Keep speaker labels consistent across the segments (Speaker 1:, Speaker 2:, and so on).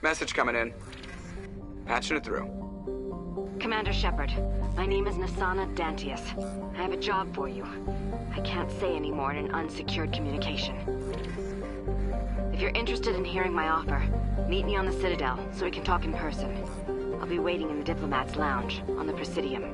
Speaker 1: Message coming in. Patching it through.
Speaker 2: Commander Shepard, my name is Nasana Dantius. I have a job for you. I can't say any more in an unsecured communication. If you're interested in hearing my offer, meet me on the Citadel so we can talk in person. I'll be waiting in the Diplomat's Lounge on the Presidium.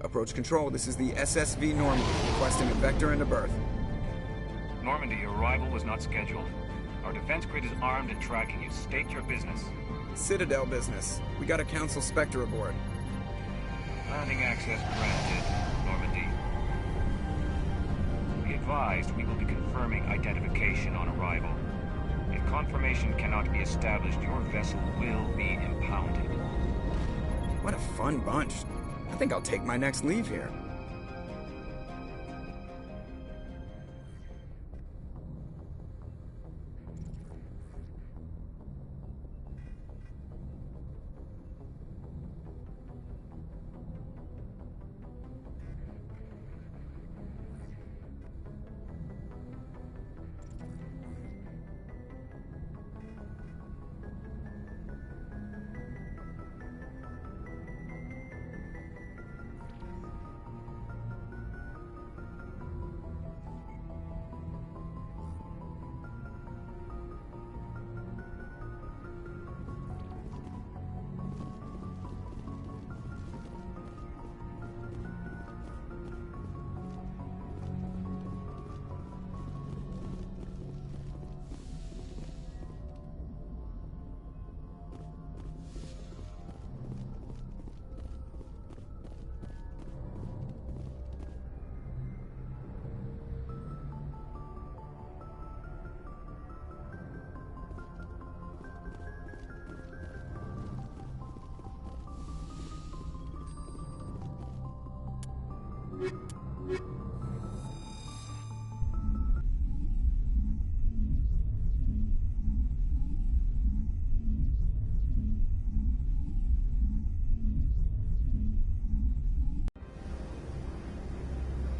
Speaker 1: Approach control, this is the SSV Normandy, requesting a vector into berth.
Speaker 3: Normandy, your arrival was not scheduled. Our defense grid is armed and tracking you. State your business.
Speaker 1: Citadel business. We got a Council Spectre aboard.
Speaker 3: Landing access granted, Normandy. Be advised, we will be confirming identification on arrival. If confirmation cannot be established, your vessel will be impounded.
Speaker 1: What a fun bunch. I think I'll take my next leave here.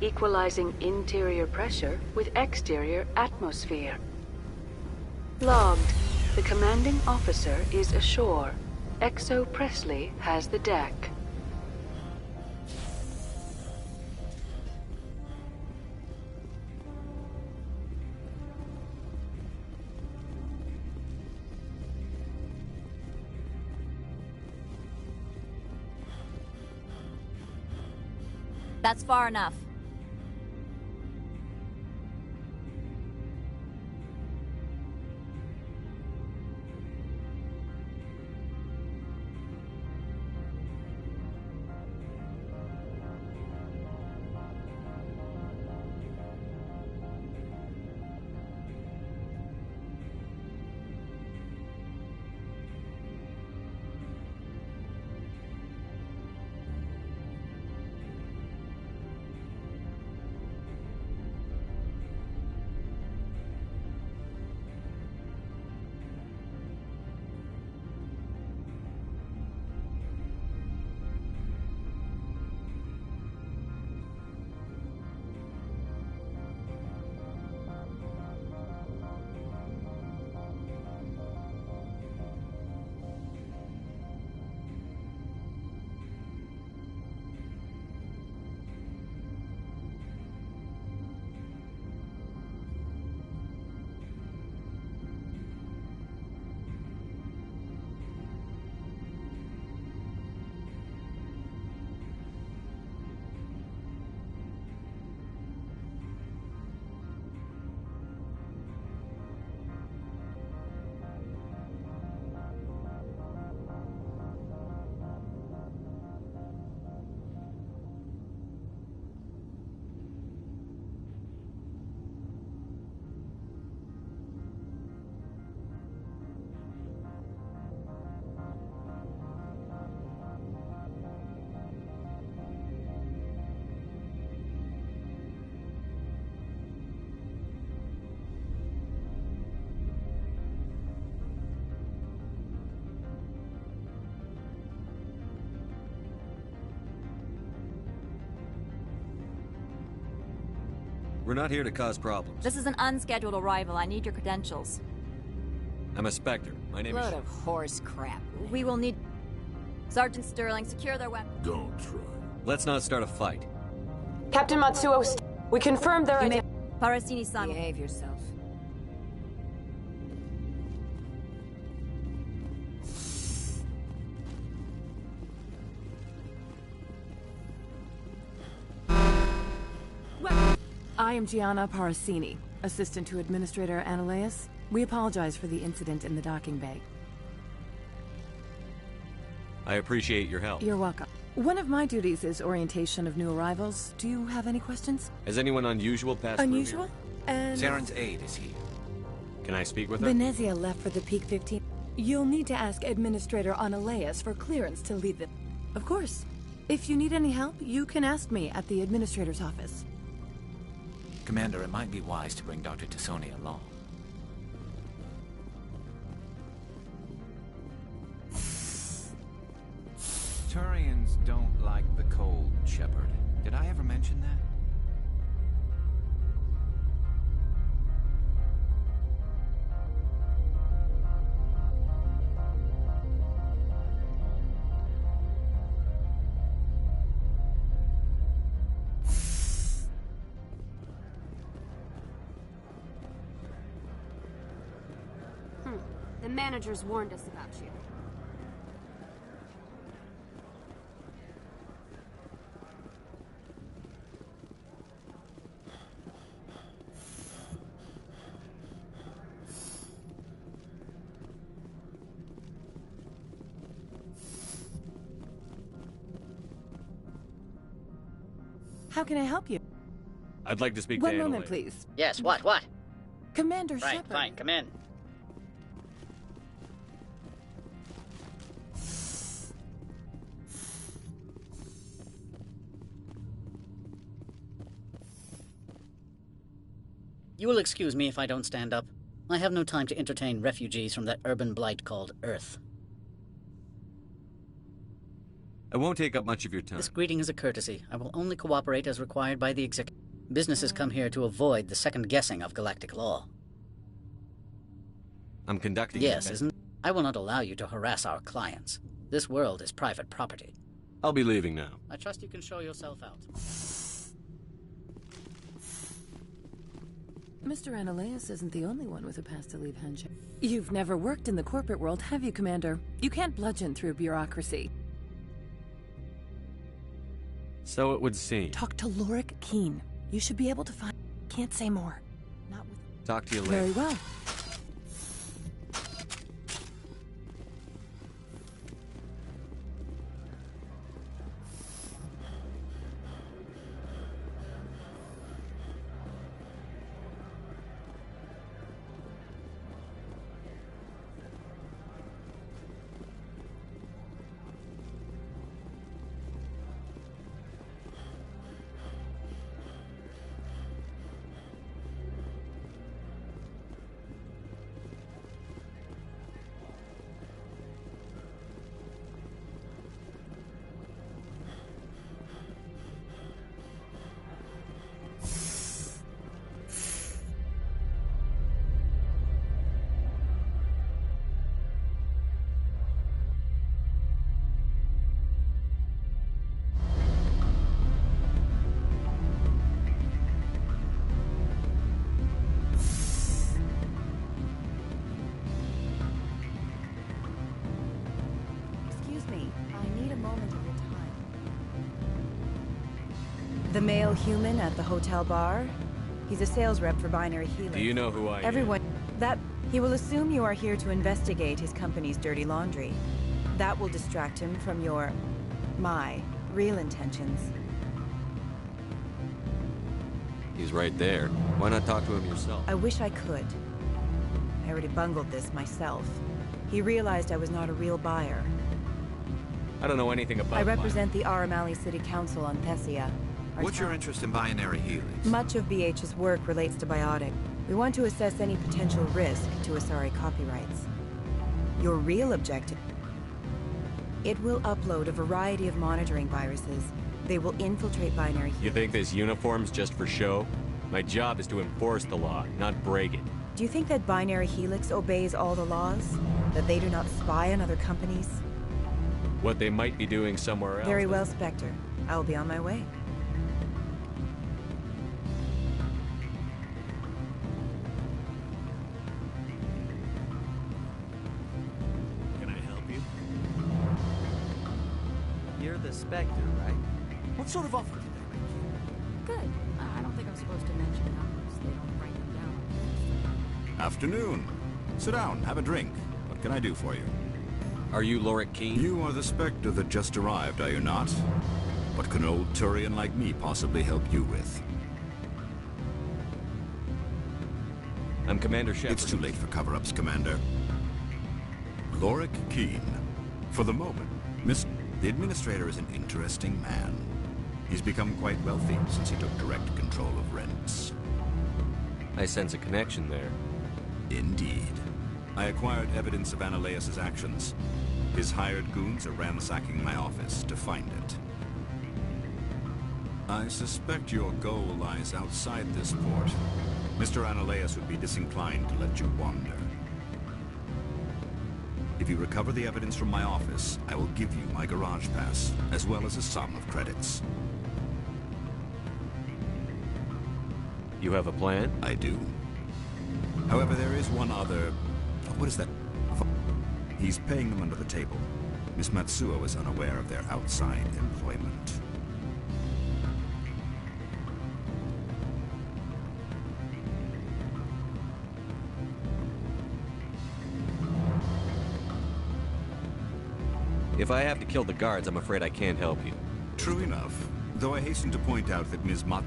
Speaker 4: Equalizing interior pressure with exterior atmosphere. Logged. The commanding officer is ashore. Exo Presley has the deck.
Speaker 5: That's far enough.
Speaker 6: We're not here to cause problems.
Speaker 5: This is an unscheduled arrival. I need your credentials.
Speaker 6: I'm a Spectre. My name is...
Speaker 7: Load of horse crap.
Speaker 5: We will need... Sergeant Sterling, secure their weapons.
Speaker 8: Don't try.
Speaker 6: Let's not start a fight.
Speaker 9: Captain Matsuo, we confirmed their identity.
Speaker 5: Parasini-san.
Speaker 7: Behave yourself.
Speaker 10: I am Gianna Parasini, assistant to Administrator Analeus. We apologize for the incident in the docking bay.
Speaker 6: I appreciate your help.
Speaker 10: You're welcome. One of my duties is orientation of new arrivals. Do you have any questions?
Speaker 6: Has anyone unusual passed through
Speaker 10: Unusual?
Speaker 6: here?
Speaker 10: And...
Speaker 3: Saren's aide is here.
Speaker 6: Can I speak with her?
Speaker 10: Venezia left for the Peak 15. You'll need to ask Administrator Analeus for clearance to leave the... Of course. If you need any help, you can ask me at the Administrator's office.
Speaker 11: Commander, it might be wise to bring Dr. Tassoni along. Turians don't like the cold, Shepard. Did I ever mention that?
Speaker 12: The managers warned us about you.
Speaker 10: How can I help you?
Speaker 6: I'd like to speak to
Speaker 10: One
Speaker 6: Anna
Speaker 10: moment,
Speaker 6: later.
Speaker 10: please.
Speaker 13: Yes, what?
Speaker 10: Commander
Speaker 13: Right,
Speaker 10: Shepard.
Speaker 13: fine, come in. You will excuse me if I don't stand up. I have no time to entertain refugees from that urban blight called Earth.
Speaker 6: I won't take up much of your time.
Speaker 13: This greeting is a courtesy. I will only cooperate as required by the executive. Businesses come here to avoid the second guessing of galactic law.
Speaker 6: I'm conducting...
Speaker 13: Yes, isn't... I will not allow you to harass our clients. This world is private property.
Speaker 6: I'll be leaving now.
Speaker 13: I trust you can show yourself out.
Speaker 10: Mr. Analeus isn't the only one with a pass-to-leave handshake. You've never worked in the corporate world, have you, Commander? You can't bludgeon through bureaucracy.
Speaker 6: So it would seem.
Speaker 10: Talk to Lorik Keen. You should be able to find... Can't say more. Not with...
Speaker 6: Talk to you later.
Speaker 10: Very well.
Speaker 14: The male human at the hotel bar? He's a sales rep for Binary Healing.
Speaker 6: Do you know who I am?
Speaker 14: Everyone... He will assume you are here to investigate his company's dirty laundry. That will distract him from my real intentions.
Speaker 6: He's right there. Why not talk to him yourself?
Speaker 14: I wish I could. I already bungled this myself. He realized I was not a real buyer.
Speaker 6: I don't know anything about
Speaker 14: I represent the Aramali City Council on Thessia.
Speaker 11: What's your interest in Binary Healing?
Speaker 14: Much of BH's work relates to biotic. We want to assess any potential risk to Asari copyrights. Your real objective... It will upload a variety of monitoring viruses. They will infiltrate Binary Healing.
Speaker 6: You think this uniform's just for show? My job is to enforce the law, not break it.
Speaker 14: Do you think that Binary Helix obeys all the laws? That they do not spy on other companies?
Speaker 6: What they might be doing somewhere else.
Speaker 14: Very well, Spectre. I will be on my way.
Speaker 7: Can I help you? You're the Spectre, right? What sort of offer did they make you?
Speaker 12: Good. I don't think I'm supposed to mention numbers. They don't write them down.
Speaker 8: Afternoon. Sit down, have a drink. What can I do for you?
Speaker 6: Are you Lorik Keene?
Speaker 8: You are the Spectre that just arrived, are you not? What can an old Turian like me possibly help you with?
Speaker 6: I'm Commander Shepard.
Speaker 8: It's too late for cover-ups, Commander. Lorik Keene. For the moment, the Administrator is an interesting man. He's become quite wealthy since he took direct control of rents.
Speaker 6: I sense a connection there.
Speaker 8: Indeed. I acquired evidence of Ananias' actions. His hired goons are ransacking my office to find it. I suspect your goal lies outside this port. Mr. Ananias would be disinclined to let you wander. If you recover the evidence from my office, I will give you my garage pass, as well as a sum of credits.
Speaker 6: You have a plan?
Speaker 8: I do. However, there is one other... What is that? He's paying them under the table. Miss Matsuo is unaware of their outside employment.
Speaker 6: If I have to kill the guards, I'm afraid I can't help you.
Speaker 8: True enough. Though I hasten to point out that Ms. Mat...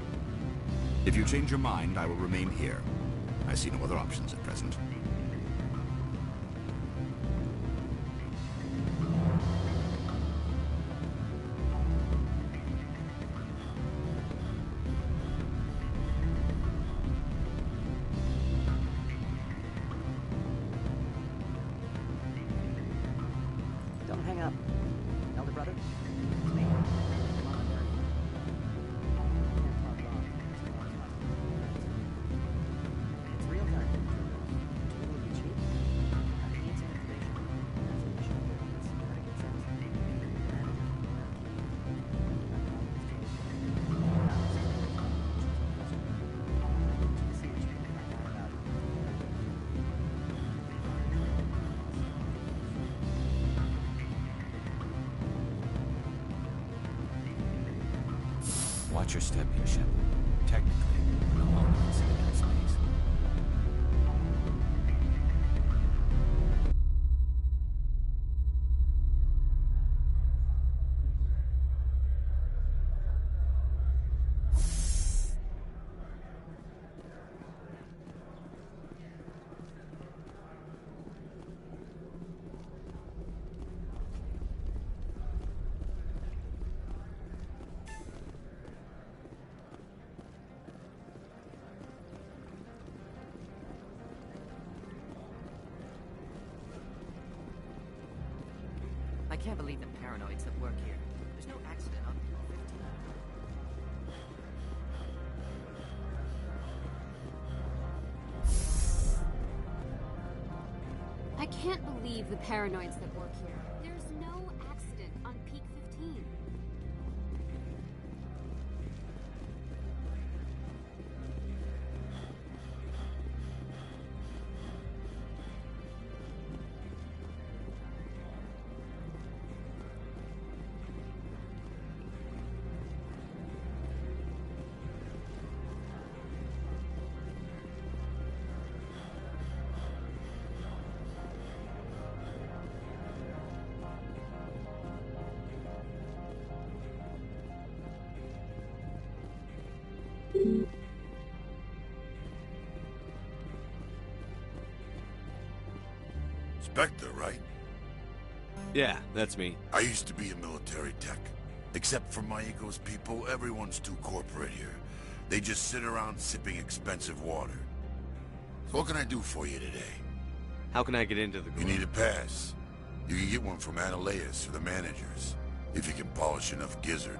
Speaker 8: If you change your mind, I will remain here. I see no other options at present.
Speaker 15: Don't hang up. Elder brother? It's me. It's real time. It will be cheap. I need some information. That's an issue here. It's gotta get sent. The
Speaker 11: Watch your step here, Shepard. Technically, we're no longer in civilian space.
Speaker 15: I can't believe the paranoids that work here. There's no accident on Peak 15.
Speaker 12: I can't believe the paranoids that work here. There's no accident on Peak 15.
Speaker 16: Spectre, right?
Speaker 6: Yeah, that's me.
Speaker 16: I used to be a military tech. Except for my ego's people, everyone's too corporate here. They just sit around sipping expensive water. So what can I do for you today?
Speaker 6: How can I get into the...
Speaker 16: You need a pass. You can get one from Ananias or the managers, if you can polish enough gizzard.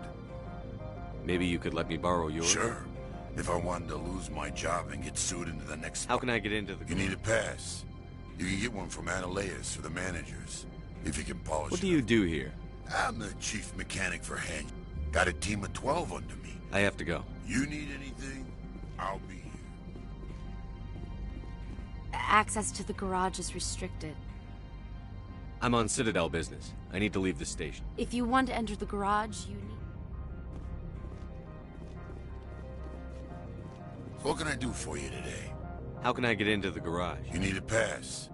Speaker 6: Maybe you could let me borrow yours?
Speaker 16: Sure. If I wanted to lose my job and get sued into the next...
Speaker 6: How can I get into the...
Speaker 16: You need a pass. You can get one from Analeas or the managers, if you can polish it.
Speaker 6: What do you do here?
Speaker 16: I'm the chief mechanic for hand. Got a team of 12 under me.
Speaker 6: I have to go.
Speaker 16: You need anything, I'll be here.
Speaker 12: Access to the garage is restricted.
Speaker 6: I'm on Citadel business. I need to leave the station.
Speaker 12: If you want to enter the garage, you need...
Speaker 16: What can I do for you today?
Speaker 6: How can I get into the garage?
Speaker 16: You need a pass.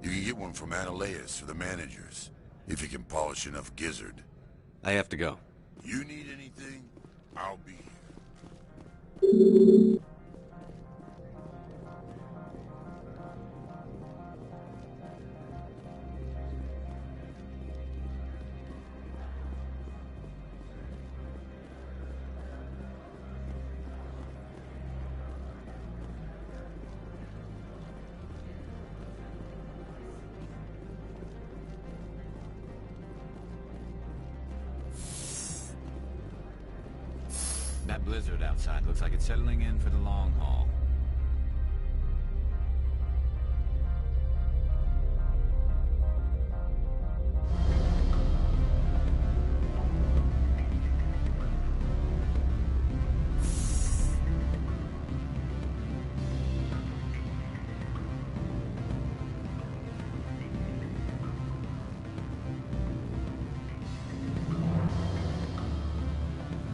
Speaker 16: You can get one from Analeas or the managers, if you can polish enough gizzard.
Speaker 6: I have to go.
Speaker 16: You need anything, I'll be here.
Speaker 11: That blizzard outside looks like it's settling in for the long haul.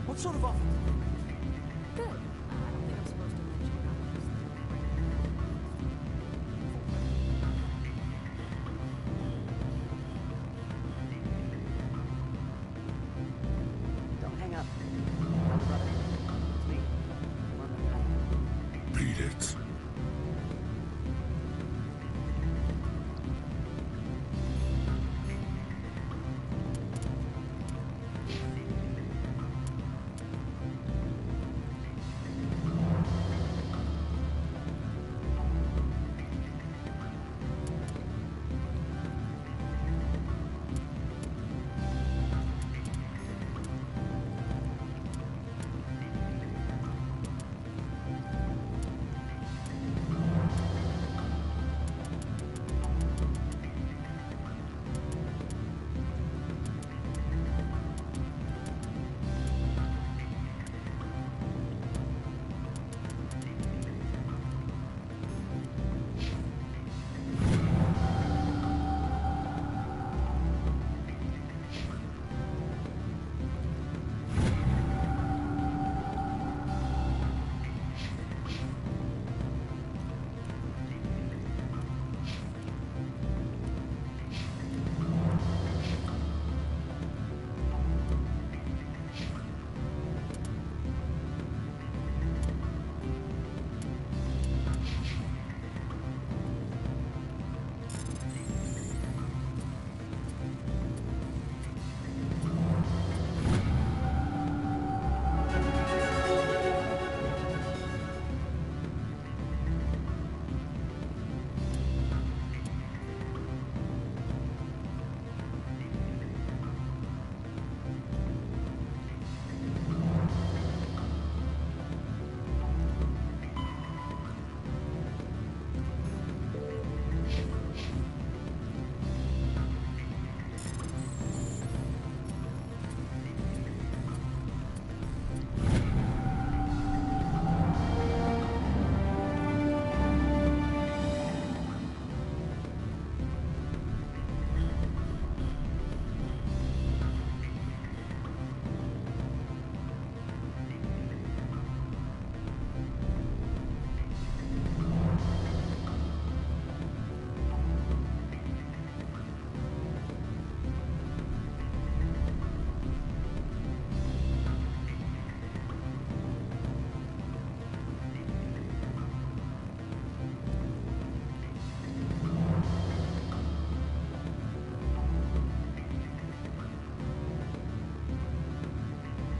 Speaker 7: What sort of offer?
Speaker 12: Good. I don't think I'm supposed to mention
Speaker 15: Don't hang up. Elder brother, it's me. Come on,
Speaker 16: Beat it.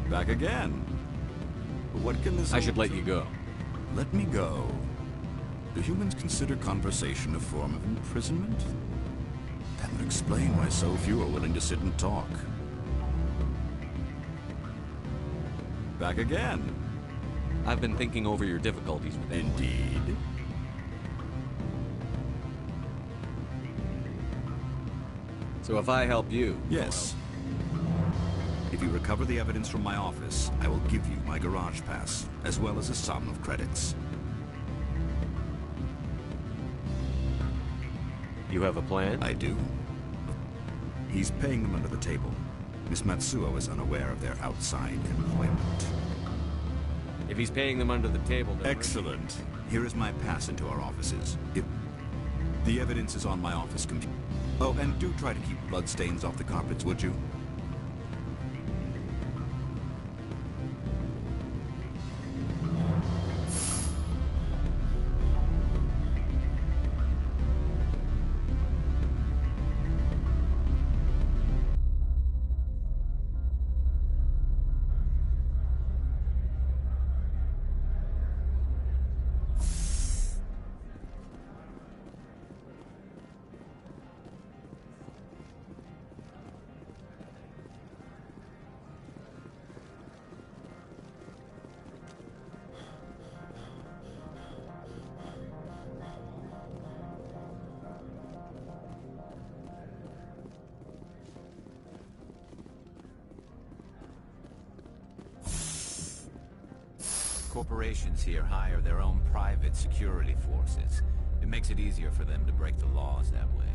Speaker 8: Back again. But what can this...
Speaker 6: I should let you go.
Speaker 8: Let me go. Do humans consider conversation a form of imprisonment? That would explain why so few are willing to sit and talk. Back again.
Speaker 6: I've been thinking over your difficulties with anyone.
Speaker 8: Indeed.
Speaker 6: So if I help you...
Speaker 8: Yes. If you recover the evidence from my office, I will give you my garage pass, as well as a sum of credits.
Speaker 6: You have a plan?
Speaker 8: I do. He's paying them under the table. Miss Matsuo is unaware of their outside employment.
Speaker 6: If he's paying them under the table, then...
Speaker 8: Excellent. Here is my pass into our offices. The evidence is on my office computer. Oh, and do try to keep bloodstains off the carpets, would you?
Speaker 11: Corporations here hire their own private security forces. It makes it easier for them to break the laws that way.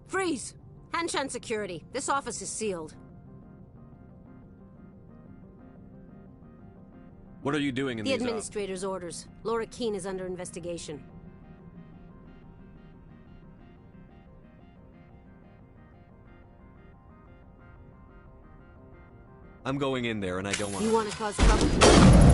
Speaker 12: Freeze! Hanshan security. This office is sealed.
Speaker 6: What are you doing in
Speaker 12: The
Speaker 6: these
Speaker 12: administrator's orders. Laura Keene is under investigation.
Speaker 6: I'm going in there and I don't want
Speaker 12: You want to cause trouble?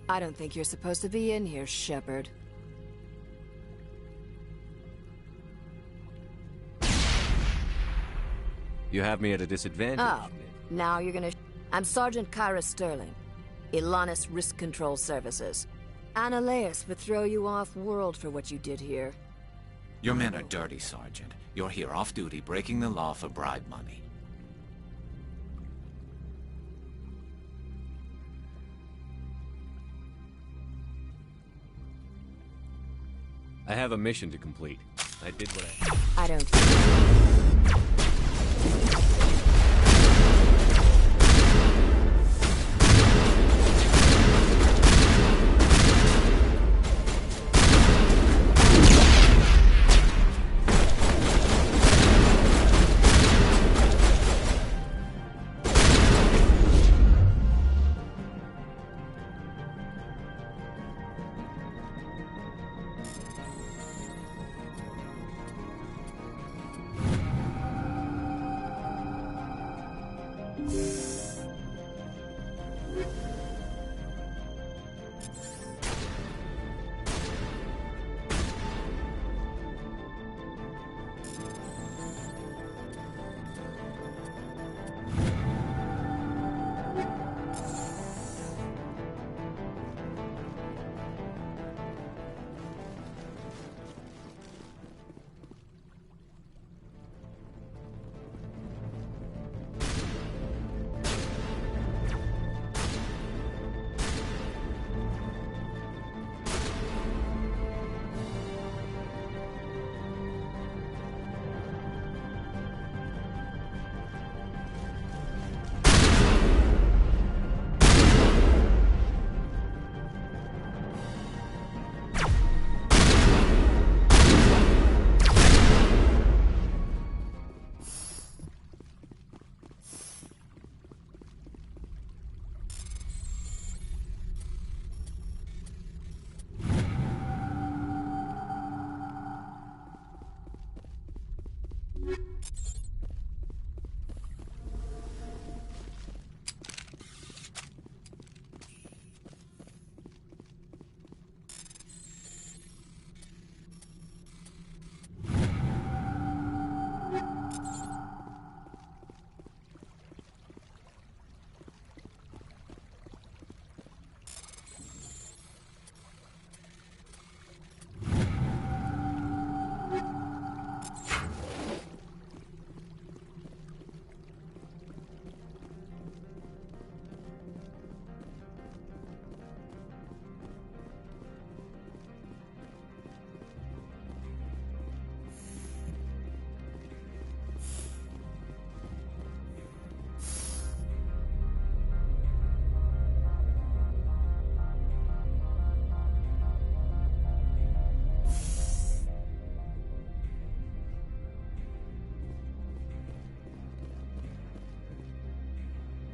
Speaker 17: I don't think you're supposed to be in here, Shepard.
Speaker 6: You have me at a disadvantage.
Speaker 17: Oh, now you're gonna... I'm Sergeant Kyra Sterling, Ilanis Risk Control Services. Annaleus would throw you off-world for what you did here.
Speaker 11: Your men are dirty, Sergeant. You're here off-duty, breaking the law for bribe money.
Speaker 6: I have a mission to complete. I did what
Speaker 17: I don't...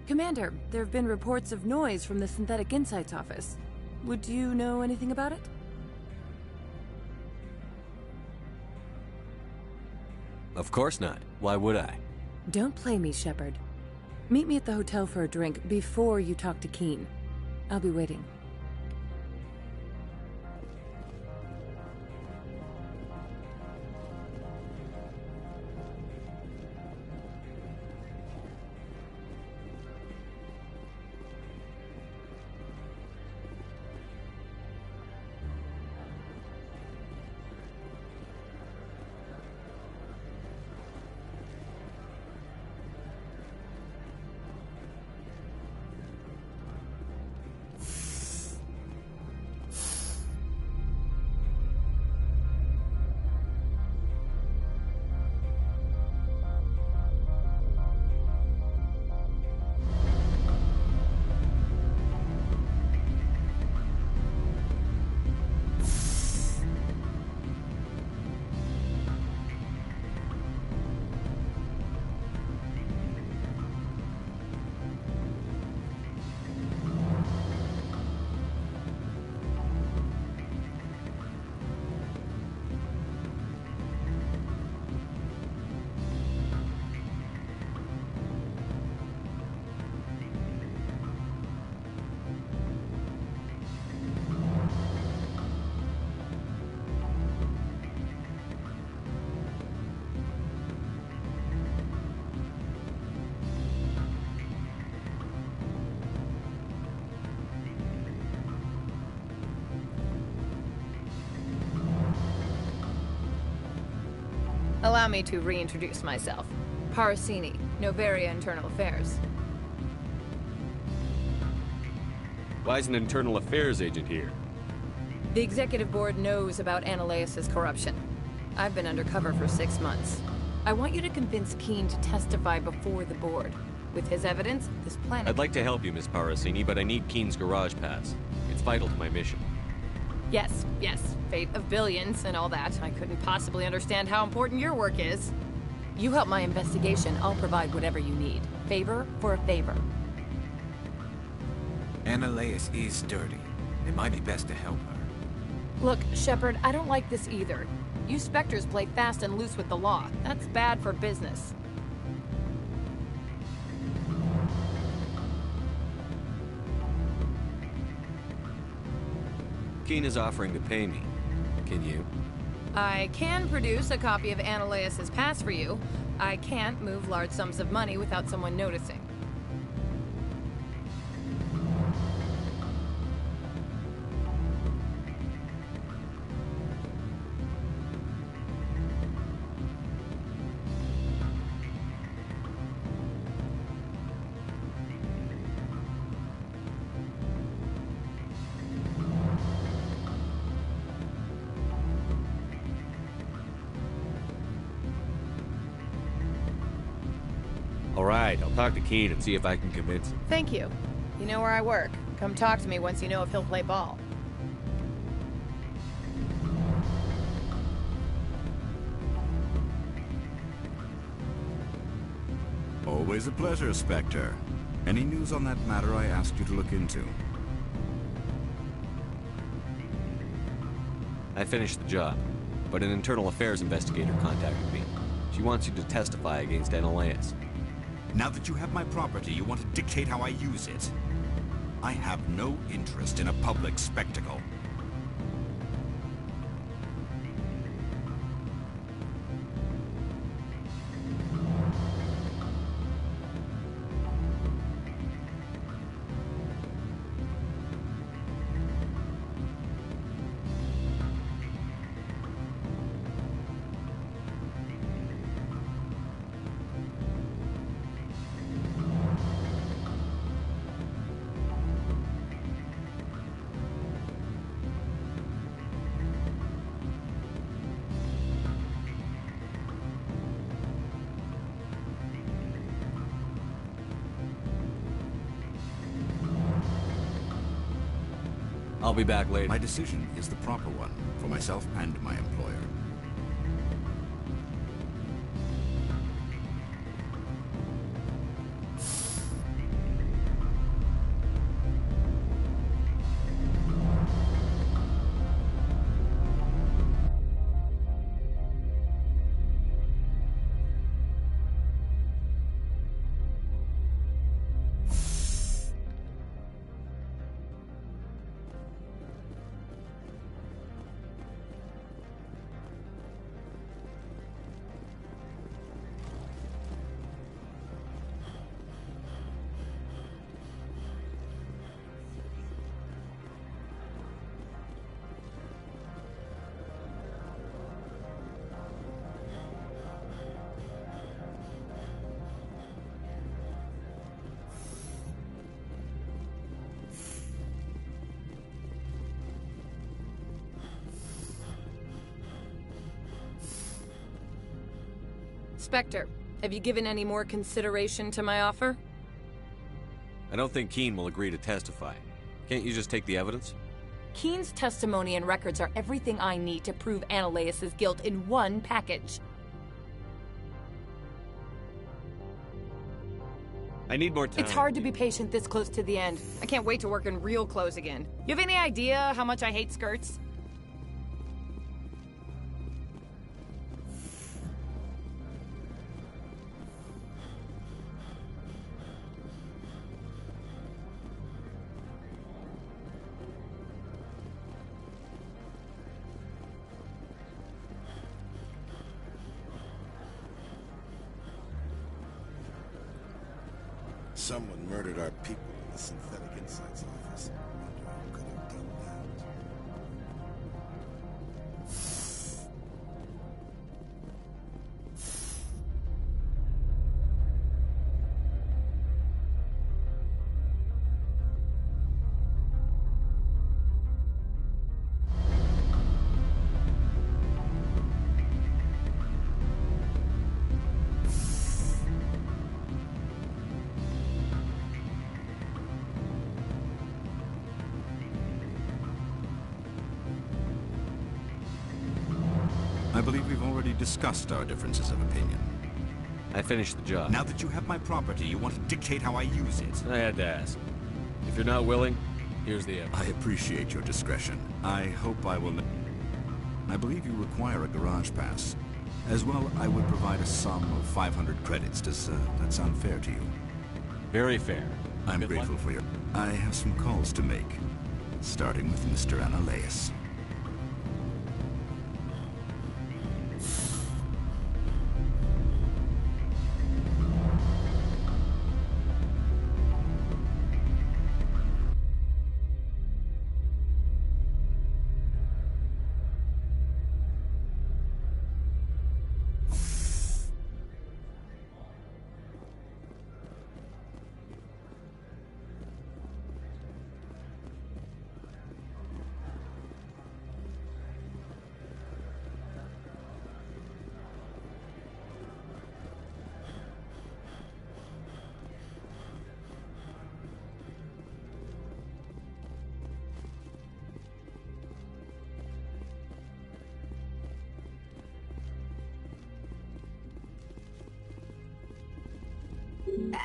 Speaker 10: Commander, there have been reports of noise from the Synthetic Insights office. Would you know anything about it?
Speaker 6: Of course not. Why would I?
Speaker 10: Don't play me, Shepard. Meet me at the hotel for a drink before you talk to Keen. I'll be waiting.
Speaker 18: Allow me to reintroduce myself. Parasini, Noveria Internal Affairs.
Speaker 6: Why is an internal affairs agent here?
Speaker 18: The executive board knows about Ananias' corruption. I've been undercover for 6 months. I want you to convince Keen to testify before the board. With his evidence, this planet...
Speaker 6: I'd like to help you, Miss Parasini, but I need Keen's garage pass. It's vital to my mission.
Speaker 18: Yes, fate of billions and all that. I couldn't possibly understand how important your work is. You help my investigation, I'll provide whatever you need. Favor for a favor.
Speaker 11: Ananias is dirty. It might be best to help her.
Speaker 18: Look, Shepard, I don't like this either. You Spectres play fast and loose with the law. That's bad for business.
Speaker 6: Keen is offering to pay me. Can you?
Speaker 18: I can produce a copy of Ananias' pass for you. I can't move large sums of money without someone noticing.
Speaker 6: Alright, I'll talk to Keen and see if I can convince him.
Speaker 18: Thank you. You know where I work. Come talk to me once you know if he'll play ball.
Speaker 8: Always a pleasure, Spectre. Any news on that matter I asked you to look into?
Speaker 6: I finished the job, but an internal affairs investigator contacted me. She wants you to testify against Ananias.
Speaker 8: Now that you have my property, you want to dictate how I use it. I have no interest in a public spectacle.
Speaker 6: I'll be back later.
Speaker 8: My decision is the proper one, for myself and my employer.
Speaker 18: Inspector, have you given any more consideration to my offer?
Speaker 6: I don't think Keen will agree to testify. Can't you just take the evidence?
Speaker 18: Keen's testimony and records are everything I need to prove Analeus' guilt in one package.
Speaker 6: I need more time.
Speaker 18: It's hard to be patient this close to the end. I can't wait to work in real clothes again. You have any idea how much I hate skirts?
Speaker 19: Someone murdered our people in the Synthetic Insights office. I wonder who could have done that.
Speaker 8: I believe we've already discussed our differences of opinion.
Speaker 6: I finished the job.
Speaker 8: Now that you have my property, you want to dictate how I use it.
Speaker 6: I had to ask. If you're not willing, here's the evidence.
Speaker 8: I appreciate your discretion. I hope I will... I believe you require a garage pass. As well, I would provide a sum of 500 credits. Does that sound fair to you?
Speaker 6: Very fair.
Speaker 8: I'm grateful for your... I have some calls to make, starting with Mr. Analeus.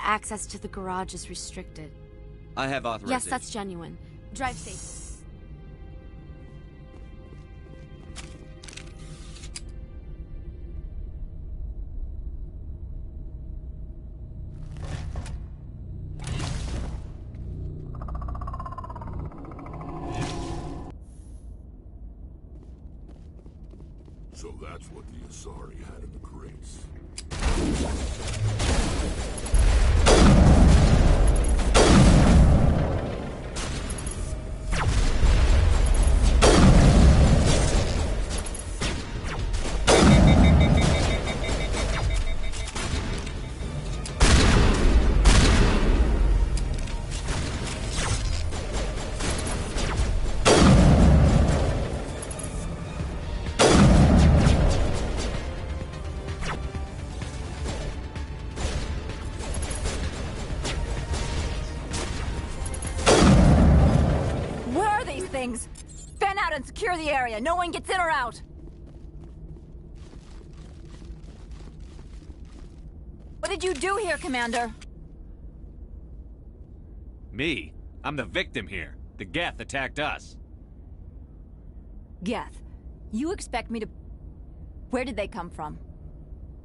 Speaker 12: Access to the garage is restricted.
Speaker 6: I have authorization.
Speaker 12: Yes, that's genuine. Drive safe.
Speaker 16: So that's what the Asari had in the crates.
Speaker 5: Fan out and secure the area. No one gets in or out. What did you do here, Commander?
Speaker 6: Me? I'm the victim here. The Geth attacked us.
Speaker 5: Geth. You expect me to... Where did they come from?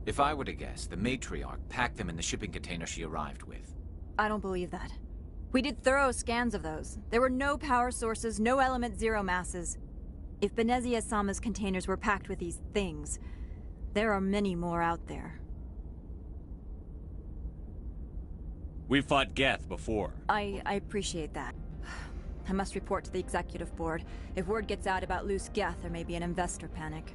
Speaker 11: If I were to guess, the matriarch packed them in the shipping container she arrived with.
Speaker 5: I don't believe that. We did thorough scans of those. There were no power sources, no element zero masses. If Benezia Sama's containers were packed with these things, there are many more out there.
Speaker 6: We fought Geth before.
Speaker 5: I appreciate that. I must report to the executive board. If word gets out about loose Geth, there may be an investor panic.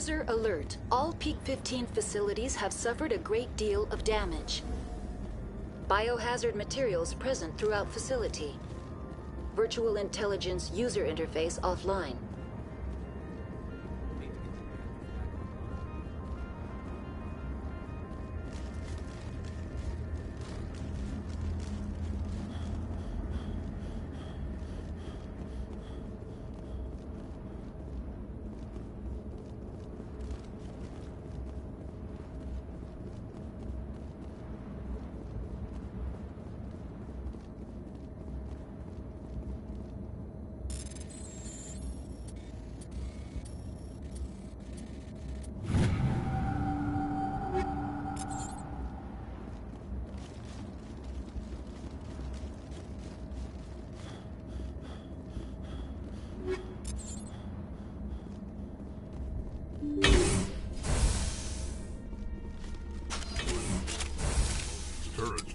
Speaker 20: User alert. All Peak 15 facilities have suffered a great deal of damage. Biohazard materials present throughout facility. Virtual intelligence user interface offline.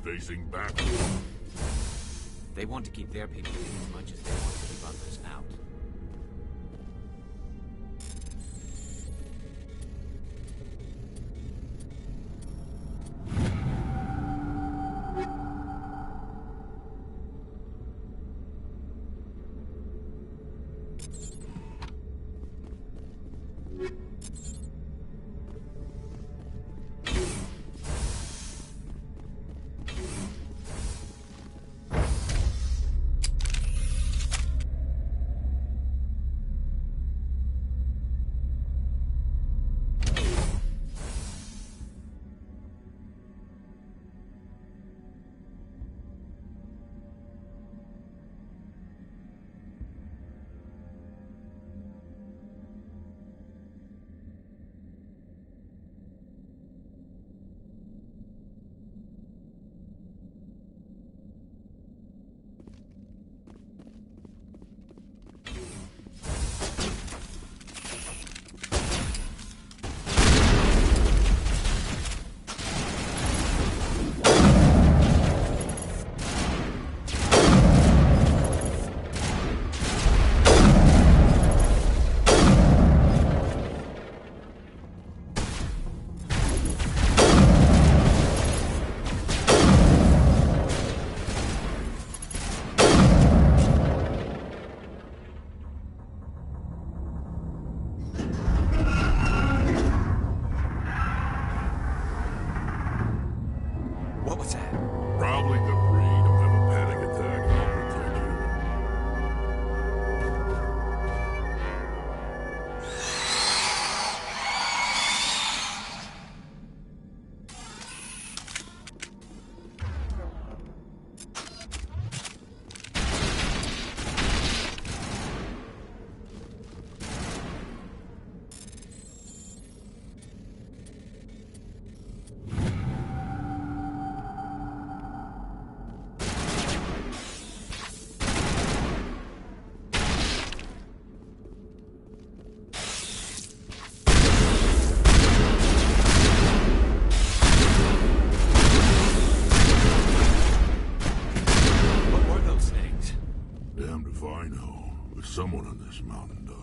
Speaker 16: Facing back.
Speaker 11: They want to keep their people in as much as they want to keep others out.
Speaker 16: Someone on this mountain does.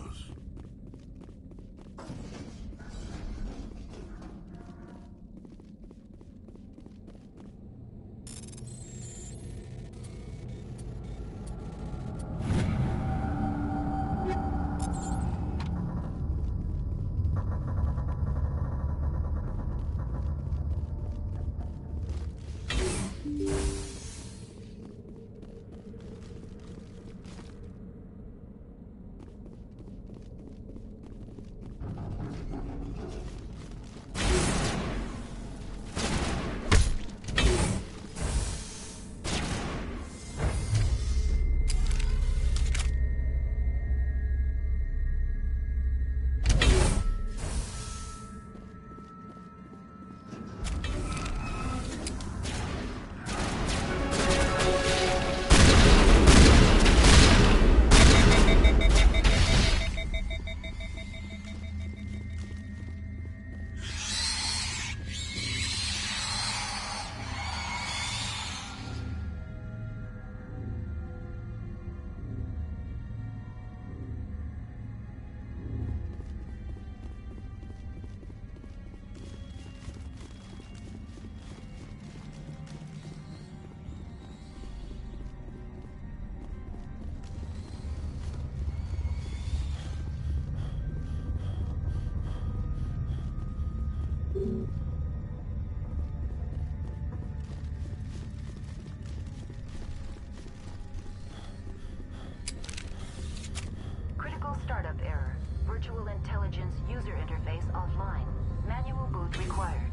Speaker 2: user interface offline. Manual boot required.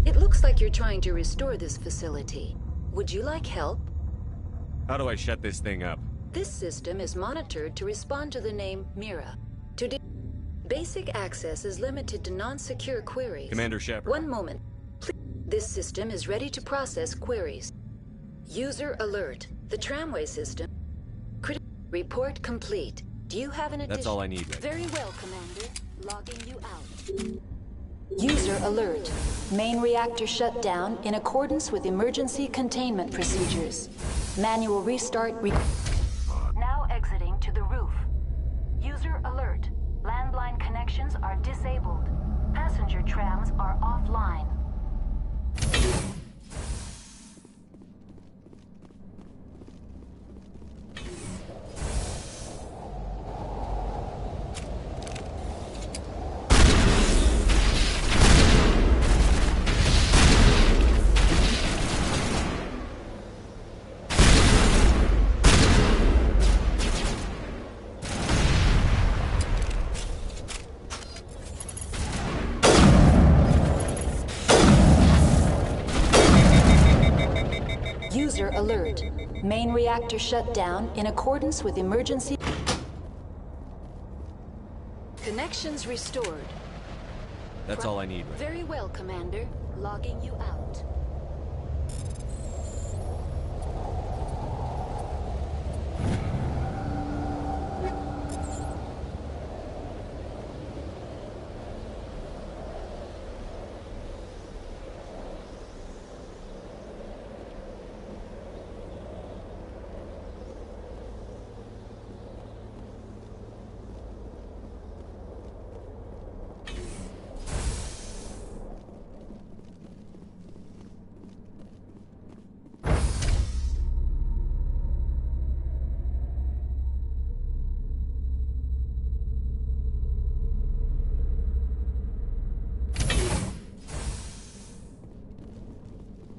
Speaker 20: It looks like you're trying to restore this facility. Would you like help?
Speaker 6: How do I shut this thing up?
Speaker 20: This system is monitored to respond to the name Mira. Basic access is limited to non-secure queries.
Speaker 6: Commander Shepard.
Speaker 20: One moment. Please. This system is ready to process queries. User alert. The tramway system. Report complete. Do you have an addition?
Speaker 6: That's all I need.
Speaker 20: Very well, Commander. Logging you out. User alert. Main reactor shut down in accordance with emergency containment procedures. Manual restart. Now exiting to the roof. User alert. Landline connections are disabled. Passenger trams are offline. User alert. Main reactor shut down in accordance with emergency. Connections restored.
Speaker 6: That's all I need.
Speaker 20: Very well, Commander. Logging you out.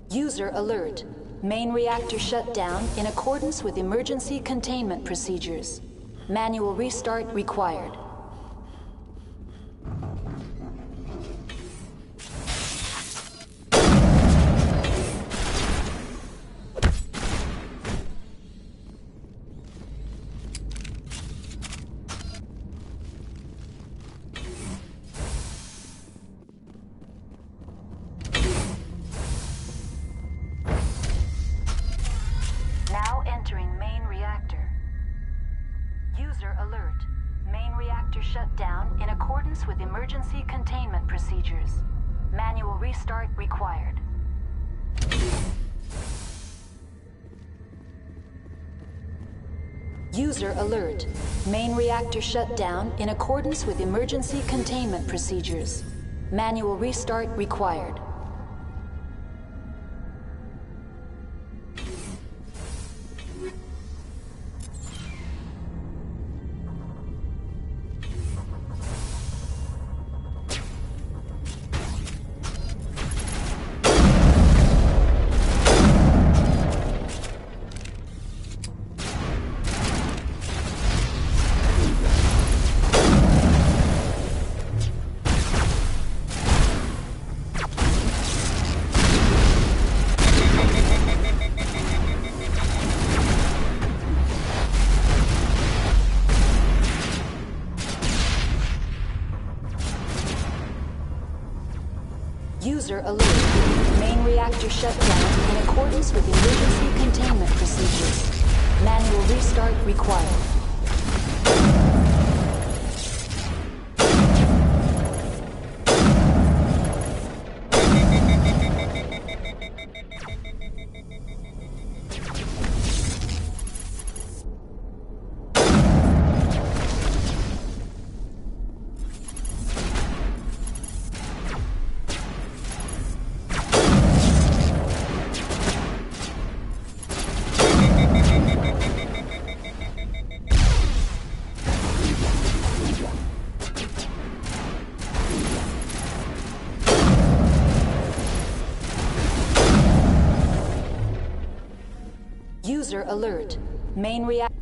Speaker 20: User alert. Main reactor shut down in accordance with emergency containment procedures. Manual restart required. User alert. Main reactor shut down in accordance with emergency containment procedures. Manual restart required. User alert. Main reactor shut down in accordance with emergency containment procedures. Manual restart required. User alert. Main react.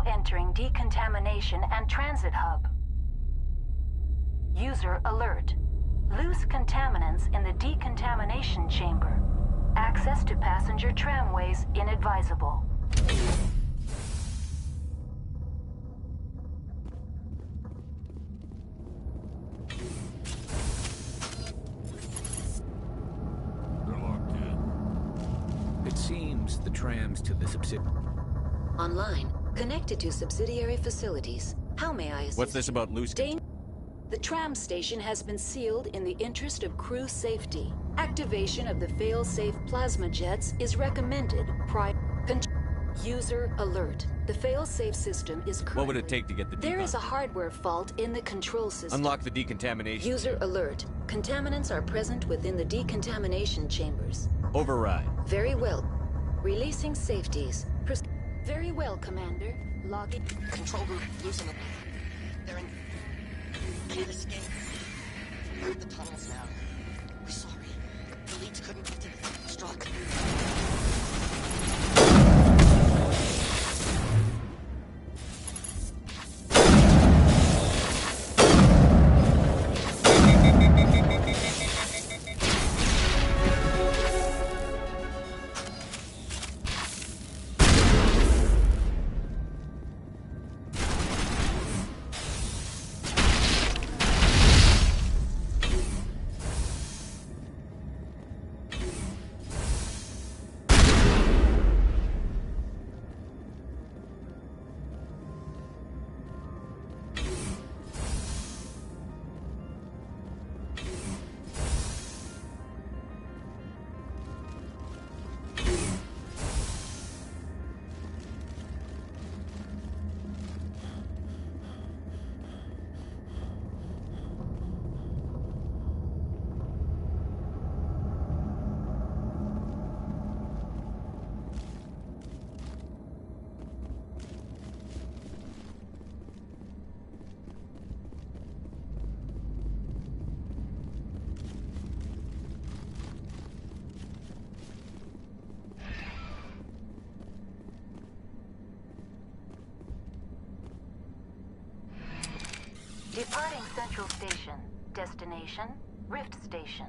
Speaker 20: Entering decontamination and transit hub. User alert. Loose contaminants in the decontamination chamber. Access to passenger tramways inadvisable.
Speaker 16: They're locked in.
Speaker 11: It seems the trams to the subsidiary.
Speaker 20: Online. Connected to subsidiary facilities. How may I assist?
Speaker 6: What's this about loose?
Speaker 20: The tram station has been sealed in the interest of crew safety. Activation of the fail-safe plasma jets is recommended prior. User alert. The fail-safe system is currently...
Speaker 6: What would it take to get the
Speaker 20: There is a hardware fault in the control system.
Speaker 6: Unlock the decontamination.
Speaker 20: User alert. Contaminants are present within the decontamination chambers.
Speaker 6: Override.
Speaker 20: Very well. Releasing safeties. Very well, Commander. Logging.
Speaker 7: Control room, loosen them. They're in. Can't escape. Move the tunnels now. We're sorry. The leads couldn't get to the struck.
Speaker 20: Departing Central Station. Destination, Rift Station.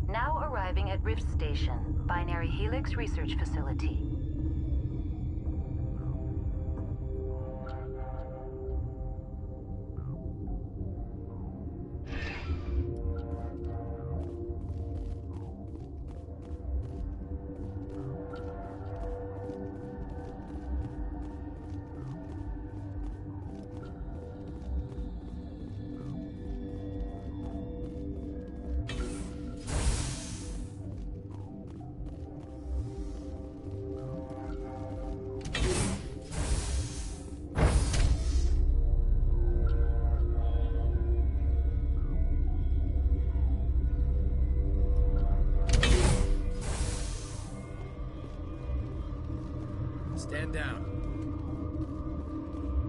Speaker 20: Now arriving at Rift Station, Binary Helix Research Facility.
Speaker 21: Stand down.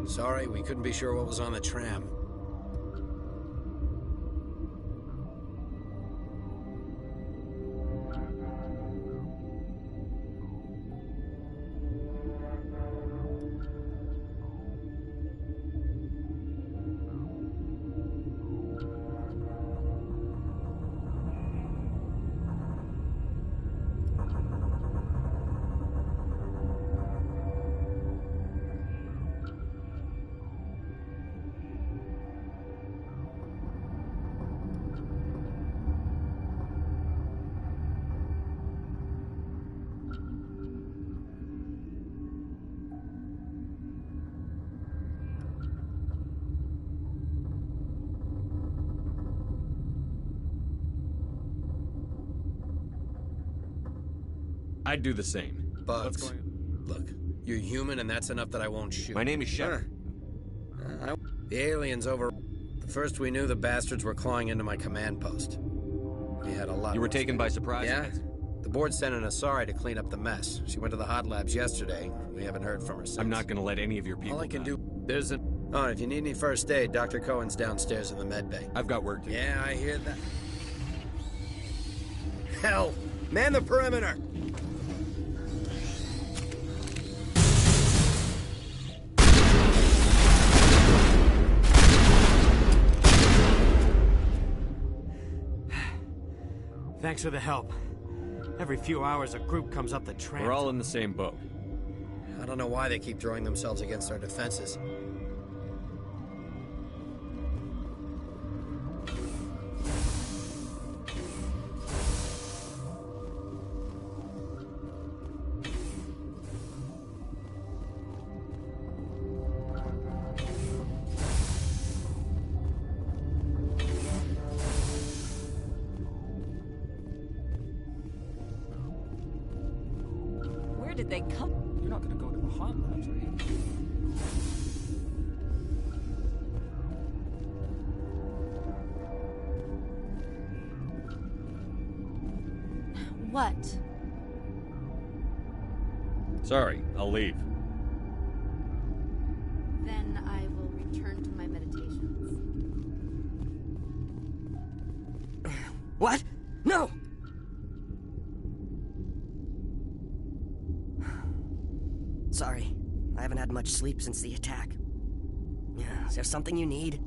Speaker 21: Sorry, we couldn't be sure what was on the tram.
Speaker 6: I'd do the same.
Speaker 21: Bugs.
Speaker 6: What's going on?
Speaker 21: Look, you're human and that's enough that I won't shoot.
Speaker 6: My name is Shepard.
Speaker 21: The aliens over... The first we knew, the bastards were clawing into my command post. We had a lot.
Speaker 6: You were taken by surprise?
Speaker 21: Yeah. The board sent an Asari to clean up the mess. She went to the hot labs yesterday. We haven't heard from her since.
Speaker 6: I'm not gonna let any of your people
Speaker 21: All I can
Speaker 6: die.
Speaker 21: do... There's a... Oh, if you need any first aid, Dr. Cohen's downstairs in the med bay.
Speaker 6: I've got work to do.
Speaker 21: Yeah, I hear that. Hell! Man the perimeter!
Speaker 22: Thanks for the help. Every few hours, a group comes up the tram.
Speaker 6: We're all in the same boat.
Speaker 21: I don't know why they keep throwing themselves against our defenses.
Speaker 5: Where did they come?
Speaker 15: You're not gonna go to the hot labs, are you?
Speaker 5: What?
Speaker 6: Sorry, I'll leave.
Speaker 12: Then I will return to my meditations.
Speaker 7: What? No! Sorry, I haven't had much sleep since the attack. Is there something you need?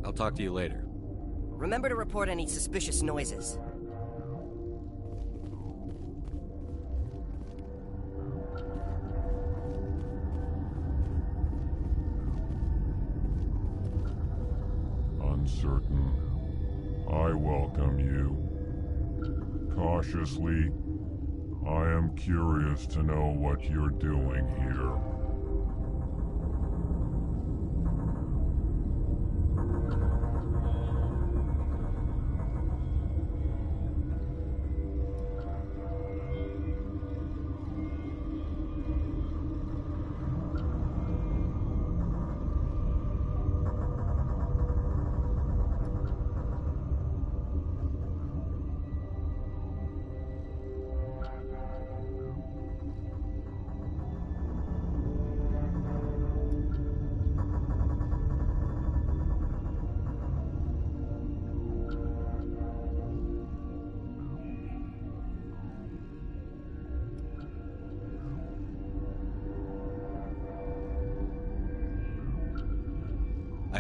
Speaker 6: I'll talk to you later.
Speaker 7: Remember to report any suspicious noises.
Speaker 23: Uncertain. I welcome you. Cautiously, I am curious to know what you're doing here.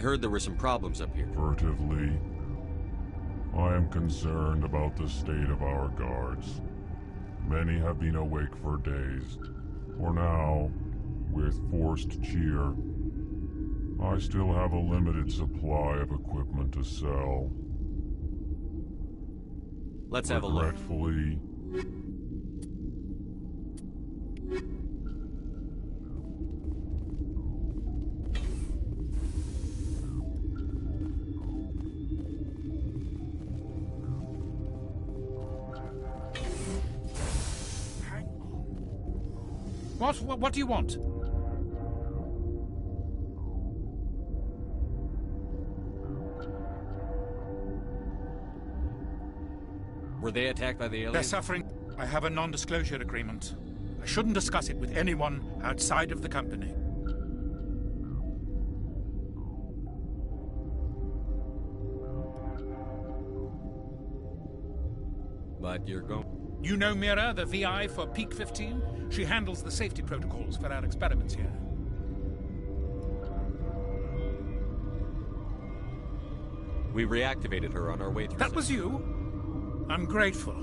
Speaker 6: I heard there were some problems up here.
Speaker 23: Furtively, I am concerned about the state of our guards. Many have been awake for days. For now, with forced cheer, I still have a limited supply of equipment to sell.
Speaker 6: Let's have a look.
Speaker 23: Regretfully,
Speaker 1: What do you want?
Speaker 6: Were they attacked by the aliens?
Speaker 1: They're suffering. I have a non-disclosure agreement. I shouldn't discuss it with anyone outside of the company.
Speaker 6: But you're going...
Speaker 1: You know Mira, the VI for Peak 15? She handles the safety protocols for our experiments here.
Speaker 6: We reactivated her on our way through...
Speaker 1: That was you? I'm grateful.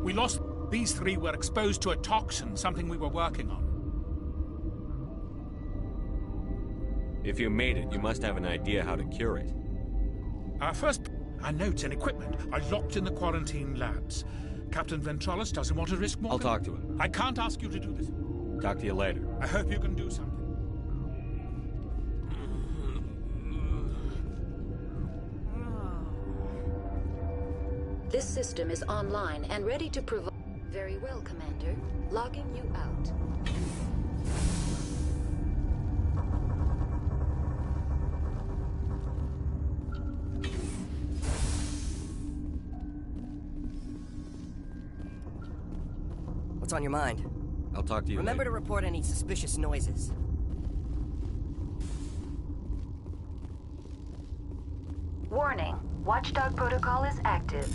Speaker 1: We lost... These three were exposed to a toxin, something we were working on.
Speaker 6: If you made it, you must have an idea how to cure it.
Speaker 1: Our notes and equipment are locked in the quarantine labs. Captain Ventralis doesn't want to risk more.
Speaker 6: I'll talk to him.
Speaker 1: I can't ask you to do this.
Speaker 6: Talk to you later.
Speaker 1: I hope you can do something.
Speaker 20: This system is online and ready to provide... Very well, Commander. Logging you out.
Speaker 7: What's on your mind?
Speaker 6: I'll talk to you
Speaker 7: Remember
Speaker 6: later.
Speaker 7: to report any suspicious noises.
Speaker 20: Warning. Watchdog protocol is active.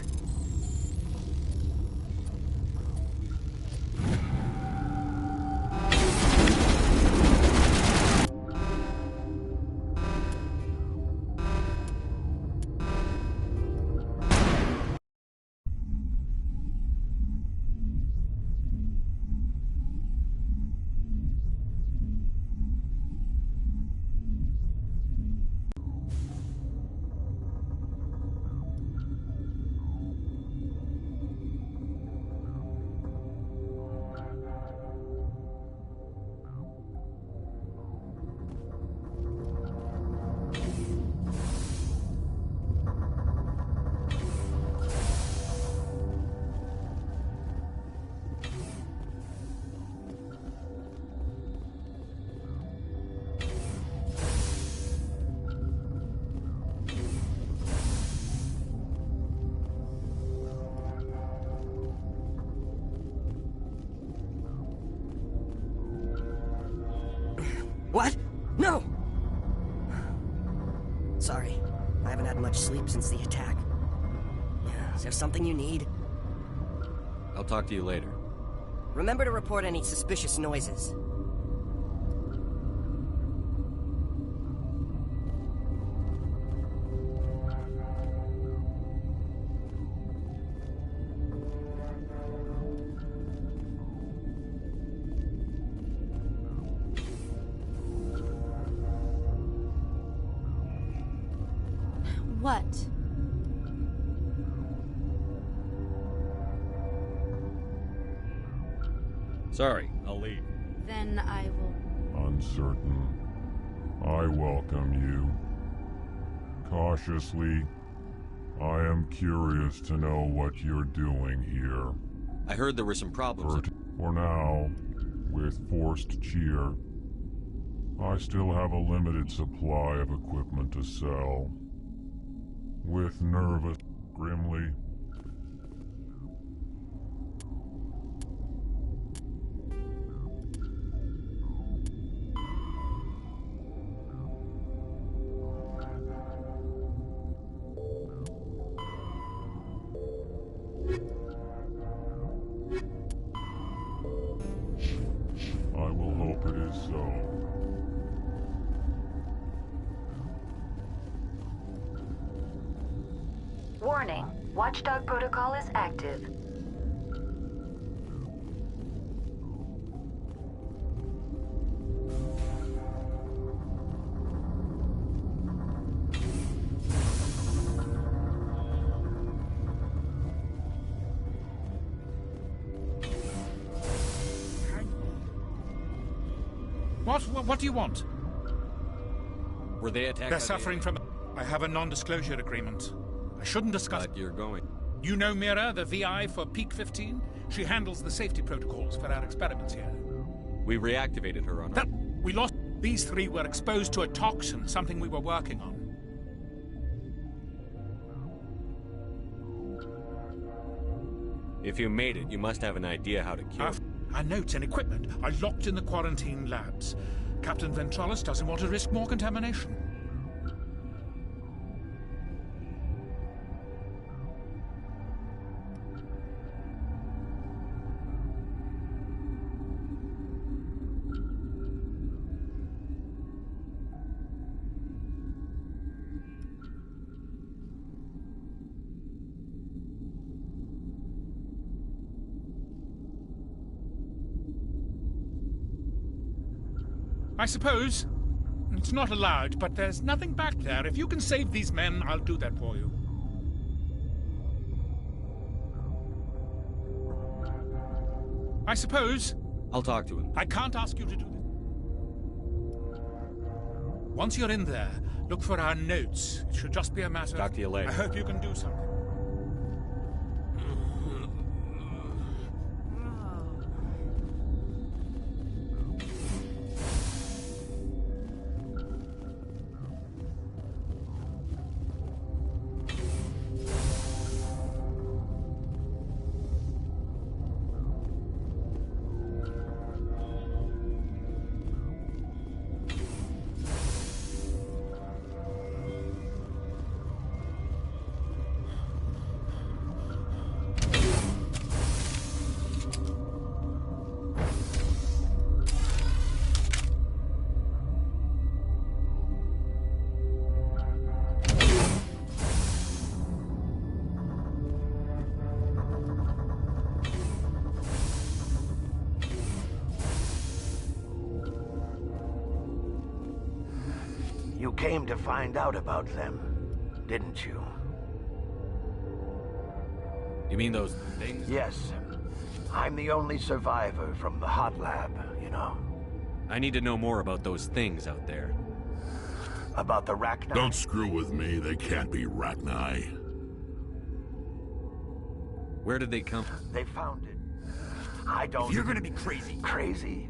Speaker 7: What? No! Sorry. I haven't had much sleep since the attack. Is there something you need?
Speaker 6: I'll talk to you later.
Speaker 7: Remember to report any suspicious noises.
Speaker 5: What?
Speaker 6: Sorry, I'll leave.
Speaker 5: Then I will...
Speaker 23: uncertain. I welcome you. Cautiously, I am curious to know what you're doing here.
Speaker 6: I heard there were some problems.
Speaker 23: For now, with forced cheer, I still have a limited supply of equipment to sell. With nervous, grimly, I will hope it is so.
Speaker 20: Warning, Watchdog protocol is active.
Speaker 1: What do you want?
Speaker 6: Were they attacked?
Speaker 1: They're suffering from... I have a non-disclosure agreement. I shouldn't discuss...
Speaker 6: But you're going.
Speaker 1: You know Mira, the VI for Peak 15? She handles the safety protocols for our experiments here.
Speaker 6: We reactivated her on...
Speaker 1: We lost... These three were exposed to a toxin, something we were working on.
Speaker 6: If you made it, you must have an idea how to cure it.
Speaker 1: Our notes and equipment are locked in the quarantine labs. Captain Ventralis doesn't want to risk more contamination. I suppose it's not allowed, but there's nothing back there. If you can save these men, I'll do that for you. I suppose.
Speaker 6: I'll talk to him.
Speaker 1: I can't ask you to do this. Once you're in there, look for our notes. It should just be a matter...
Speaker 6: Talk to you later.
Speaker 1: I hope you can do something.
Speaker 3: You came to find out about them, didn't you?
Speaker 6: You mean those things?
Speaker 3: Yes. I'm the only survivor from the hot lab, you know.
Speaker 6: I need to know more about those things out there.
Speaker 3: About the Rachni?
Speaker 16: Don't screw with me. They can't be Rachni.
Speaker 6: Where did they come from?
Speaker 3: They found it. I don't...
Speaker 6: You're gonna be crazy.
Speaker 3: Crazy?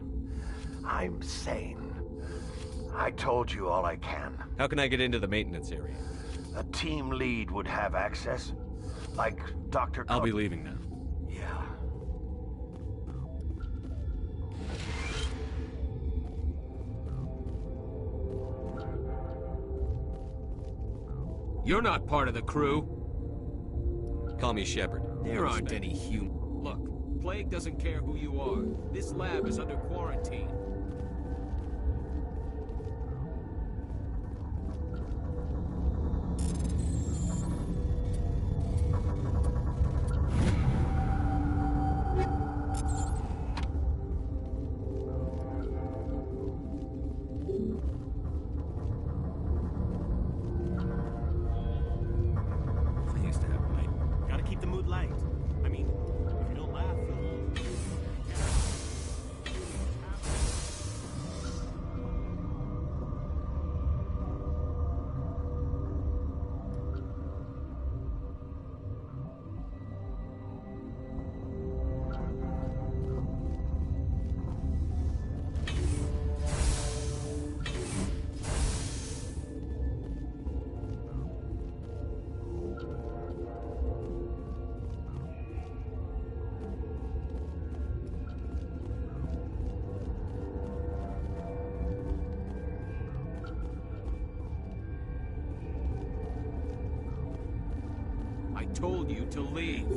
Speaker 3: I'm sane. I told you all I can.
Speaker 6: How can I get into the maintenance area?
Speaker 3: A team lead would have access. Like Dr.
Speaker 6: I'll be leaving now.
Speaker 3: Yeah.
Speaker 21: You're not part of the crew.
Speaker 6: Call me Shepard.
Speaker 21: There aren't any human... Look, Plague doesn't care who you are. This lab is under quarantine. I told you to leave.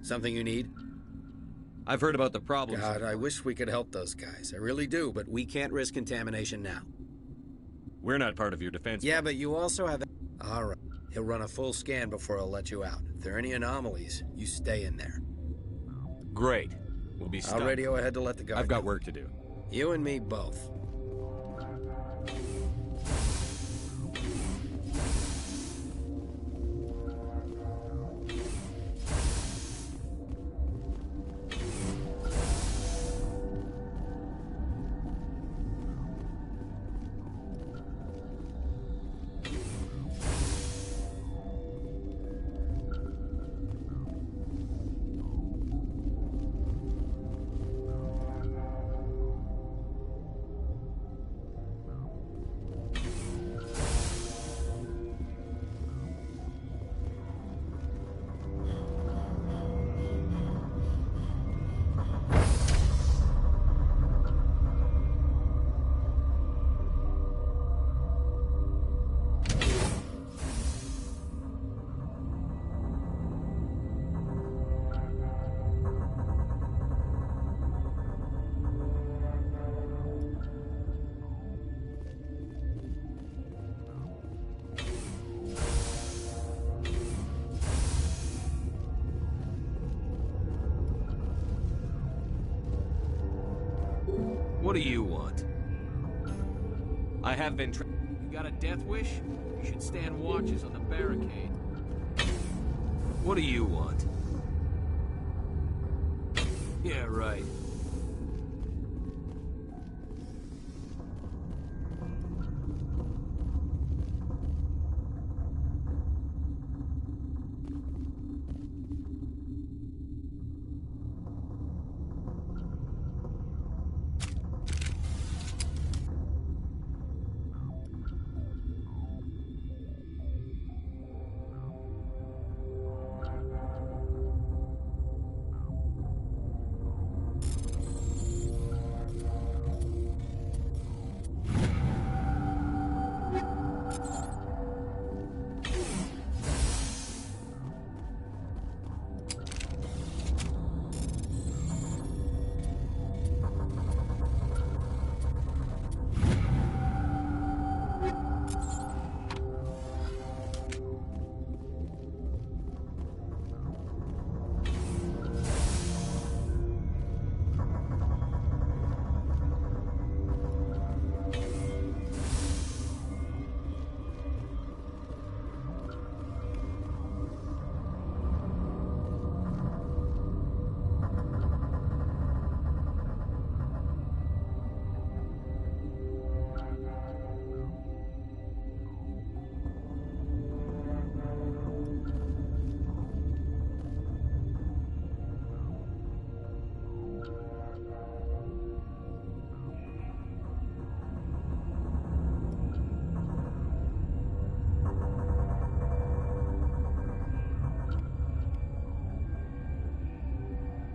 Speaker 21: Something you need?
Speaker 6: I've heard about the problems.
Speaker 21: God, I wish we could help those guys. I really do, but we can't risk contamination now.
Speaker 6: We're not part of your defense.
Speaker 21: Yeah, but you also have... All right. He'll run a full scan before he'll let you out. If there are any anomalies, you stay in there.
Speaker 6: Great. We'll be stuck.
Speaker 21: I'll radio ahead to let the guy
Speaker 6: I've got
Speaker 21: know.
Speaker 6: work to do.
Speaker 21: You and me both.
Speaker 6: What do you want? I have been
Speaker 11: You got a death wish? You should stand watches on the barricade.
Speaker 6: What do you want?
Speaker 11: Yeah, right.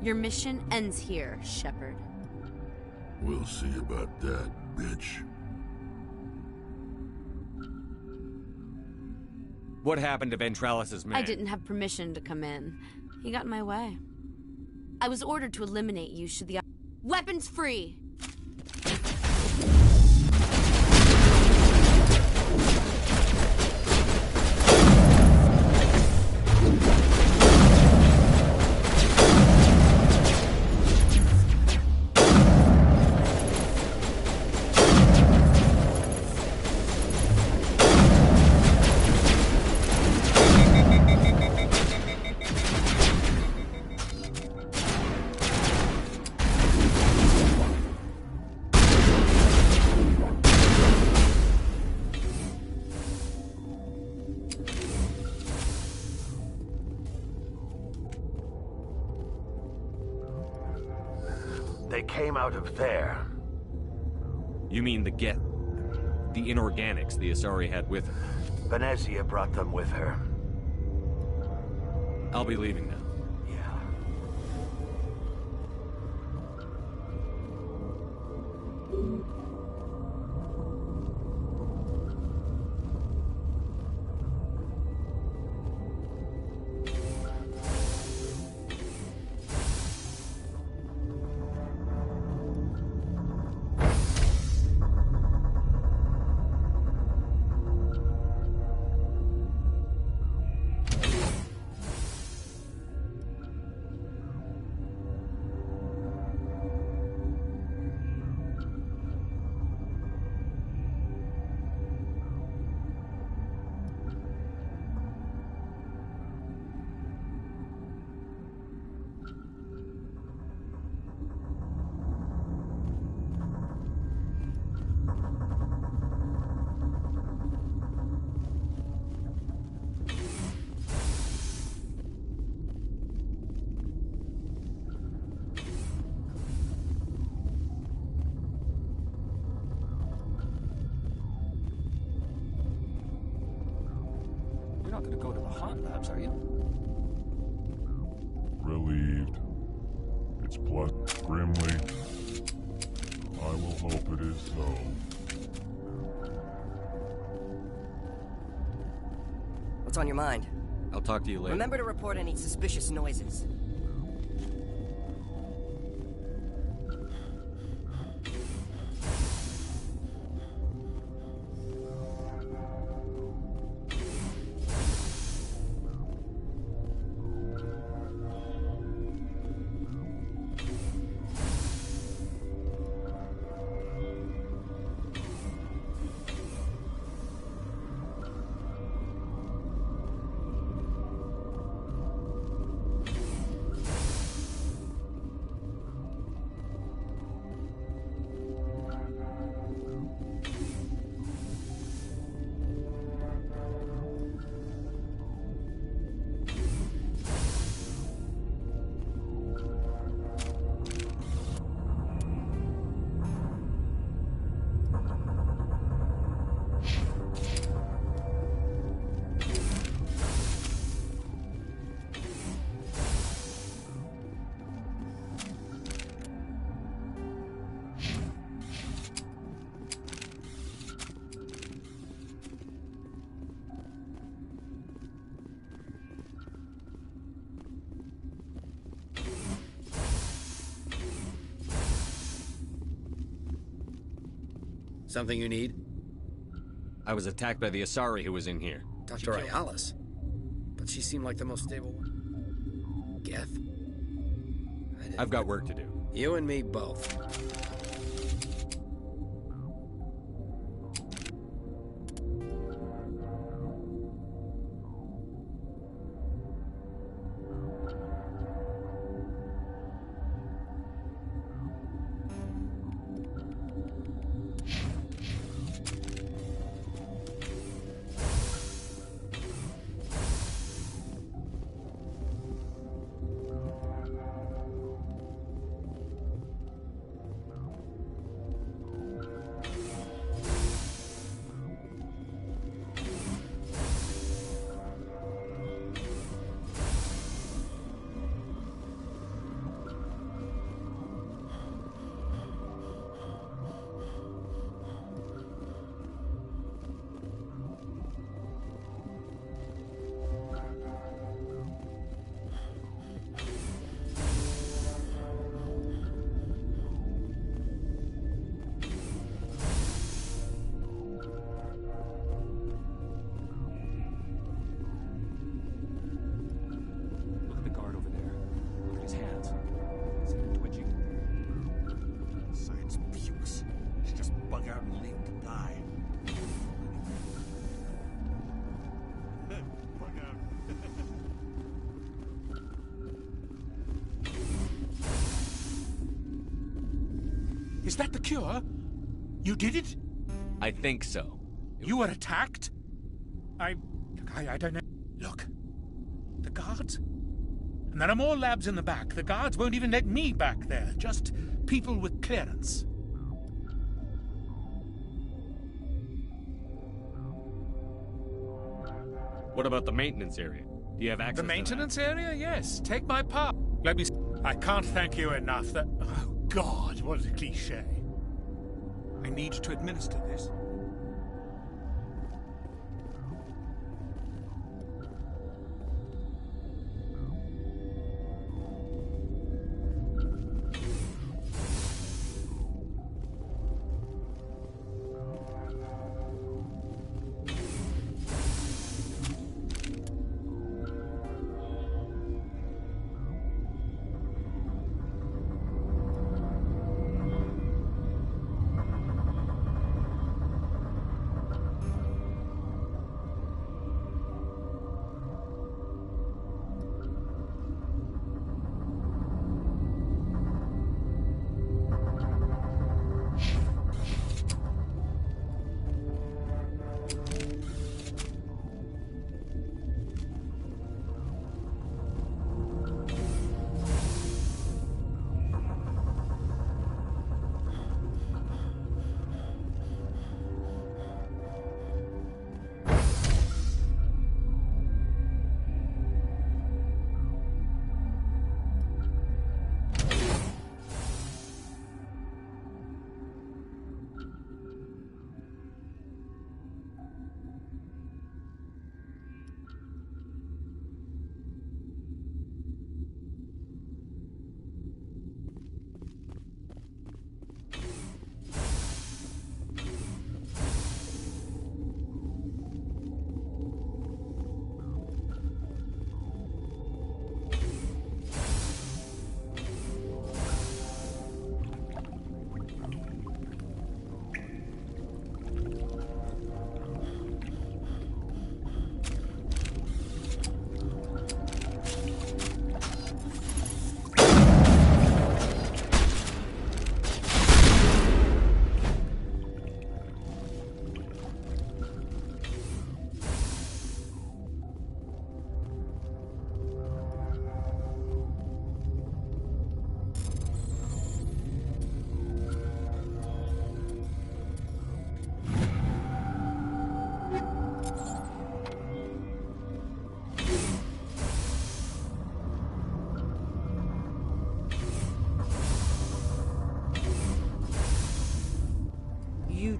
Speaker 4: Your mission ends here, Shepard.
Speaker 16: We'll see about that, bitch.
Speaker 6: What happened to Ventralis's man?
Speaker 4: I didn't have permission to come in. He got in my way. I was ordered to eliminate you should the... Weapons free!
Speaker 3: They came out of there.
Speaker 6: You mean the inorganics the Asari had with her?
Speaker 3: Venezia brought them with her.
Speaker 6: I'll be leaving now.
Speaker 15: not going to go to the hot labs, are you?
Speaker 23: Relieved. It's grimly. I will hope it is so.
Speaker 9: What's on your mind?
Speaker 6: I'll talk to you later.
Speaker 9: Remember to report any suspicious noises.
Speaker 21: Something you need?
Speaker 6: I was attacked by the Asari who was in here.
Speaker 21: Dr. Ayalis? But she seemed like the most stable one. Geth?
Speaker 6: I've got work to do.
Speaker 21: You and me both.
Speaker 1: Is that the cure? You did it?
Speaker 6: I think so.
Speaker 1: You were attacked? I don't know. Look. The guards? And there are more labs in the back. The guards won't even let me back there. Just people with clearance.
Speaker 6: What about the maintenance area? Do you have access
Speaker 1: The maintenance area? Yes. Take my part. Let me... I can't thank you enough that... Oh, God, what a cliché. I need to administer this.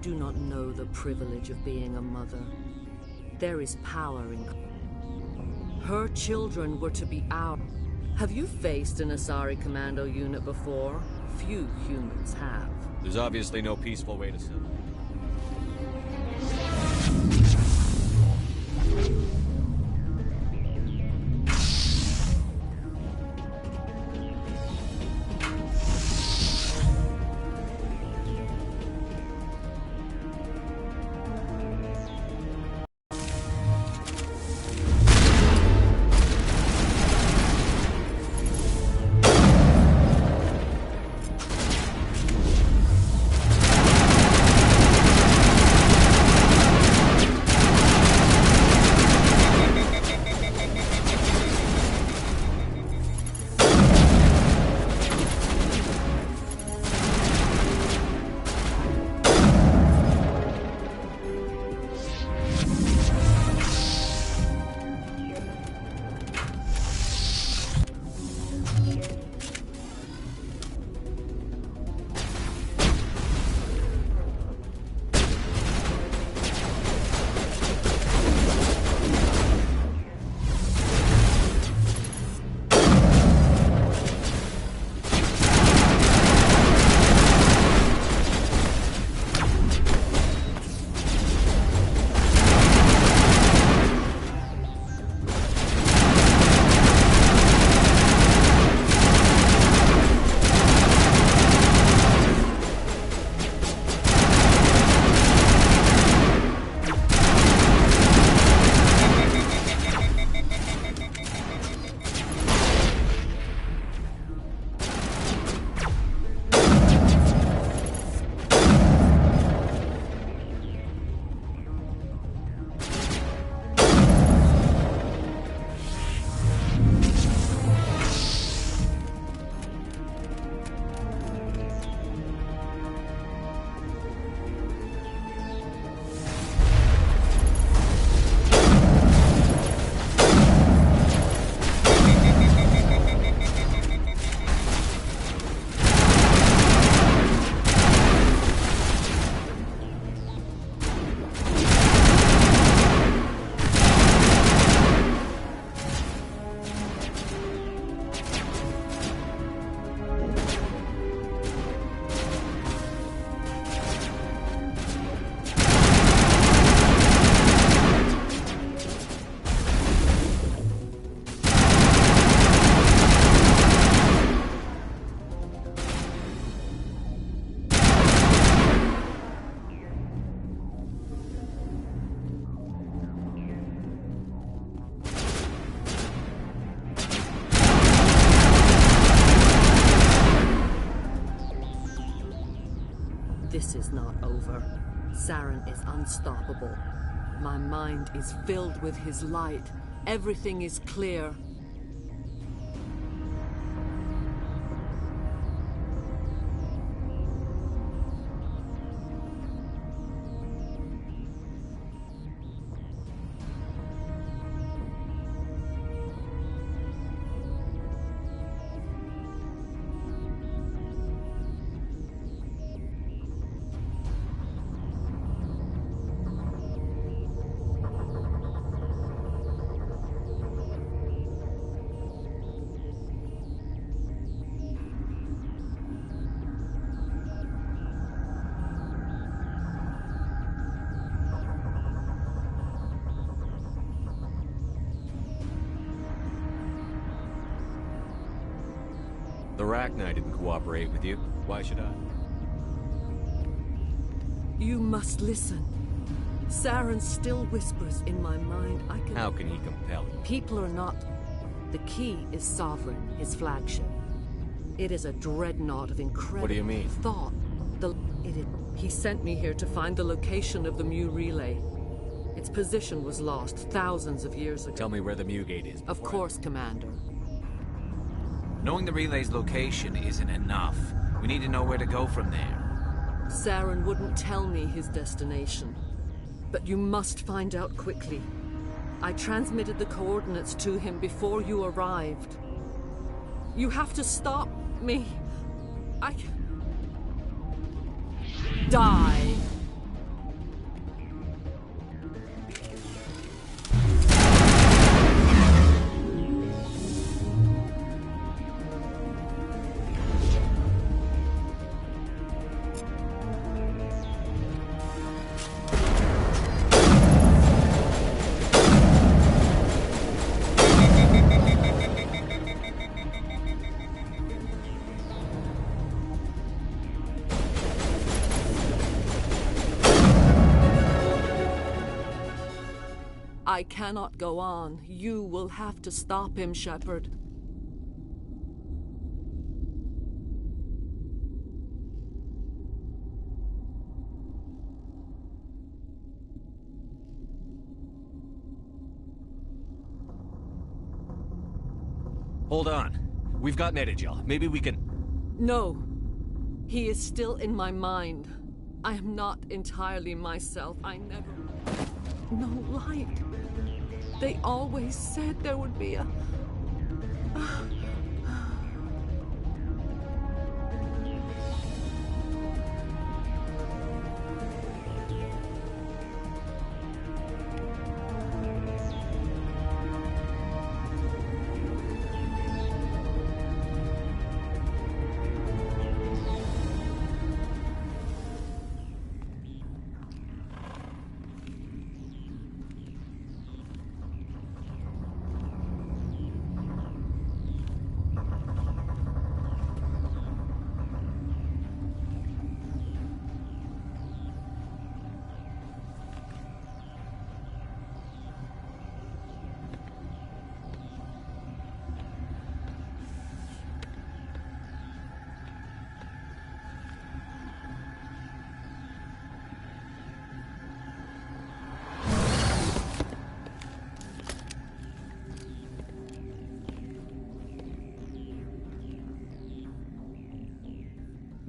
Speaker 13: do not know the privilege of being a mother. There is power in... Her children were to be ours. Have you faced an Asari commando unit before? Few humans have.
Speaker 6: There's obviously no peaceful way to settle.
Speaker 13: This is not over. Saren is unstoppable. My mind is filled with his light. Everything is clear.
Speaker 6: The Rachni didn't cooperate with you. Why should I?
Speaker 13: You must listen. Saren still whispers in my mind.
Speaker 6: How can he compel you?
Speaker 13: People are not... The key is Sovereign, his flagship. It is a dreadnought of incredible...
Speaker 6: What do you mean?
Speaker 13: ...thought. He sent me here to find the location of the Mu relay. Its position was lost thousands of years ago.
Speaker 6: Tell me where the Mu gate is.
Speaker 13: Of course, Commander.
Speaker 11: Knowing the relay's location isn't enough. We need to know where to go from there.
Speaker 13: Saren wouldn't tell me his destination. But you must find out quickly. I transmitted the coordinates to him before you arrived. You have to stop me. Die. I cannot go on. You will have to stop him, Shepard.
Speaker 6: Hold on. We've got Netagel. Maybe we can...
Speaker 13: No. He is still in my mind. I am not entirely myself. I never... No light. They always said there would be a...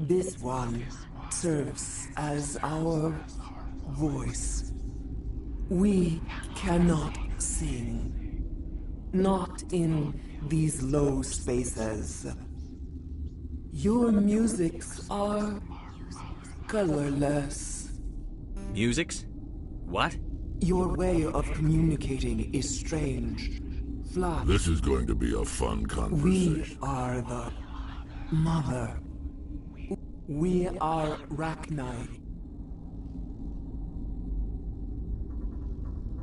Speaker 10: This one serves as our voice. We cannot sing. Not in these low spaces. Your musics are colorless.
Speaker 6: Musics? What?
Speaker 10: Your way of communicating is strange. Flat.
Speaker 16: This is going to be a fun conversation.
Speaker 10: We are the mother. We are Rachni.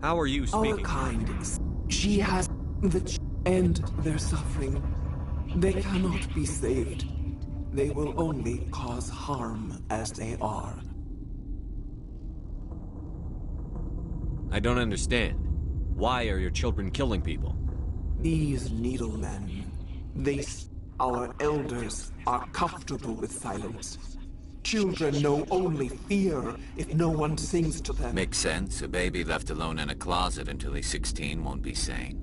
Speaker 6: How are you speaking?
Speaker 10: Our kind. She has and their suffering. They cannot be saved. They will only cause harm as they are.
Speaker 6: I don't understand. Why are your children killing people?
Speaker 10: These needlemen, our elders are comfortable with silence. Children know only fear if no one sings to them.
Speaker 11: Makes sense. A baby left alone in a closet until he's 16 won't be sane.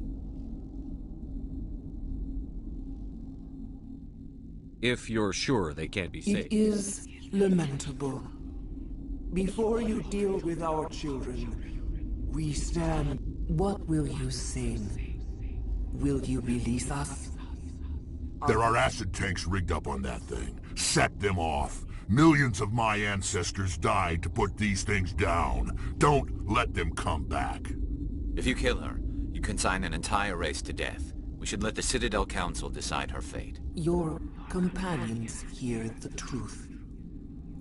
Speaker 6: If you're sure they can't be saved.
Speaker 10: It is lamentable. Before you deal with our children, we stand. What will you sing? Will you release us?
Speaker 16: There are acid tanks rigged up on that thing. Set them off. Millions of my ancestors died to put these things down. Don't let them come back.
Speaker 11: If you kill her, you consign an entire race to death. We should let the Citadel Council decide her fate.
Speaker 10: Your companions hear the truth.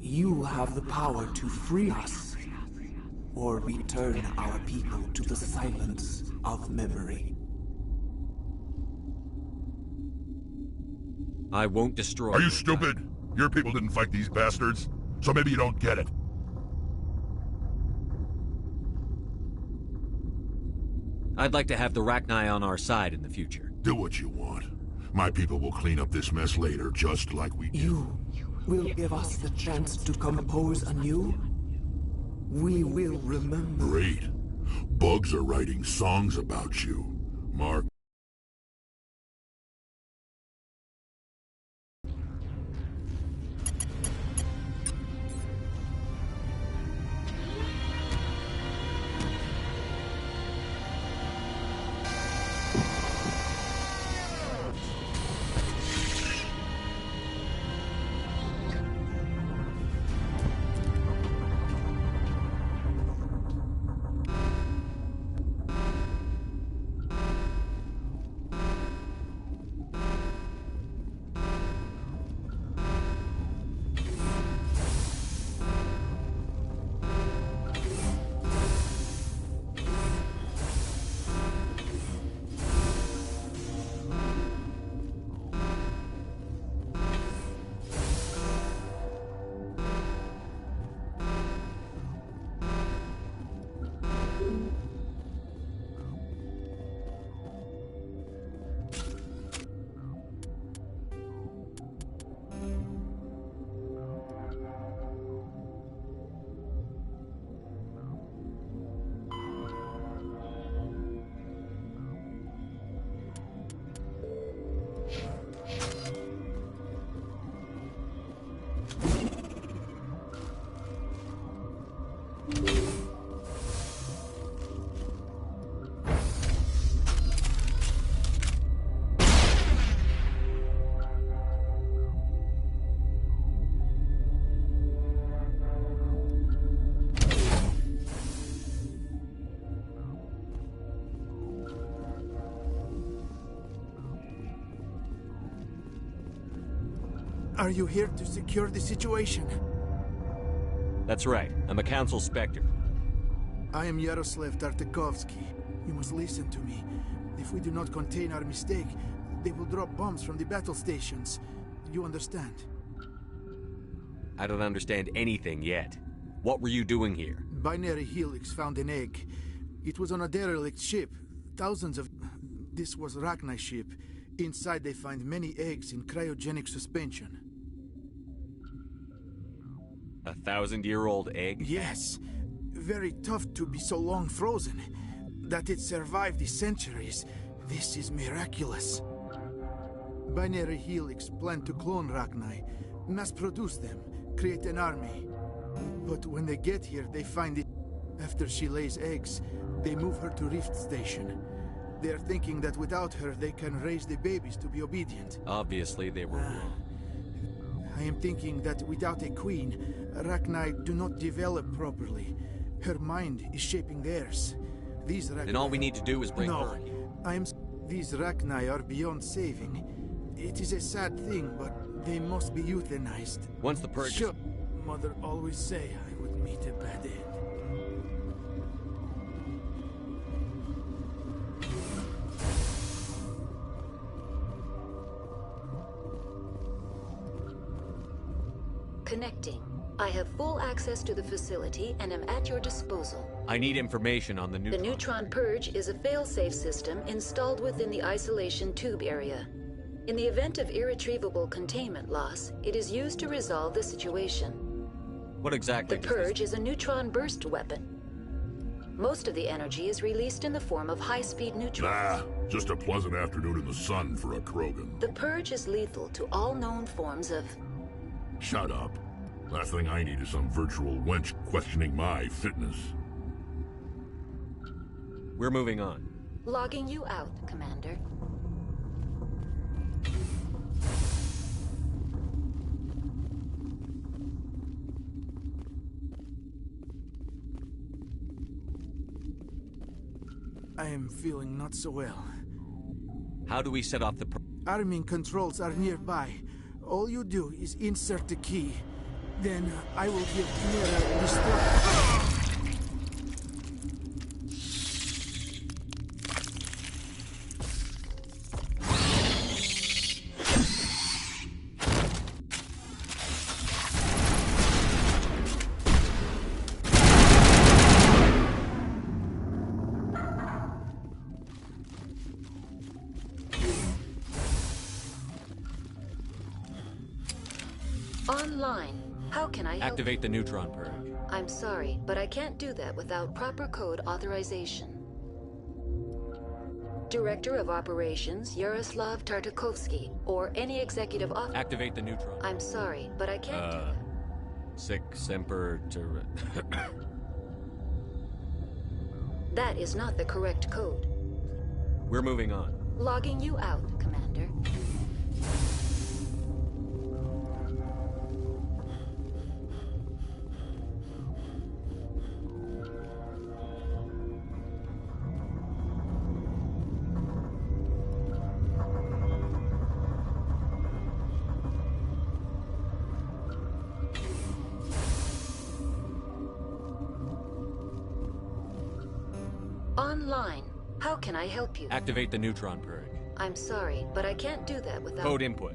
Speaker 10: You have the power to free us, or return our people to the silence of memory.
Speaker 6: I won't destroy.
Speaker 16: Are you stupid? Your people didn't fight these bastards, so maybe you don't get it.
Speaker 6: I'd like to have the Rachni on our side in the future.
Speaker 16: Do what you want. My people will clean up this mess later, just like we did.
Speaker 10: You will give us the chance to compose anew? We will remember.
Speaker 16: Great. Bugs are writing songs about you. Mark.
Speaker 14: Are you here to secure the situation?
Speaker 6: That's right. I'm a Council Spectre.
Speaker 14: I am Yaroslav Tartakovsky. You must listen to me. If we do not contain our mistake, they will drop bombs from the battle stations. You understand?
Speaker 6: I don't understand anything yet. What were you doing here?
Speaker 14: Binary Helix found an egg. It was on a derelict ship. Thousands of... This was Rachni's ship. Inside they find many eggs in cryogenic suspension.
Speaker 6: 1,000-year-old egg?
Speaker 14: Yes. Very tough to be so long frozen. That it survived the centuries. This is miraculous. Binary Helix planned to clone Rachni, mass-produce them, create an army. But when they get here, they find it. After she lays eggs, they move her to Rift Station. They are thinking that without her, they can raise the babies to be obedient.
Speaker 6: Obviously, they were wrong.
Speaker 14: I am thinking that without a queen, Rachni do not develop properly. Her mind is shaping theirs. These Rachni...
Speaker 6: Then all we need to do is bring her here.
Speaker 14: These Rachni are beyond saving. It is a sad thing, but they must be euthanized.
Speaker 6: Once the purge...
Speaker 14: Sure. Mother always say I would meet a bad end.
Speaker 20: Connecting. I have full access to the facility and am at your disposal.
Speaker 6: I need information on the neutron.
Speaker 20: The neutron purge is a fail-safe system installed within the isolation tube area. In the event of irretrievable containment loss, it is used to resolve the situation.
Speaker 6: What exactly
Speaker 20: The purge is a neutron burst weapon. Most of the energy is released in the form of high-speed neutrons.
Speaker 23: Nah, just a pleasant afternoon in the sun for a Krogan.
Speaker 20: The purge is lethal to all known forms of...
Speaker 23: Shut up. Last thing I need is some virtual wench questioning my fitness.
Speaker 6: We're moving on.
Speaker 20: Logging you out, Commander.
Speaker 14: I am feeling not so well.
Speaker 6: How do we set off the...
Speaker 14: Arming controls are nearby. All you do is insert the key. Then I will give Mira the Online. How can I help?
Speaker 6: Activate the neutron purge.
Speaker 20: I'm sorry, but I can't do that without proper code authorization. Director of Operations, Yaroslav Tartakovsky, or any executive officer.
Speaker 6: Activate the neutron.
Speaker 20: I'm sorry, but I can't do that.
Speaker 6: Sic semper ter...
Speaker 20: That is not the correct code.
Speaker 6: We're moving on.
Speaker 20: Logging you out, Commander. Online. How can I help you?
Speaker 6: Activate the neutron purge.
Speaker 20: I'm sorry, but I can't do that without...
Speaker 6: Code input.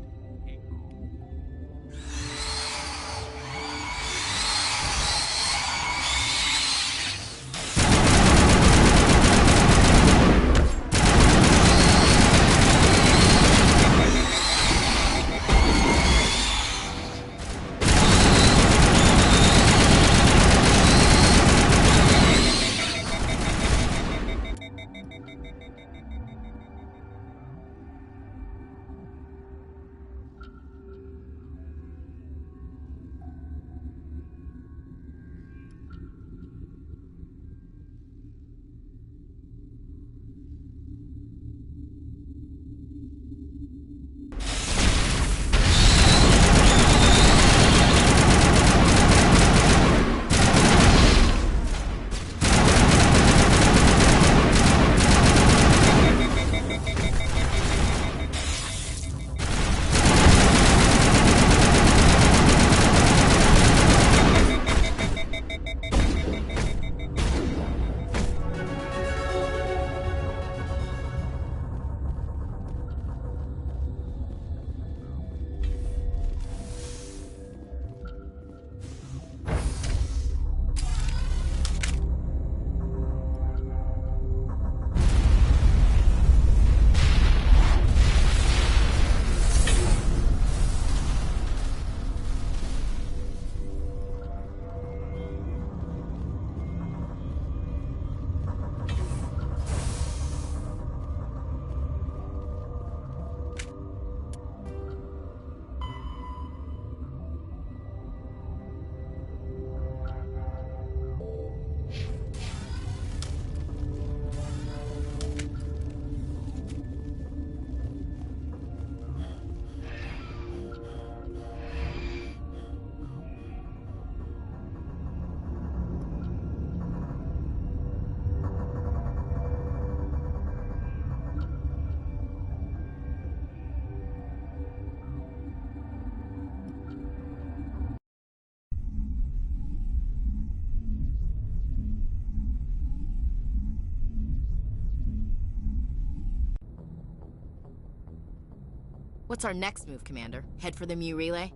Speaker 17: What's our next move, Commander? Head for the Mu relay?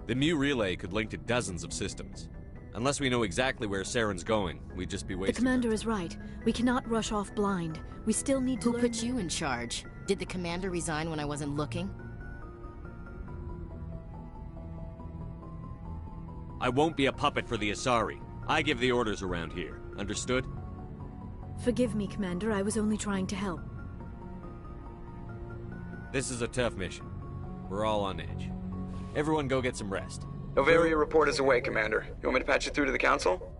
Speaker 6: The Mu relay could link to dozens of systems. Unless we know exactly where Saren's going, we'd just be wasting.
Speaker 18: The commander is right. We cannot rush off blind. We still need to
Speaker 17: Who put you in charge? Did the commander resign when I wasn't looking?
Speaker 6: I won't be a puppet for the Asari. I give the orders around here. Understood?
Speaker 18: Forgive me, Commander. I was only trying to help.
Speaker 6: This is a tough mission. We're all on edge. Everyone go get some rest.
Speaker 19: Noveria report is away, Commander. You want me to patch it through to the Council?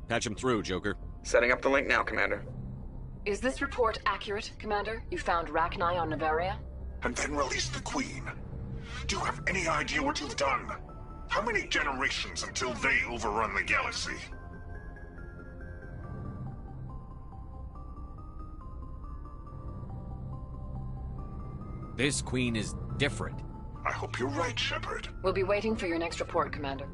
Speaker 6: Patch him through, Joker.
Speaker 19: Setting up the link now, Commander.
Speaker 24: Is this report accurate, Commander? You found Rachni on Noveria?
Speaker 25: And then released the Queen. Do you have any idea what you've done? How many generations until they overrun the galaxy?
Speaker 6: This Queen is different.
Speaker 25: I hope you're right, Shepard.
Speaker 24: We'll be waiting for your next report, Commander.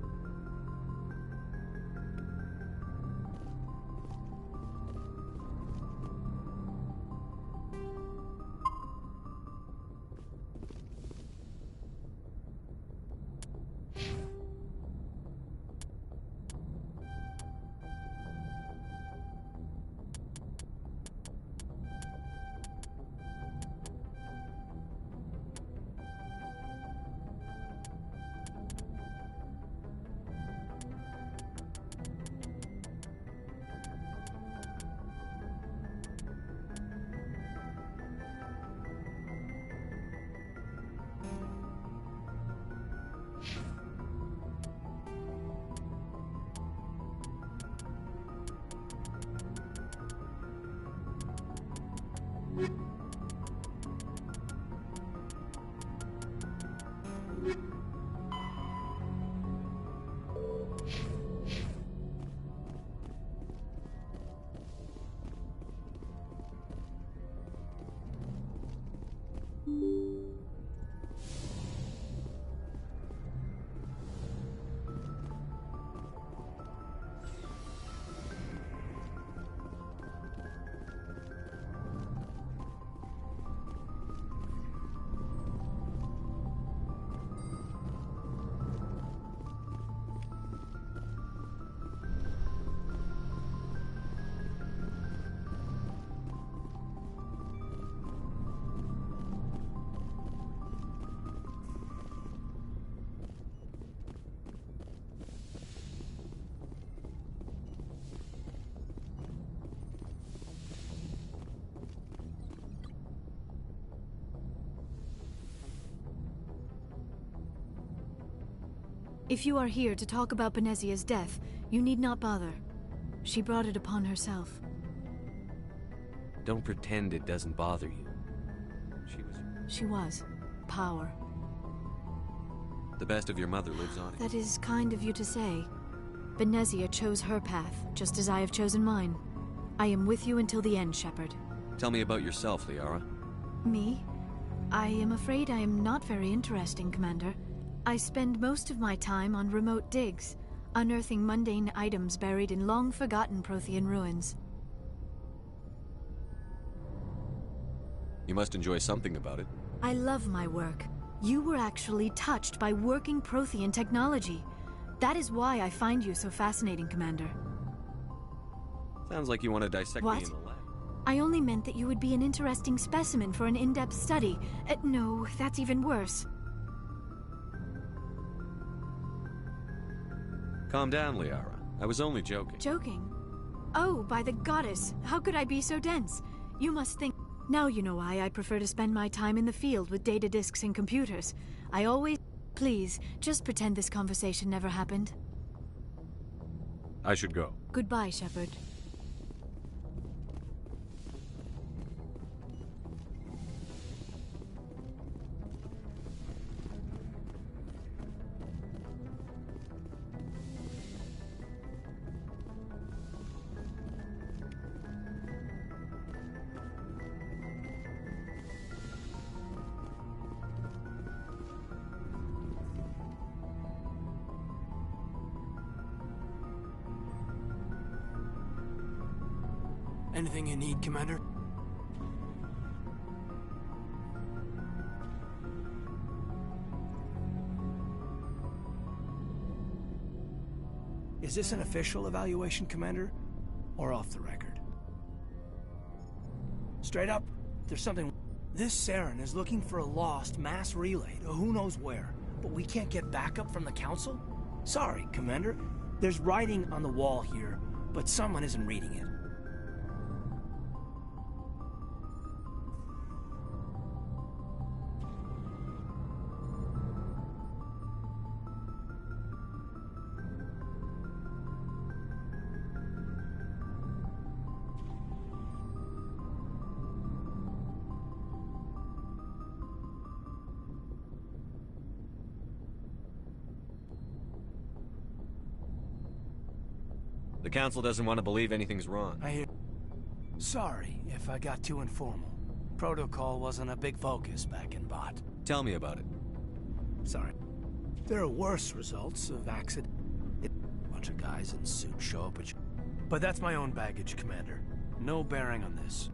Speaker 18: If you are here to talk about Benezia's death, you need not bother. She brought it upon herself.
Speaker 6: Don't pretend it doesn't bother you.
Speaker 18: She was. Power.
Speaker 6: The best of your mother lives on it.
Speaker 18: That is kind of you to say. Benezia chose her path, just as I have chosen mine. I am with you until the end, Shepard.
Speaker 6: Tell me about yourself, Liara.
Speaker 18: Me? I am afraid I am not very interesting, Commander. I spend most of my time on remote digs, unearthing mundane items buried in long-forgotten Prothean ruins.
Speaker 6: You must enjoy something about it.
Speaker 18: I love my work. You were actually touched by working Prothean technology. That is why I find you so fascinating, Commander.
Speaker 6: Sounds like you want to dissect me in the lab.
Speaker 18: I only meant that you would be an interesting specimen for an in-depth study. No, that's even worse.
Speaker 6: Calm down, Liara. I was only joking.
Speaker 18: Joking? Oh, by the goddess, how could I be so dense? You must think... Now you know why I prefer to spend my time in the field with data disks and computers. I always... Please, just pretend this conversation never happened.
Speaker 6: I should go.
Speaker 18: Goodbye, Shepard.
Speaker 2: Anything you need, Commander? Is this an official evaluation, Commander? Or off the record? Straight up, there's something... This Saren is looking for a lost mass relay to who knows where, but we can't get backup from the Council? Sorry, Commander. There's writing on the wall here, but someone isn't reading it.
Speaker 6: The Council doesn't want to believe anything's wrong.
Speaker 2: I hear... Sorry if I got too informal. Protocol wasn't a big focus back in Bot.
Speaker 6: Tell me about it.
Speaker 2: Sorry. There are worse results of accident. A bunch of guys in suits show up at you. But that's my own baggage, Commander. No bearing on this.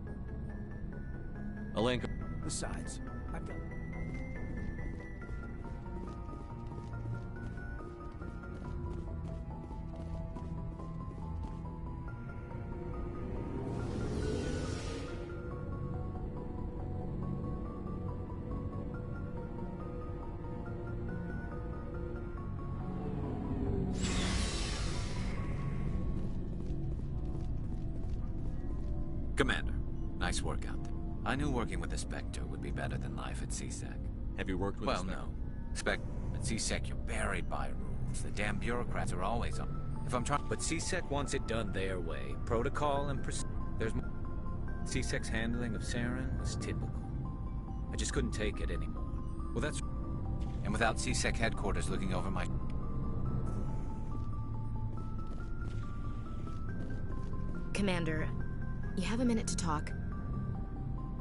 Speaker 6: Alenka.
Speaker 2: Besides, I've got...
Speaker 11: Commander, nice work out there. I knew working with the Spectre would be better than life at CSEC.
Speaker 6: Have you worked with
Speaker 11: Well, no. At CSEC, you're buried by rules. The damn bureaucrats are always on. If I'm trying...
Speaker 7: But CSEC wants it done their way. Protocol and there's... CSEC's handling of Saren was typical. I just couldn't take it anymore.
Speaker 11: Well, that's... And without CSEC headquarters looking over my...
Speaker 17: Commander, you have a minute to talk.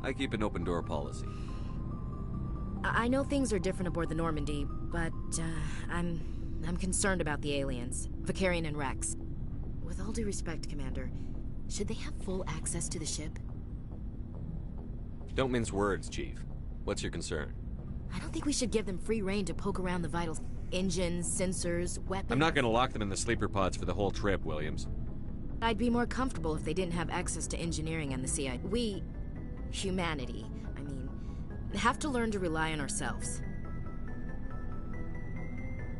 Speaker 6: I keep an open door policy.
Speaker 17: I know things are different aboard the Normandy, but I'm concerned about the aliens, Vicarian and Rex. With all due respect, Commander, should they have full access to the ship?
Speaker 6: Don't mince words, Chief. What's your concern?
Speaker 17: I don't think we should give them free rein to poke around the vital engines, sensors, weapons.
Speaker 6: I'm not gonna lock them in the sleeper pods for the whole trip, Williams.
Speaker 17: I'd be more comfortable if they didn't have access to engineering and the CI. We, humanity, I mean, have to learn to rely on ourselves.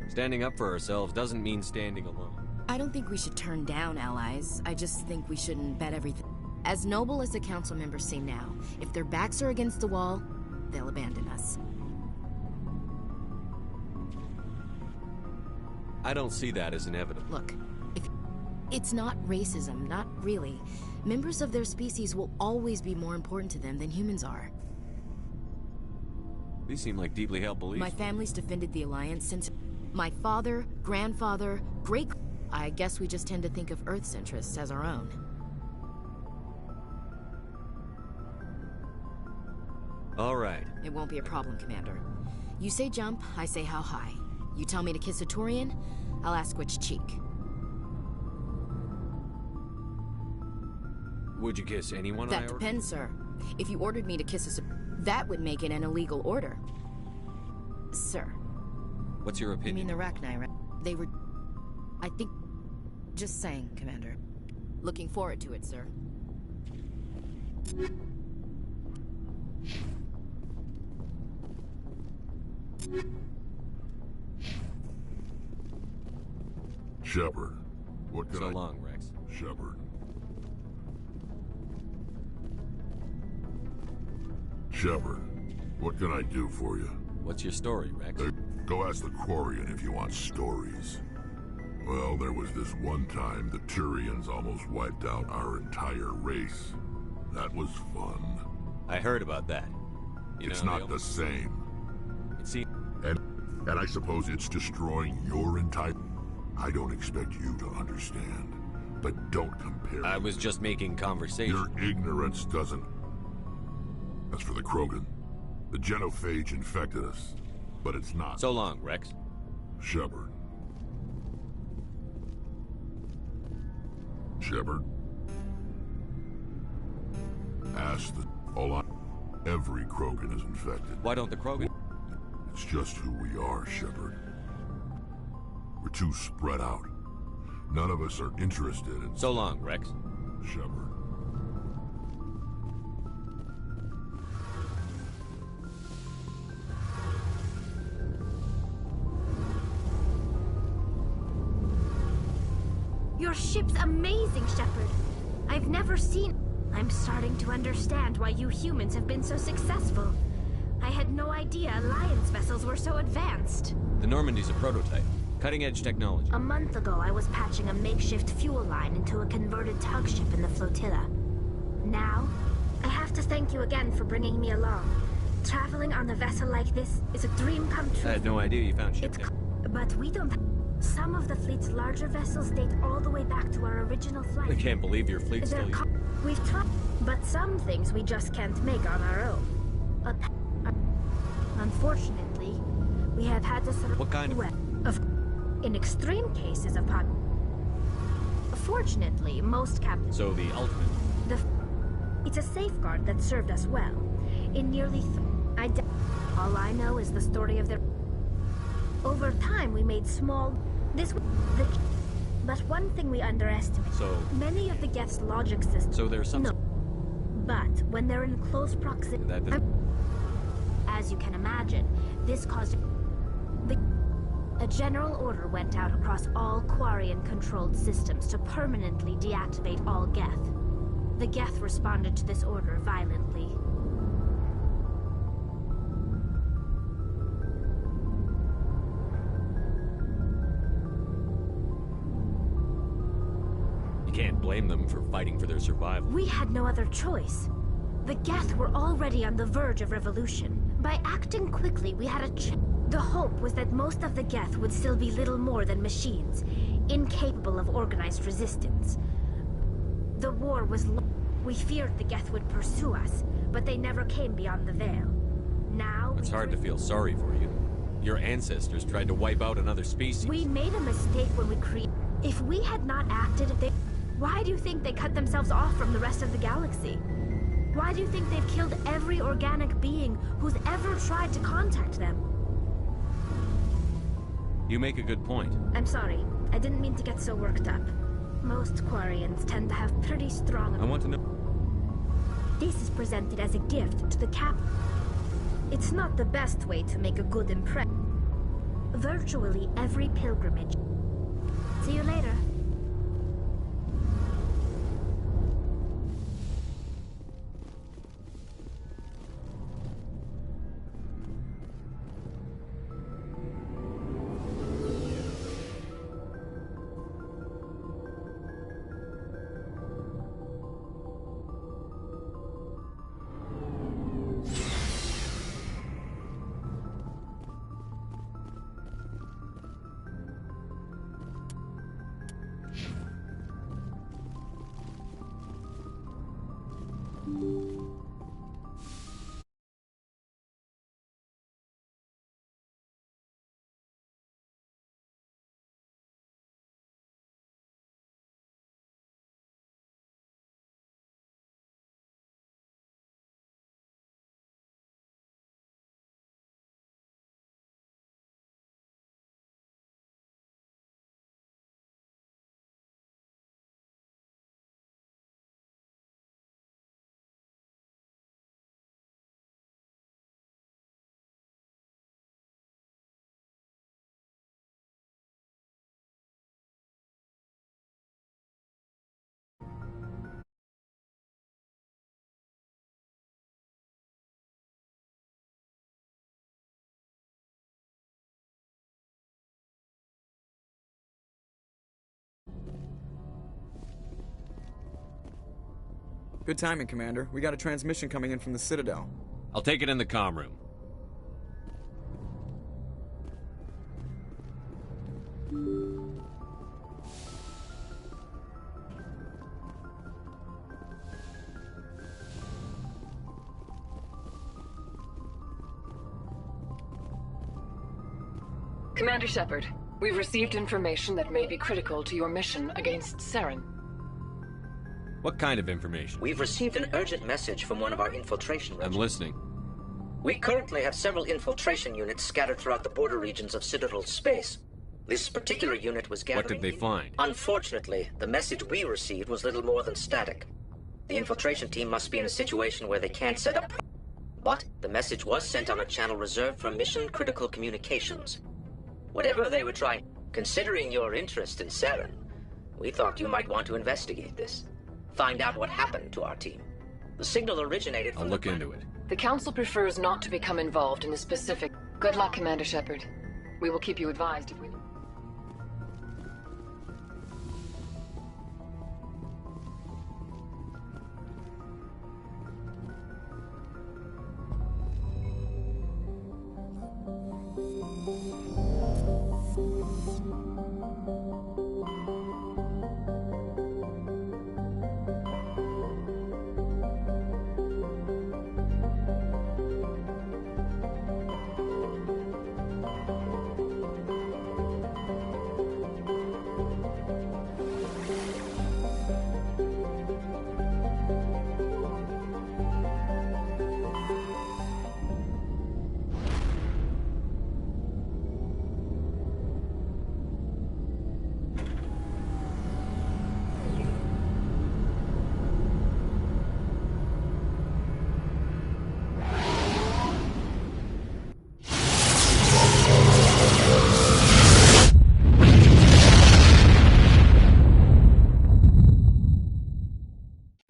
Speaker 6: Standing up for ourselves doesn't mean standing alone.
Speaker 17: I don't think we should turn down allies. I just think we shouldn't bet everything. As noble as the council members seem now, if their backs are against the wall, they'll abandon us.
Speaker 6: I don't see that as inevitable.
Speaker 17: Look, it's not racism, not really. Members of their species will always be more important to them than humans are.
Speaker 6: These seem like deeply held beliefs.
Speaker 17: My family's defended the Alliance since my father, grandfather, great... I guess we just tend to think of Earth's interests as our own.
Speaker 6: All right.
Speaker 17: It won't be a problem, Commander. You say jump, I say how high. You tell me to kiss a Turian, I'll ask which cheek.
Speaker 6: Would you kiss anyone?
Speaker 17: That depends, sir. If you ordered me to kiss a... that would make it an illegal order. Sir.
Speaker 6: What's your opinion?
Speaker 17: You mean the Rachni, right? They were... I think... Just saying, Commander. Looking forward to it, sir.
Speaker 23: Shepard, what can
Speaker 6: So long, Rex.
Speaker 23: Shepard. Shepard, what can I do for you?
Speaker 6: What's your story, Rex?
Speaker 23: Go ask the Quarian if you want stories. Well, there was this one time the Turians almost wiped out our entire race. That was fun.
Speaker 6: I heard about that.
Speaker 23: It's not the same. And I suppose it's destroying your entire... I don't expect you to understand, but don't compare.
Speaker 6: I was just making conversation.
Speaker 23: Your ignorance doesn't... As for the Krogan, the genophage infected us, but it's not.
Speaker 6: So long, Rex.
Speaker 23: Shepard. Shepard? Ask the... Every Krogan is infected.
Speaker 6: Why don't the Krogan...
Speaker 23: It's just who we are, Shepard. We're too spread out. None of us are interested in...
Speaker 6: So long, Rex.
Speaker 23: Shepard.
Speaker 4: Your ship's amazing, Shepard. I've never seen... I'm starting to understand why you humans have been so successful. I had no idea Alliance vessels were so advanced.
Speaker 6: The Normandy's a prototype. Cutting-edge technology.
Speaker 4: A month ago, I was patching a makeshift fuel line into a converted tug ship in the flotilla. Now, I have to thank you again for bringing me along. Traveling on a vessel like this is a dream come true.
Speaker 6: I had no idea you found ship there.
Speaker 4: But we don't... Some of the fleet's larger vessels date all the way back to our original flight.
Speaker 6: I can't believe your fleet's still...
Speaker 4: We've tried, but some things we just can't make on our own. Unfortunately, we have had to sort of...
Speaker 6: What kind of...
Speaker 4: In extreme cases of pod... Fortunately, most captains...
Speaker 6: So the ultimate...
Speaker 4: It's a safeguard that served us well. In nearly... All I know is the story of their... Over time, we made small... But one thing we underestimate...
Speaker 6: So...
Speaker 4: Many of the Geth's logic systems...
Speaker 6: So there's some...
Speaker 4: No. But when they're in close proximity... As you can imagine, this caused... A general order went out across all Quarian-controlled systems to permanently deactivate all Geth. The Geth responded to this order violently.
Speaker 6: You can't blame them for fighting for their survival.
Speaker 4: We had no other choice. The Geth were already on the verge of revolution. By acting quickly, we had a The hope was that most of the Geth would still be little more than machines, incapable of organized resistance. The war was we feared the Geth would pursue us, but they never came beyond the Veil. Now
Speaker 6: it's hard to feel sorry for you. Your ancestors tried to wipe out another species.
Speaker 4: We made a mistake when we created... If we had not acted, why do you think they cut themselves off from the rest of the galaxy? Why do you think they've killed every organic being who's ever tried to contact them?
Speaker 6: You make a good point.
Speaker 4: I'm sorry. I didn't mean to get so worked up. Most Quarians tend to have pretty strong...
Speaker 6: I want to know...
Speaker 4: This is presented as a gift to the cap... It's not the best way to make a good impression. Virtually every pilgrimage... See you later.
Speaker 19: Good timing, Commander. We got a transmission coming in from the Citadel.
Speaker 6: I'll take it in the comm room.
Speaker 24: Commander Shepard, we've received information that may be critical to your mission against Saren.
Speaker 6: What kind of information?
Speaker 3: We've received an urgent message from one of our infiltration regiments.
Speaker 6: I'm listening.
Speaker 3: We currently have several infiltration units scattered throughout the border regions of Citadel space. This particular unit was gathering...
Speaker 6: What did they find?
Speaker 3: Unfortunately, the message we received was little more than static. The infiltration team must be in a situation where they can't set up... But the message was sent on a channel reserved for mission-critical communications. Whatever they were trying... Considering your interest in Saren, we thought you might want to investigate this. Find out what happened to our team. The signal originated from...
Speaker 6: I'll look into it.
Speaker 24: The Council prefers not to become involved in the specific... Good luck, Commander Shepard. We will keep you advised if we...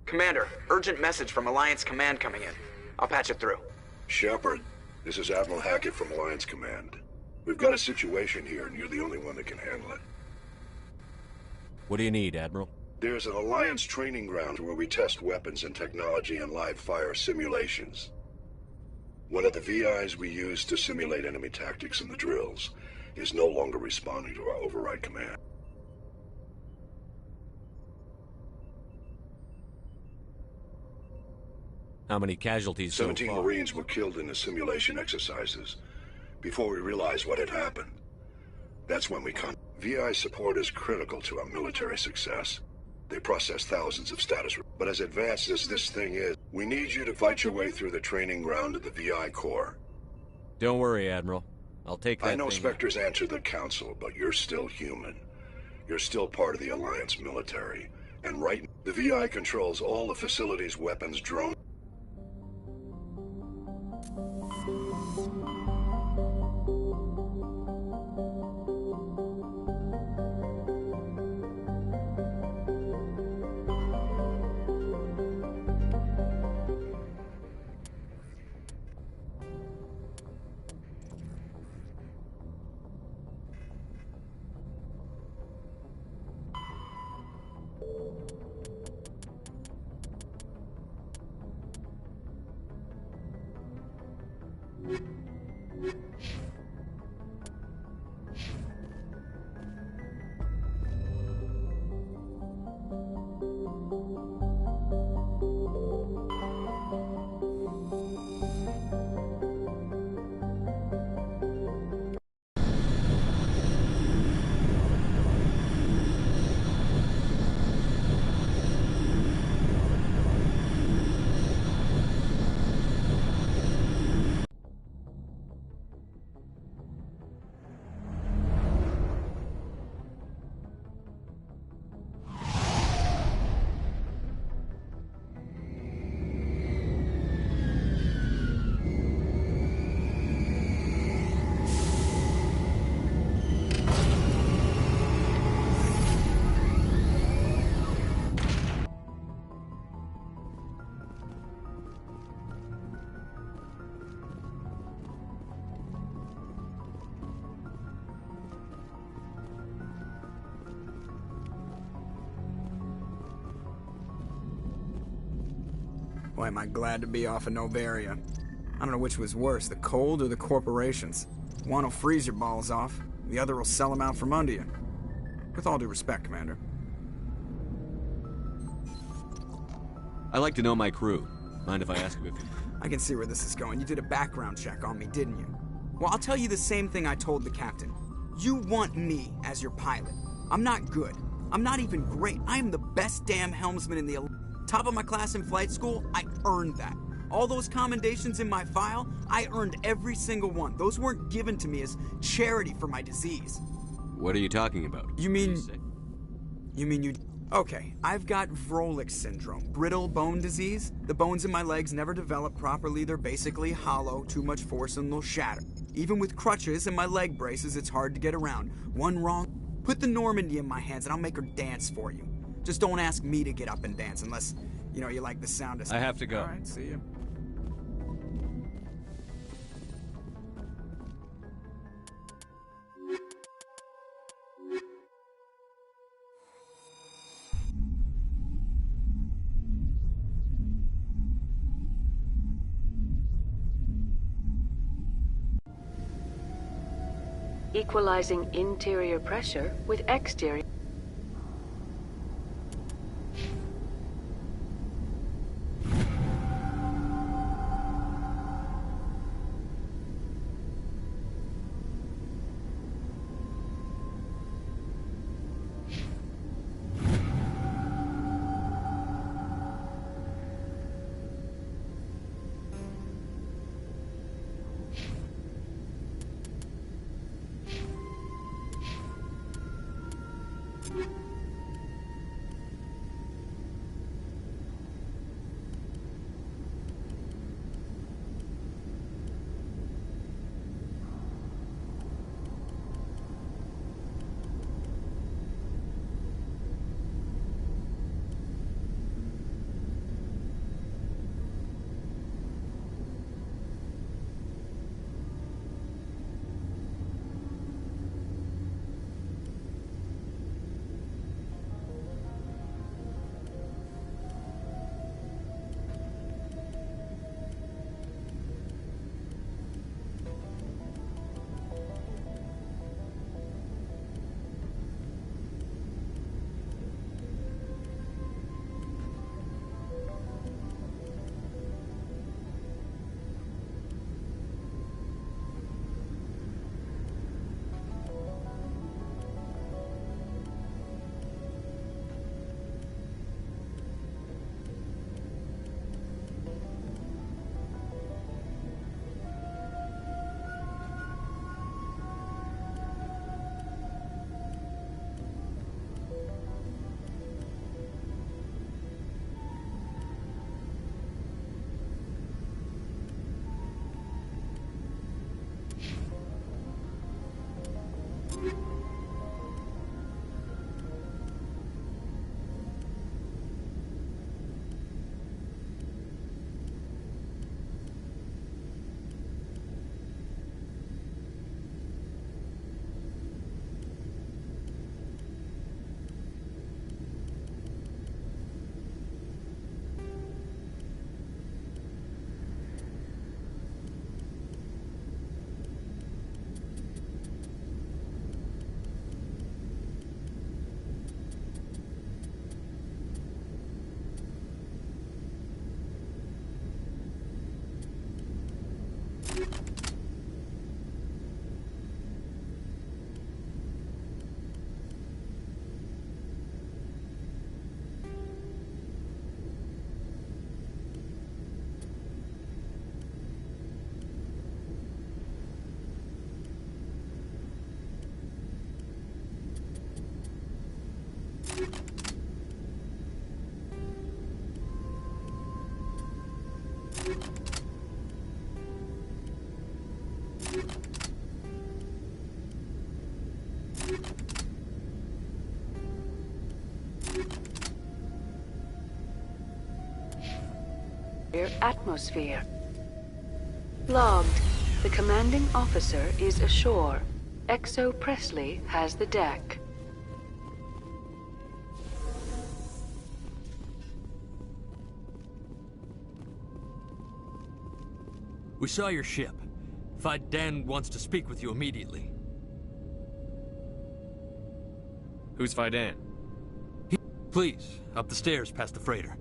Speaker 19: Commander, urgent message from Alliance Command coming in. I'll patch it through.
Speaker 5: Shepard, this is Admiral Hackett from Alliance Command. We've got a situation here, and you're the only one that can handle it.
Speaker 6: What do you need, Admiral?
Speaker 5: There's an Alliance training ground where we test weapons and technology in live fire simulations. One of the VIs we use to simulate enemy tactics in the drills is no longer responding to our override command.
Speaker 6: How many casualties so far?
Speaker 5: 17 Marines were killed in the simulation exercises before we realized what had happened. That's when we come. VI support is critical to our military success. They process thousands of status. But as advanced as this thing is, we need you to fight your way through the training ground of the VI Corps.
Speaker 6: Don't worry, Admiral. I'll take that
Speaker 5: I know
Speaker 6: thing.
Speaker 5: Spectres answer the Council, but you're still human. You're still part of the Alliance military. And right, the VI controls all the facilities, weapons, drones.
Speaker 19: Boy, am I glad to be off of Noveria. I don't know which was worse, the cold or the corporations. One will freeze your balls off, the other will sell them out from under you. With all due respect, Commander.
Speaker 6: I like to know my crew. Mind if I ask you?
Speaker 19: I can see where this is going. You did a background check on me, didn't you? Well, I'll tell you the same thing I told the captain. You want me as your pilot. I'm not good. I'm not even great. I am the best damn helmsman in the... Top of my class in flight school, I earned that. All those commendations in my file, I earned every single one. Those weren't given to me as charity for my disease.
Speaker 6: What are you talking about?
Speaker 19: You mean you... Okay, I've got Vrolik syndrome, brittle bone disease. The bones in my legs never develop properly. They're basically hollow, too much force and they'll shatter. Even with crutches and my leg braces, it's hard to get around. One wrong, put the Normandy in my hands and I'll make her dance for you. Just don't ask me to get up and dance unless, you know, you like the sound of...
Speaker 6: I have to go.
Speaker 19: All right, see you.
Speaker 24: Equalizing interior pressure with exterior. Atmosphere. Logged. The commanding officer is ashore. Exo Presley has the deck.
Speaker 8: We saw your ship. Fidan wants to speak with you immediately.
Speaker 6: Who's Fidan?
Speaker 8: Please, up the stairs past the freighter.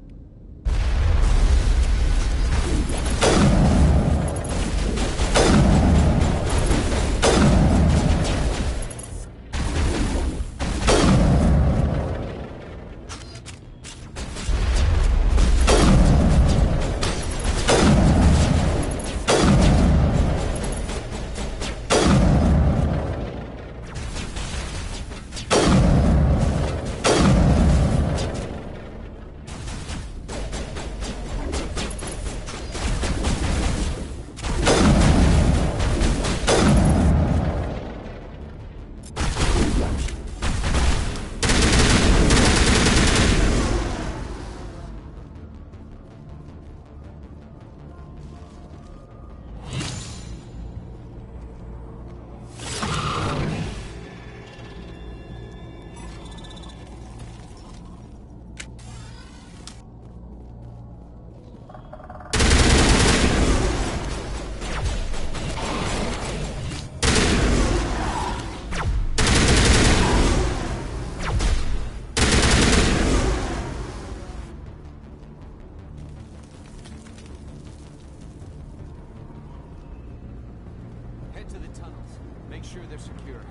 Speaker 9: Make sure they're secure.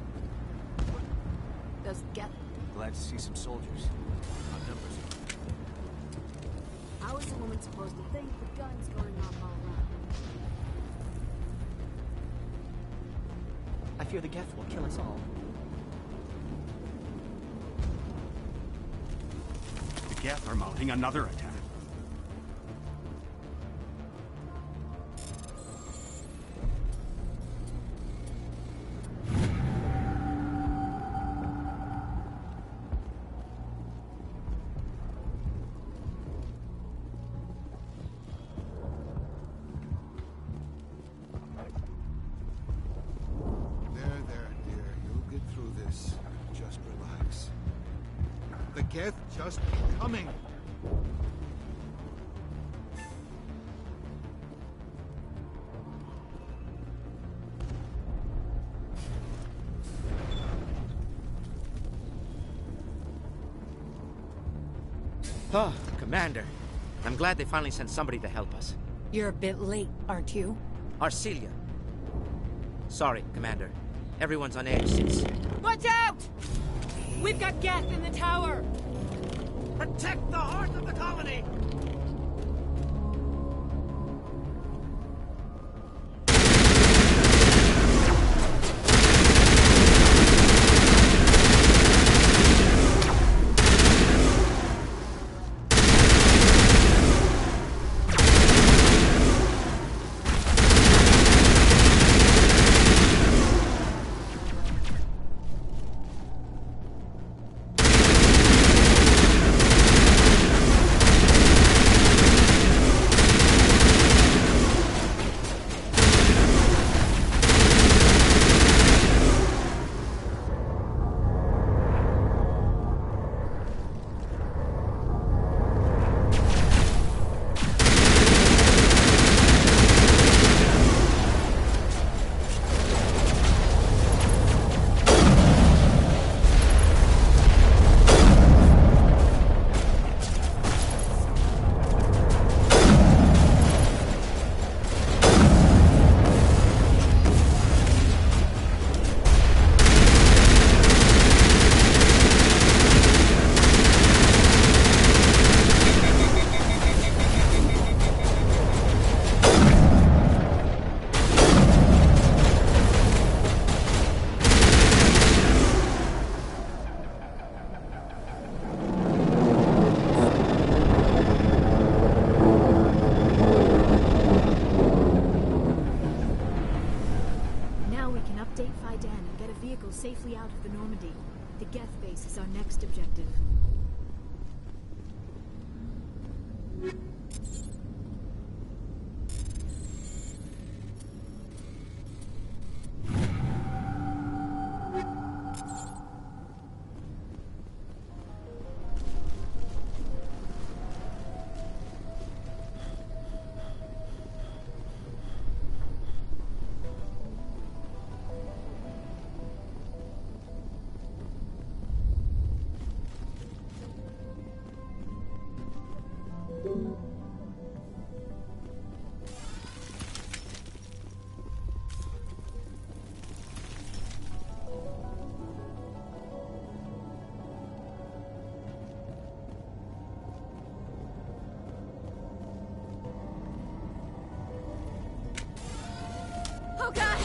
Speaker 17: Those Geth...
Speaker 9: Glad to see some soldiers. Odd numbers.
Speaker 12: How is a woman supposed to think with guns going off all around?
Speaker 15: I fear the Geth will kill us all.
Speaker 21: The Geth are mounting another attack.
Speaker 14: Geth just coming.
Speaker 15: Oh, Commander. I'm glad they finally sent somebody to help us.
Speaker 12: You're a bit late, aren't you?
Speaker 15: Arcelia. Sorry, Commander. Everyone's on edge since...
Speaker 12: Watch out! We've got Geth in the tower!
Speaker 15: Protect the heart of the colony!
Speaker 18: Safely out of the Normandy. The Geth base is our next objective.
Speaker 12: Oh God!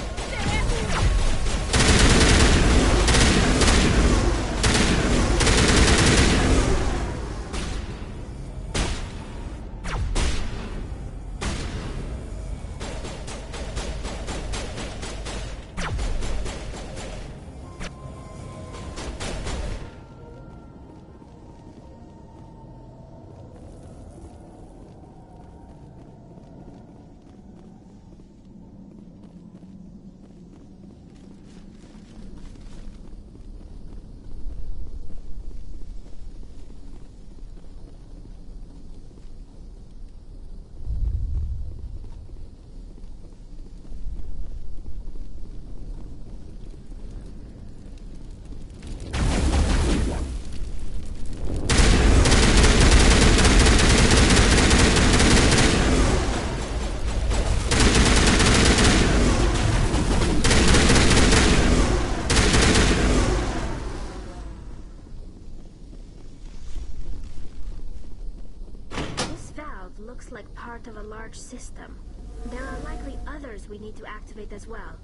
Speaker 4: looks like part of a large system. There are likely others we need to activate as well.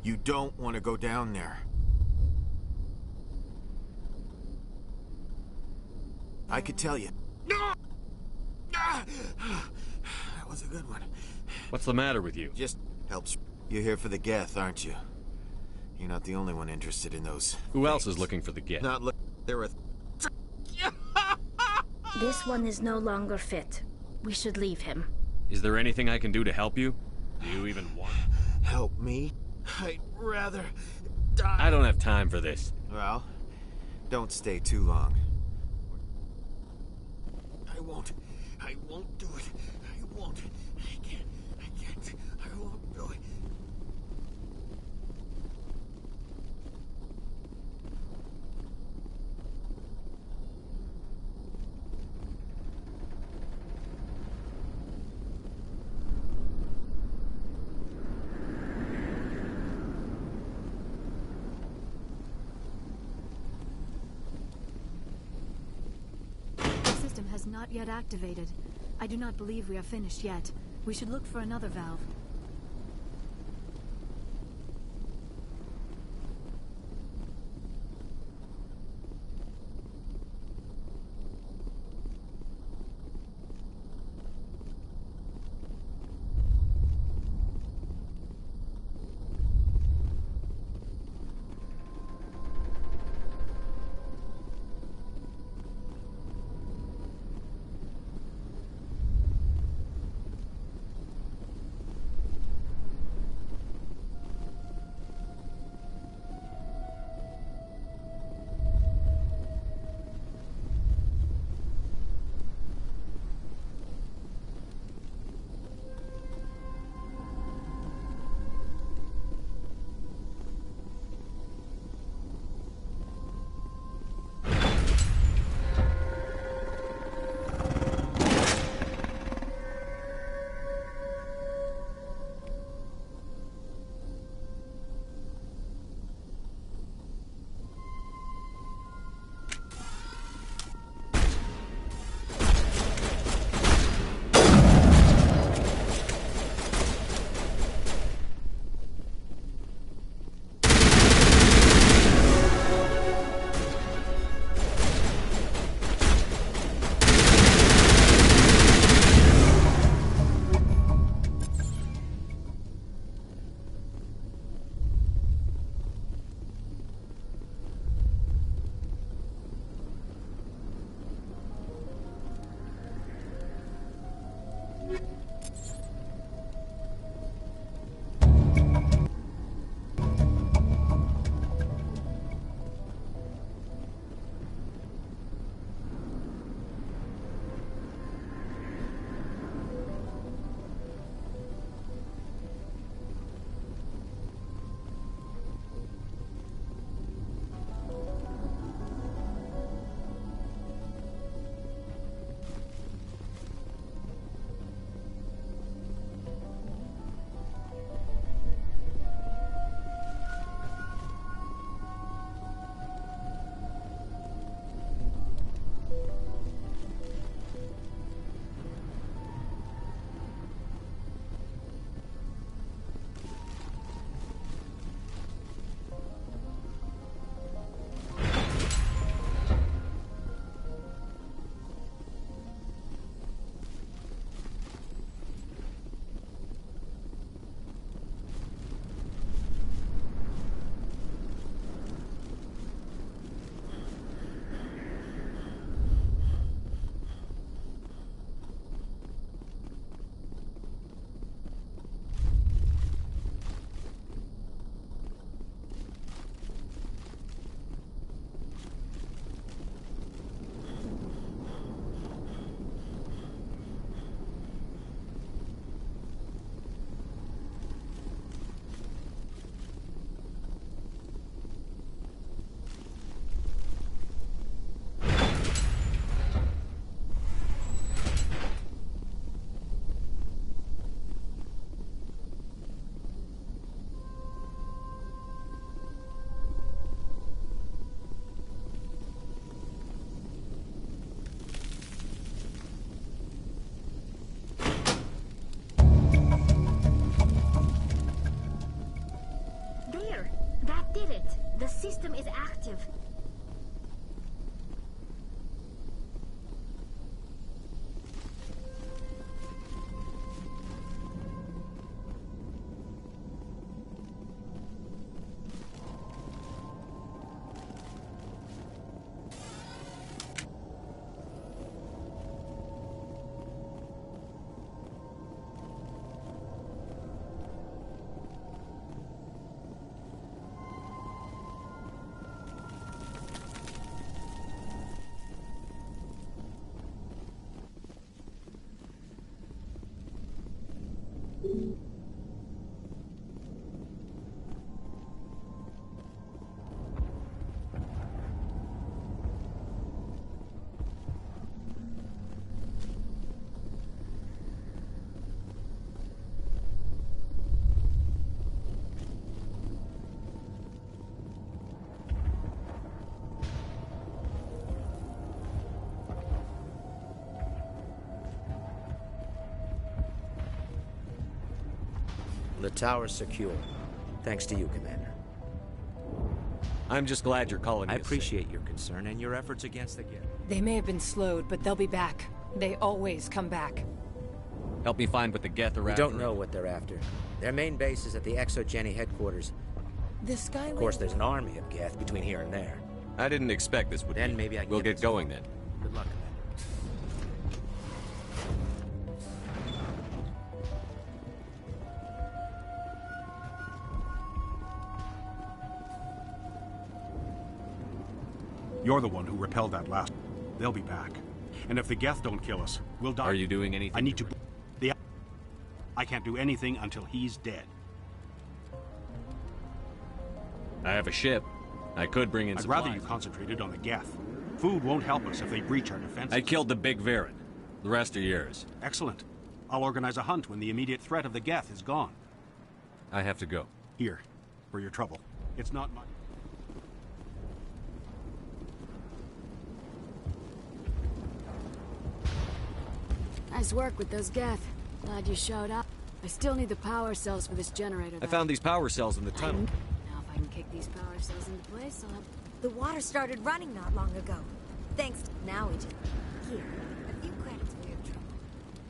Speaker 1: You don't want to go down there. I could tell you. No! That was a good one.
Speaker 6: What's the matter with you?
Speaker 1: Just helps. You're here for the Geth, aren't you? You're not the only one interested in those.
Speaker 6: Who else is looking for the Geth?
Speaker 1: Not look. There are.
Speaker 4: This one is no longer fit. We should leave him.
Speaker 6: Is there anything I can do to help you? Do you even want?
Speaker 1: Help me? I'd rather die.
Speaker 6: I don't have time for this.
Speaker 1: Well, don't stay too long. I won't do it. I won't. I can't. I won't do it.
Speaker 18: Has not yet activated. I do not believe we are finished yet. We should look for another valve.
Speaker 15: The tower's secure. Thanks to you, Commander.
Speaker 6: I'm just glad you're calling me.
Speaker 15: I appreciate your concern and your efforts against the Geth.
Speaker 24: They may have been slowed, but they'll be back. They always come back.
Speaker 6: Help me find what the Geth are
Speaker 15: We
Speaker 6: after.
Speaker 15: don't know what they're after. Their main base is at the Exogeny headquarters.
Speaker 24: The Skyway...
Speaker 15: Of course, there's an army of Geth between here and there.
Speaker 6: I didn't expect this would
Speaker 15: Then maybe I can
Speaker 6: We'll get going then.
Speaker 15: Good luck, Commander.
Speaker 21: You're the one who repelled that last. They'll be back. And if the Geth don't kill us, we'll die.
Speaker 6: Are you doing anything?
Speaker 21: I need to... I can't do anything until he's dead.
Speaker 6: I have a ship. I could bring in
Speaker 21: I'd
Speaker 6: supplies.
Speaker 21: rather you concentrated on the Geth. Food won't help us if they breach our defenses.
Speaker 6: I killed the big Varen. The rest are yours.
Speaker 21: Excellent. I'll organize a hunt when the immediate threat of the Geth is gone.
Speaker 6: I have to go.
Speaker 21: Here, for your trouble. It's not my...
Speaker 10: Nice work with those Geth. Glad you showed up. I still need the power cells for this generator.
Speaker 6: I found these power cells in the tunnel.
Speaker 10: Now if I can kick these power cells into place, I'll have...
Speaker 13: The water started running not long ago. Thanks. Now we just... Here, a few credits for your trouble.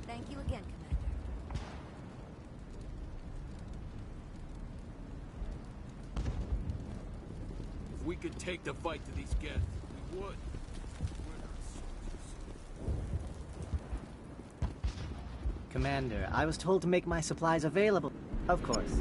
Speaker 13: Thank you again, Commander.
Speaker 9: If we could take the fight to these Geth, we would.
Speaker 16: Commander, I was told to make my supplies available. Of course.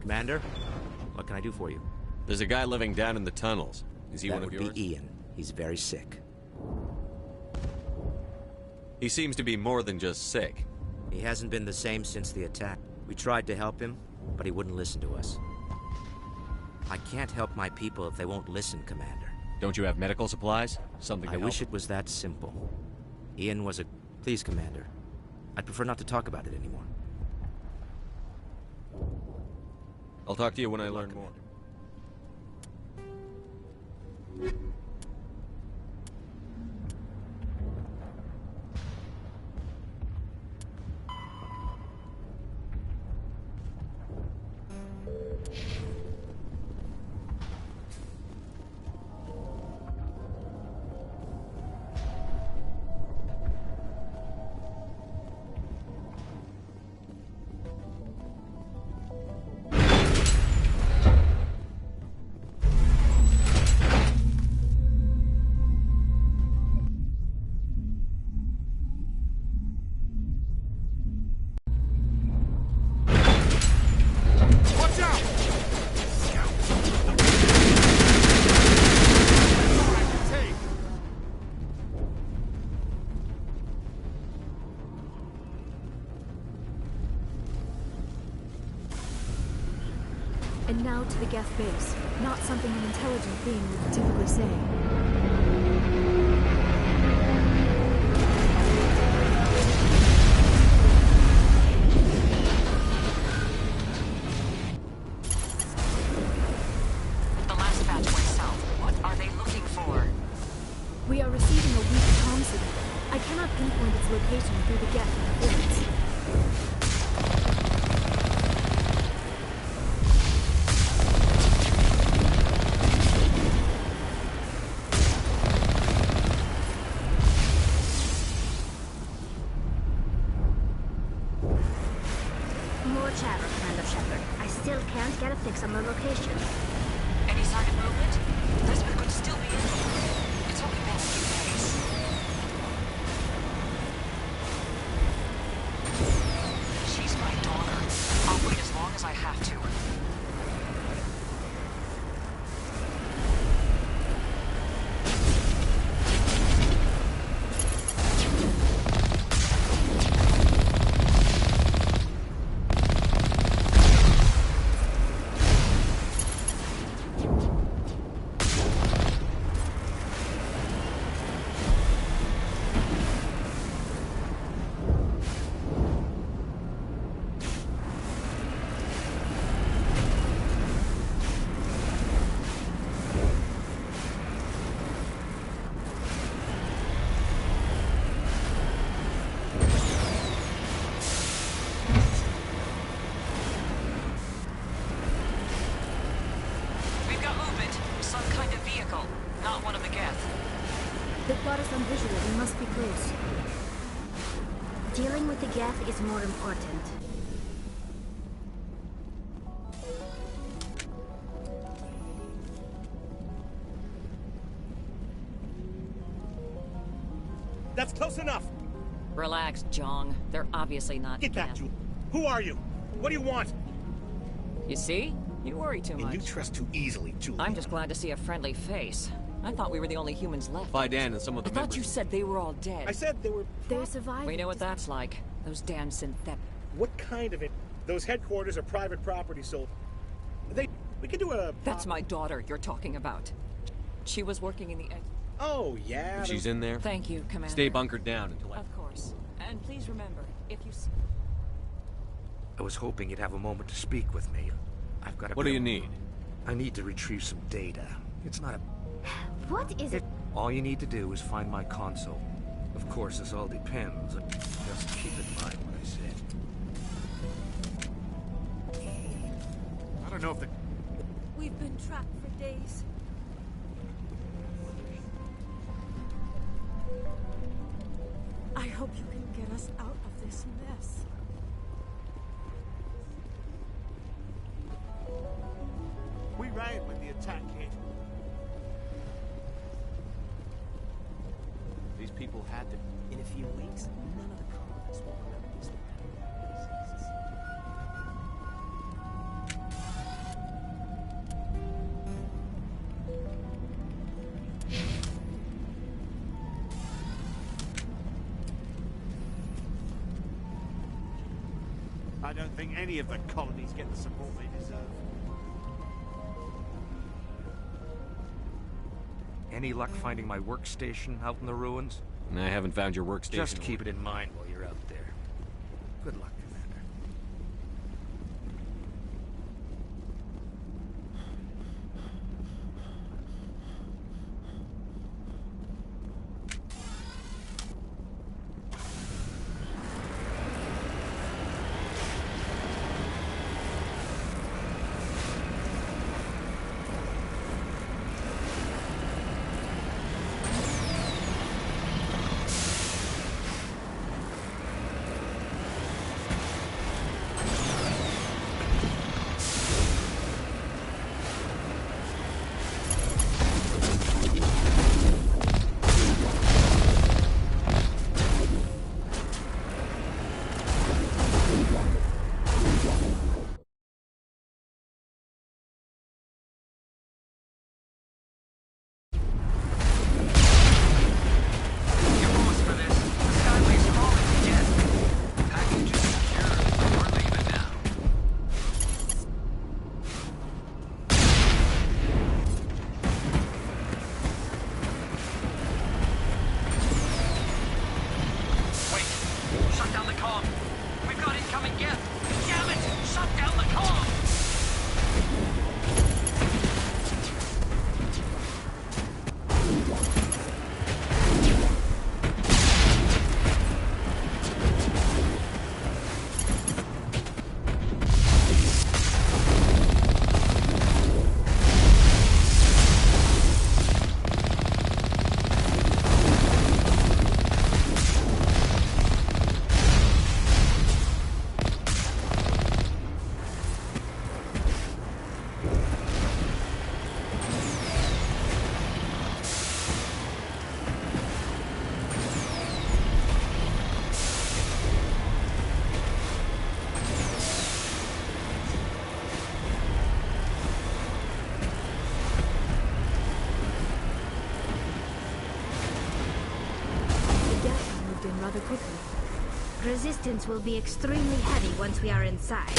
Speaker 15: Commander, what can I do for you?
Speaker 6: There's a guy living down in the tunnels. Is he
Speaker 15: that
Speaker 6: one of
Speaker 15: would
Speaker 6: yours?
Speaker 15: be Ian. He's very sick.
Speaker 6: He seems to be more than just sick.
Speaker 15: He hasn't been the same since the attack. We tried to help him, but he wouldn't listen to us. I can't help my people if they won't listen, Commander.
Speaker 6: Don't you have medical supplies? Something to
Speaker 15: I
Speaker 6: help
Speaker 15: wish
Speaker 6: him?
Speaker 15: it was that simple. Ian was a... Please, Commander. I'd prefer not to talk about it anymore.
Speaker 6: I'll talk to you when I learn more.
Speaker 18: And now to the Geth base. Not something an intelligent being would typically say.
Speaker 24: The last batch went south. What are they looking for?
Speaker 18: We are receiving a weak comm signal. I cannot pinpoint its location through the Geth interference.
Speaker 4: More chatter, Commander Shepard. I still can't get a fix on the location.
Speaker 24: Any sign of movement? Lisbeth could still be in. It's only been a few days. She's my daughter. I'll wait as long as I have to.
Speaker 18: They've got us on visual. We must be close.
Speaker 4: Dealing with the Geth is more important.
Speaker 2: That's close enough!
Speaker 7: Relax, Jong. They're obviously not
Speaker 2: Get back, Julie. Who are you? What do you want?
Speaker 7: You see? You worry too much.
Speaker 2: And you trust too easily, Julie.
Speaker 7: I'm just glad to see a friendly face. I thought we were the only humans left.
Speaker 6: Fidan and some of the
Speaker 7: I thought you said they were all dead.
Speaker 2: I said they were...
Speaker 18: They're surviving.
Speaker 7: We know what that's like. Those damn synthetic...
Speaker 2: What kind of it? Those headquarters are private property, so... We could do a...
Speaker 7: That's my daughter you're talking about. She was working in the...
Speaker 2: Oh, yeah?
Speaker 6: She's in there?
Speaker 7: Thank you, Commander.
Speaker 6: Stay bunkered down until I...
Speaker 7: Of course. And please remember, if you...
Speaker 15: I was hoping you'd have a moment to speak with me. I've got a...
Speaker 6: What do you need?
Speaker 15: I need to retrieve some data. It's not a...
Speaker 4: What is it?
Speaker 15: All you need to do is find my console. Of course, this all depends. Just keep in mind what I said.
Speaker 2: I don't know if the...
Speaker 18: We've been trapped for days. I hope you can get us out of this mess.
Speaker 2: We ran when the attack hit.
Speaker 6: These people had to...
Speaker 16: In a few weeks, none of the colonists will remember these things.
Speaker 2: I don't think any of the colonies get the support they deserve.
Speaker 15: Any luck finding my workstation out in the ruins?
Speaker 6: I haven't found your workstation.
Speaker 15: Just keep it in mind while you're out there. Good luck, Commander.
Speaker 18: rather quickly.
Speaker 4: Resistance will be extremely heavy once we are inside.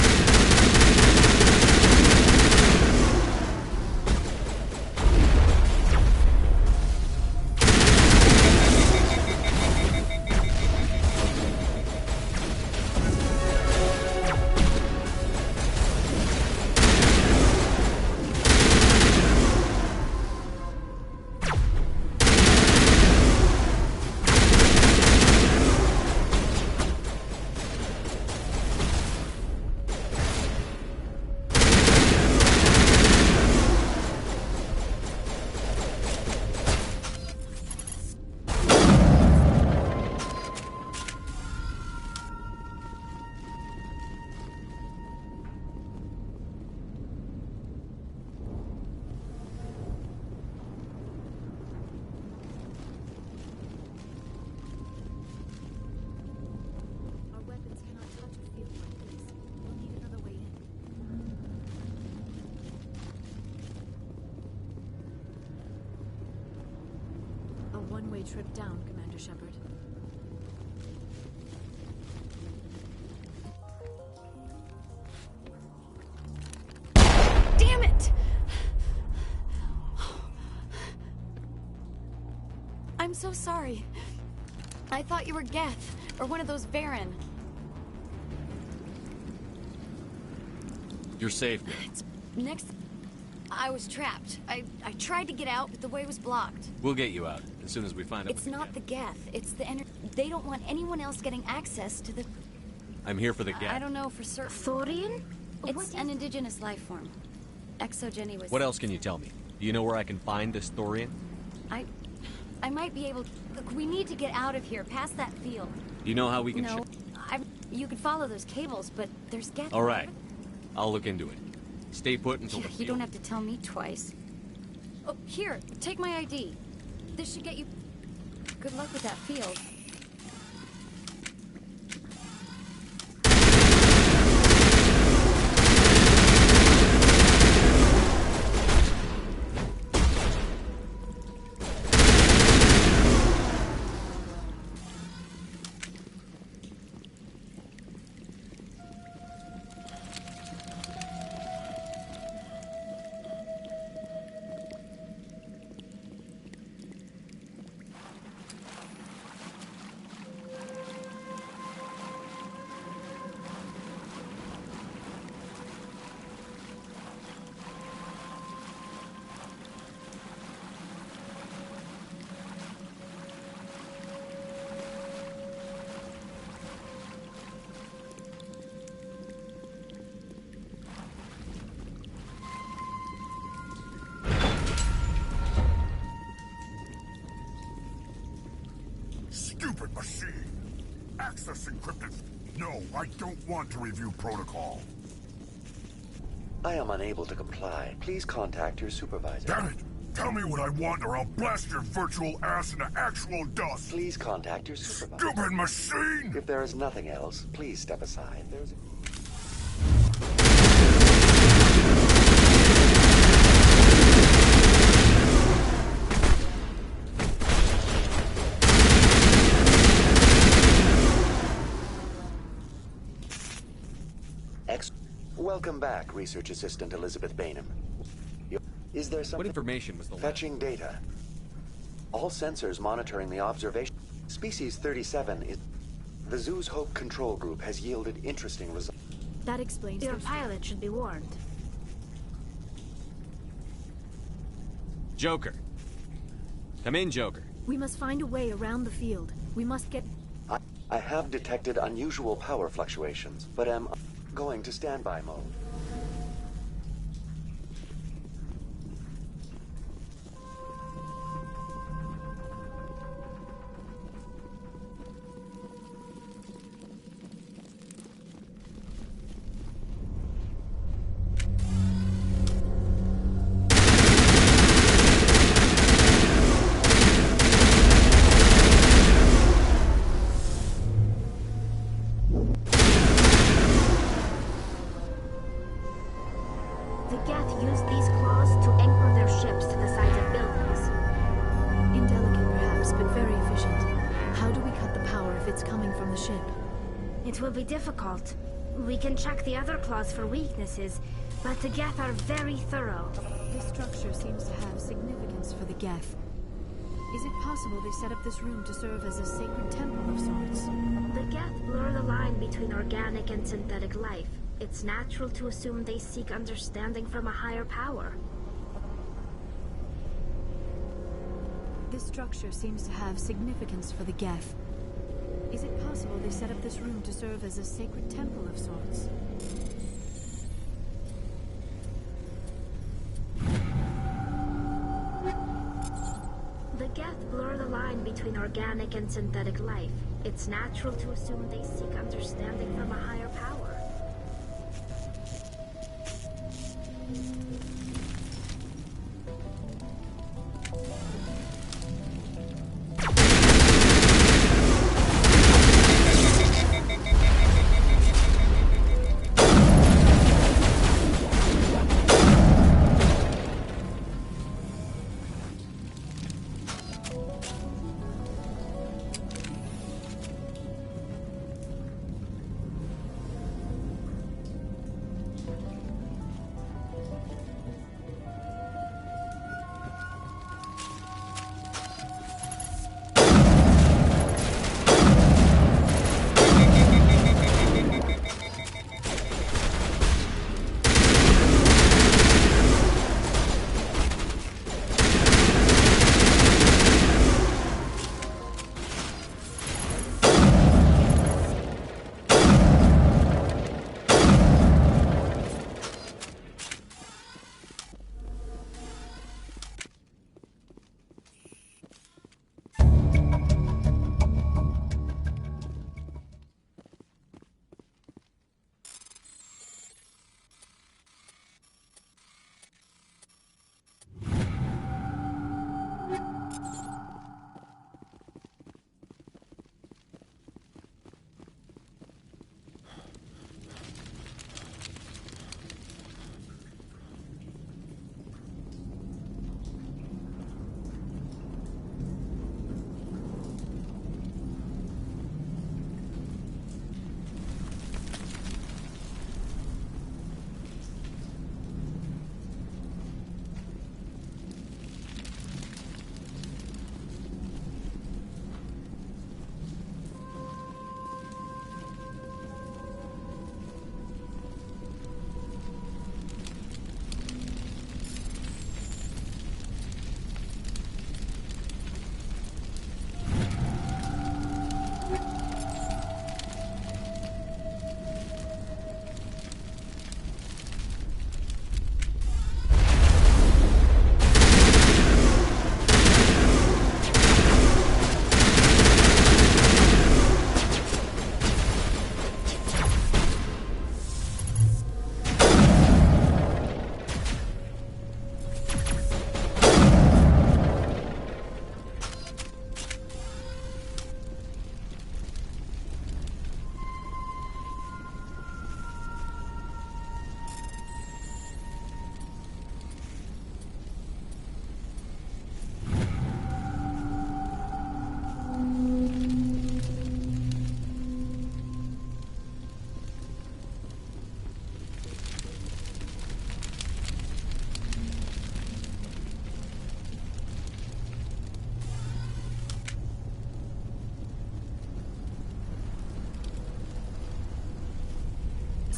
Speaker 18: one-way trip down, Commander Shepard.
Speaker 12: Damn it! I'm so sorry. I thought you were Geth, or one of those Varen.
Speaker 6: You're safe now.
Speaker 12: Next, I was trapped. I tried to get out, but the way was blocked.
Speaker 6: We'll get you out as soon as we find out.
Speaker 12: It's not the Geth. It's the They don't want anyone else getting access to the...
Speaker 6: I'm here for the Geth.
Speaker 12: I don't know for certain.
Speaker 4: Thorian?
Speaker 12: It's an indigenous life form. Exogeny was...
Speaker 6: What else can you tell me? Do you know where I can find this Thorian?
Speaker 12: I might be able to... Look, we need to get out of here, past that field.
Speaker 6: Do you know how we can...
Speaker 12: No, you could follow those cables, but there's Geth...
Speaker 6: All right. I'll look into it. Stay put until the
Speaker 12: You don't have to tell me twice. Oh, here, take my ID. This should get you... Good luck with that field.
Speaker 11: Stupid machine! Access encrypted. No, I don't want to review protocol.
Speaker 20: I am unable to comply. Please contact your supervisor.
Speaker 11: Damn it! Tell me what I want or I'll blast your virtual ass into actual dust!
Speaker 20: Please contact your supervisor.
Speaker 11: Stupid machine!
Speaker 20: If there is nothing else, please step aside. There's Welcome back, Research Assistant Elizabeth Bainham. Is there something...
Speaker 6: What information was the
Speaker 20: Fetching data. All sensors monitoring the observation. Species 37 is... The Zoo's Hope Control Group has yielded interesting results.
Speaker 18: That explains...
Speaker 4: Your pilot should be warned.
Speaker 6: Joker. Come in, Joker.
Speaker 18: We must find a way around the field. We must get...
Speaker 20: I have detected unusual power fluctuations, but am going to standby mode.
Speaker 4: It will be difficult. We can check the other claws for weaknesses, but the Geth are very thorough.
Speaker 18: This structure seems to have significance for the Geth. Is it possible they set up this room to serve as a sacred temple of sorts?
Speaker 4: The Geth blur the line between organic and synthetic life. It's natural to assume they seek understanding from a higher power.
Speaker 18: This structure seems to have significance for the Geth. Is it possible they set up this room to serve as a sacred temple of sorts?
Speaker 4: The Geth blur the line between organic and synthetic life. It's natural to assume they seek understanding from a higher power.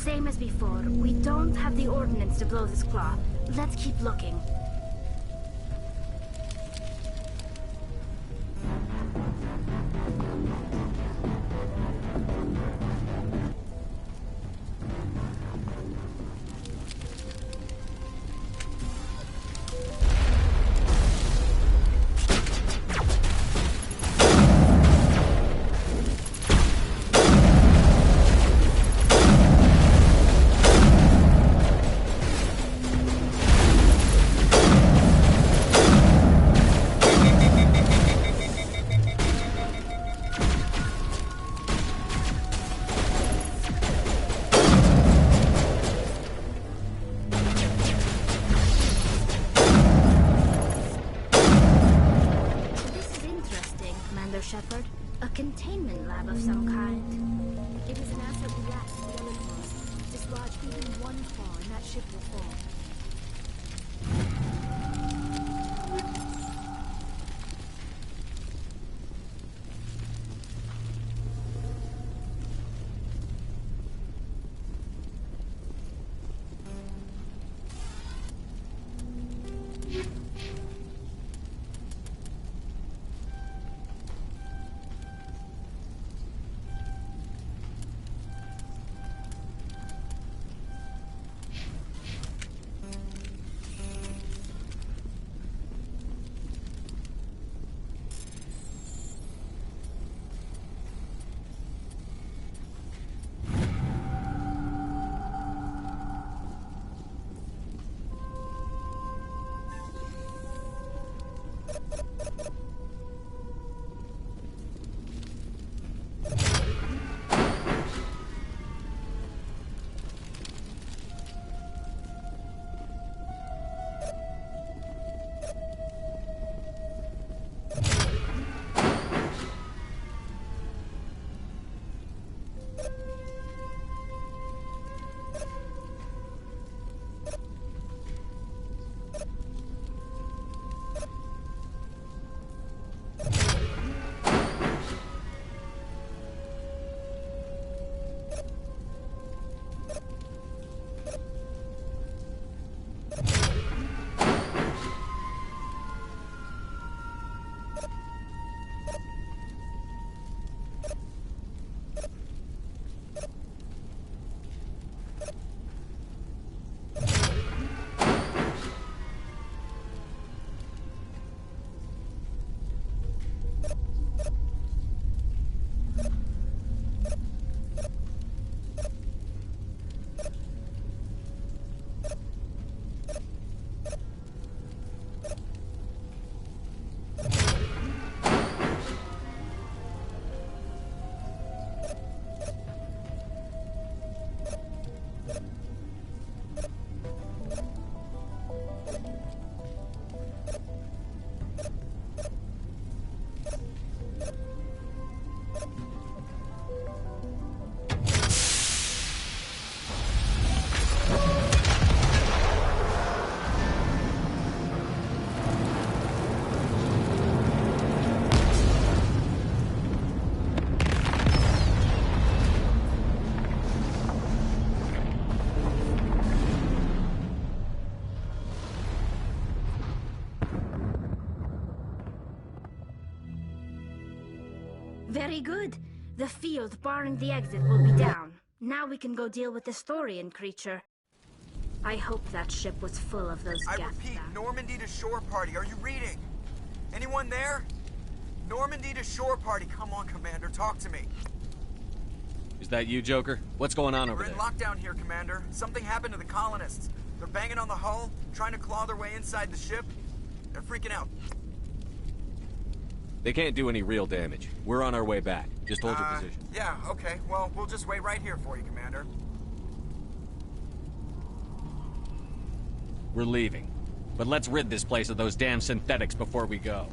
Speaker 4: Same as before. We don't have the ordnance to blow this cloth. Let's keep looking. Shepard, a containment lab of some kind.
Speaker 18: It is an asset we lack in the other class. Dislodge even one flaw and that ship will fall.
Speaker 4: Very good. The field barring the exit will be down. Now we can go deal with the Storian creature. I hope that ship was full of those
Speaker 3: I
Speaker 4: Geth
Speaker 3: repeat,
Speaker 4: staff.
Speaker 3: Normandy to shore party. Are you reading? Anyone there? Normandy to shore party. Come on, Commander. Talk to me.
Speaker 6: Is that you, Joker? What's going on over
Speaker 3: We're in
Speaker 6: there?
Speaker 3: lockdown here, Commander. Something happened to the colonists. They're banging on the hull, trying to claw their way inside the ship. They're freaking out.
Speaker 6: They can't do any real damage. We're on our way back. Just hold your position.
Speaker 3: Yeah, okay. Well, we'll just wait right here for you, Commander.
Speaker 6: We're leaving. But let's rid this place of those damn synthetics before we go.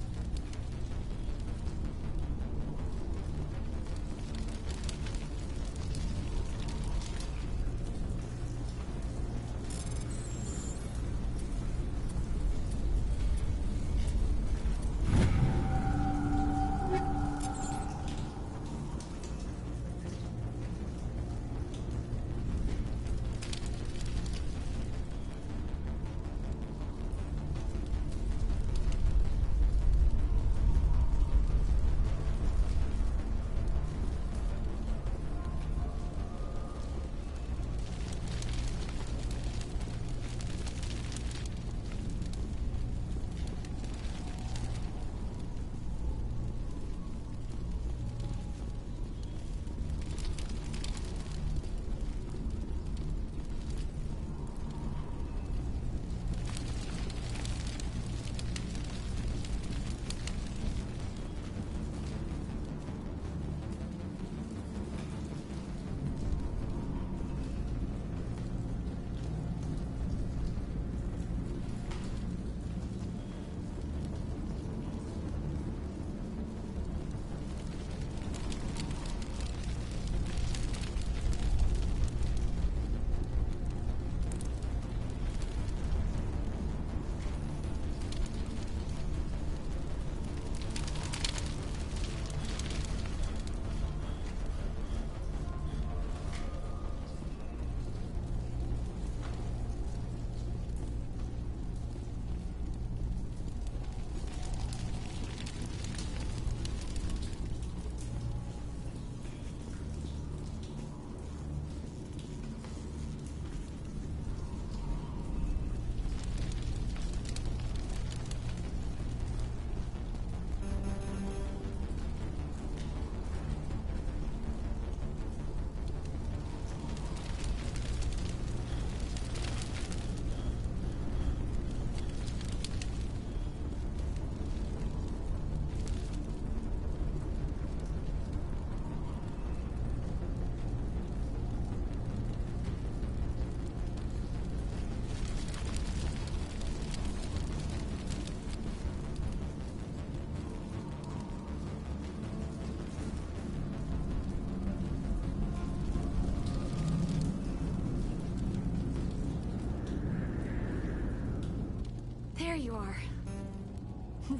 Speaker 12: There you are.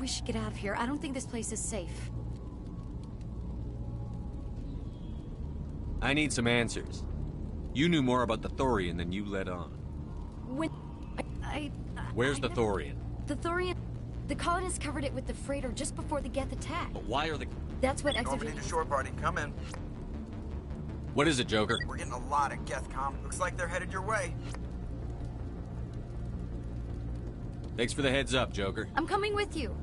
Speaker 12: We should get out of here. I don't think this place is safe.
Speaker 6: I need some answers. You knew more about the Thorian than you let on.
Speaker 12: When...
Speaker 6: Where's the Thorian?
Speaker 12: The Thorian... The colonists covered it with the freighter just before the Geth attack.
Speaker 6: But why are the...
Speaker 12: That's what
Speaker 3: Normandy to shore party, come in.
Speaker 6: What is it, Joker?
Speaker 3: We're getting a lot of Geth comm. Looks like they're headed your way.
Speaker 6: Thanks for the heads up, Joker.
Speaker 12: I'm coming with you.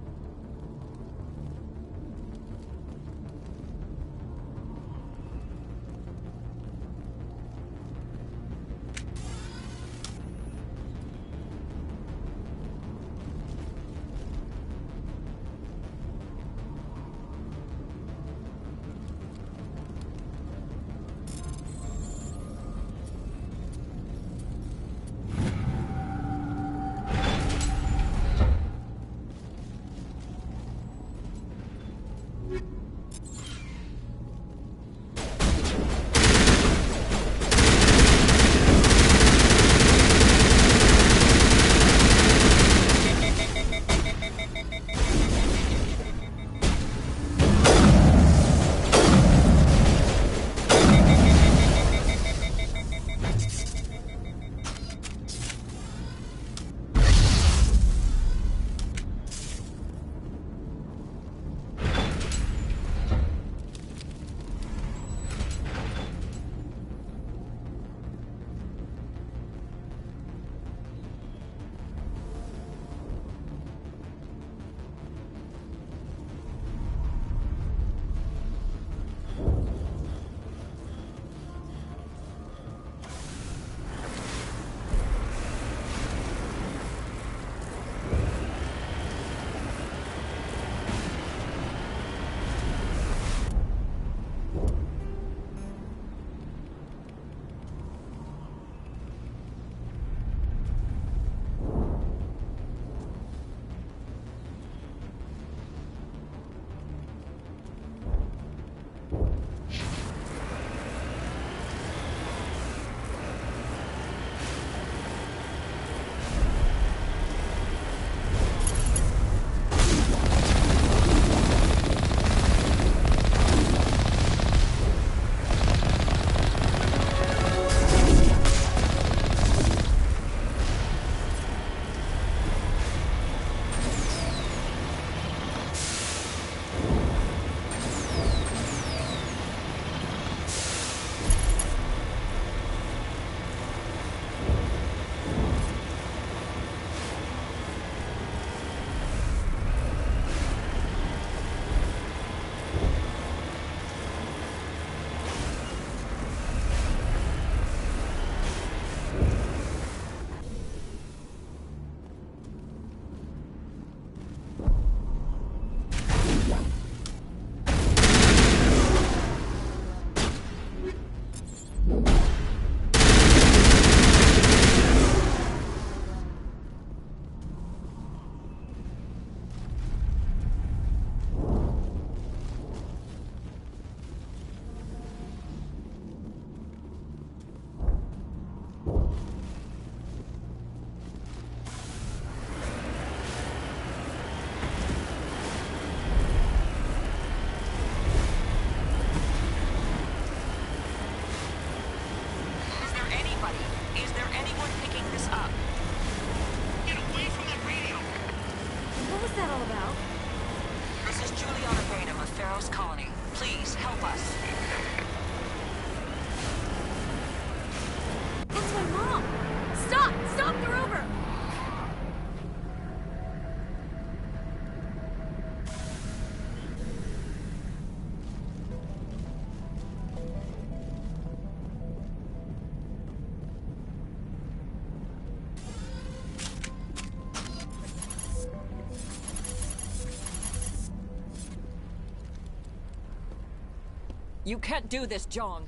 Speaker 7: You can't do this, Jong.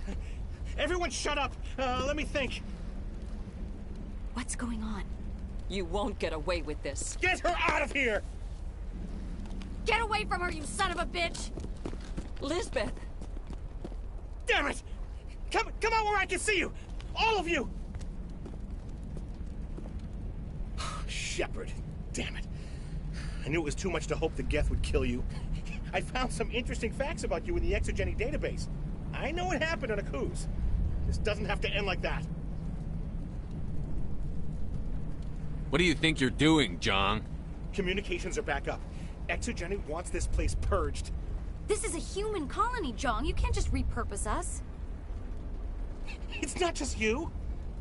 Speaker 2: Everyone shut up! Let me think.
Speaker 12: What's going on?
Speaker 7: You won't get away with this.
Speaker 2: Get her out of here!
Speaker 12: Get away from her, you son of a bitch!
Speaker 7: Lisbeth!
Speaker 2: Damn it! Come out where I can see you! All of you! Shepard, damn it. I knew it was too much to hope the Geth would kill you. I found some interesting facts about you in the exogenic database. I know what happened on Akuz. This doesn't have to end like that.
Speaker 6: What do you think you're doing, Jong?
Speaker 2: Communications are back up. Exogenic wants this place purged.
Speaker 12: This is a human colony, Jong. You can't just repurpose us.
Speaker 2: It's not just you.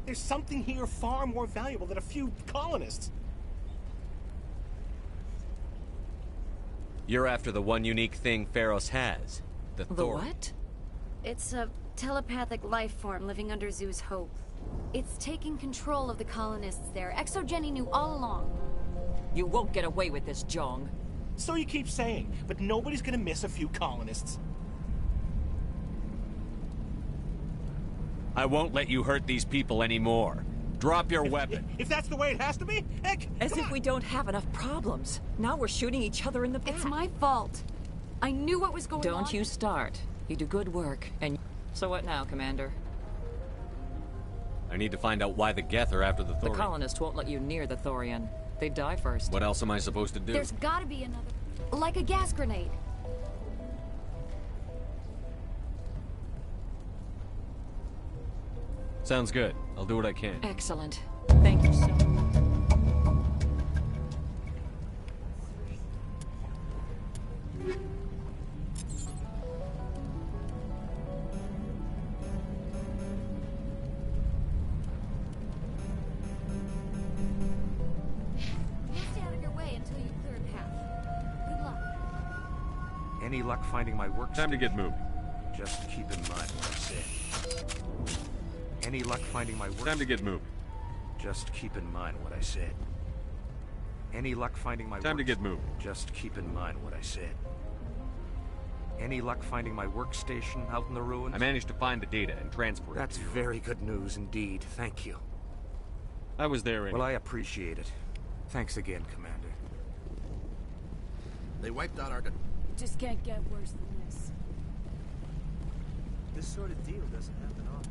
Speaker 2: There's something here far more valuable than a few colonists.
Speaker 6: You're after the one unique thing Pharos has. The Therum.
Speaker 12: What? It's a telepathic life form living under Zeus' hope. It's taking control of the colonists there. Exogeny knew all along.
Speaker 7: You won't get away with this, Jong.
Speaker 2: So you keep saying, but nobody's gonna miss a few colonists.
Speaker 6: I won't let you hurt these people anymore. Drop your weapon.
Speaker 2: If that's the way it has to be, heck,
Speaker 7: As if we don't have enough problems. Now we're shooting each other in the back.
Speaker 12: It's my fault. I knew what was going on.
Speaker 7: Don't you start. You do good work, and... So what now, Commander?
Speaker 6: I need to find out why the Geth are after the Thorian.
Speaker 7: The colonists won't let you near the Thorian. They'd die first.
Speaker 6: What else am I supposed to do?
Speaker 12: There's gotta be another... Like a gas grenade.
Speaker 6: Sounds good. I'll do what I can.
Speaker 7: Excellent. Thank you so much.
Speaker 5: Any luck finding my work?
Speaker 21: Time to get moving.
Speaker 5: Just keep in mind what I said. Any luck finding my work?
Speaker 21: Time to get moving.
Speaker 5: Just keep in mind what I said. Any luck finding my
Speaker 21: Time to get moving.
Speaker 5: Just keep in mind what I said. Any luck finding my workstation out in the ruins?
Speaker 21: I managed to find the data and transport it.
Speaker 5: That's very good news indeed. Thank you.
Speaker 21: I was there anyway.
Speaker 5: Well, I appreciate it. Thanks again, Commander.
Speaker 1: They wiped out our...
Speaker 10: Just can't get worse than this.
Speaker 19: This sort of deal doesn't happen often.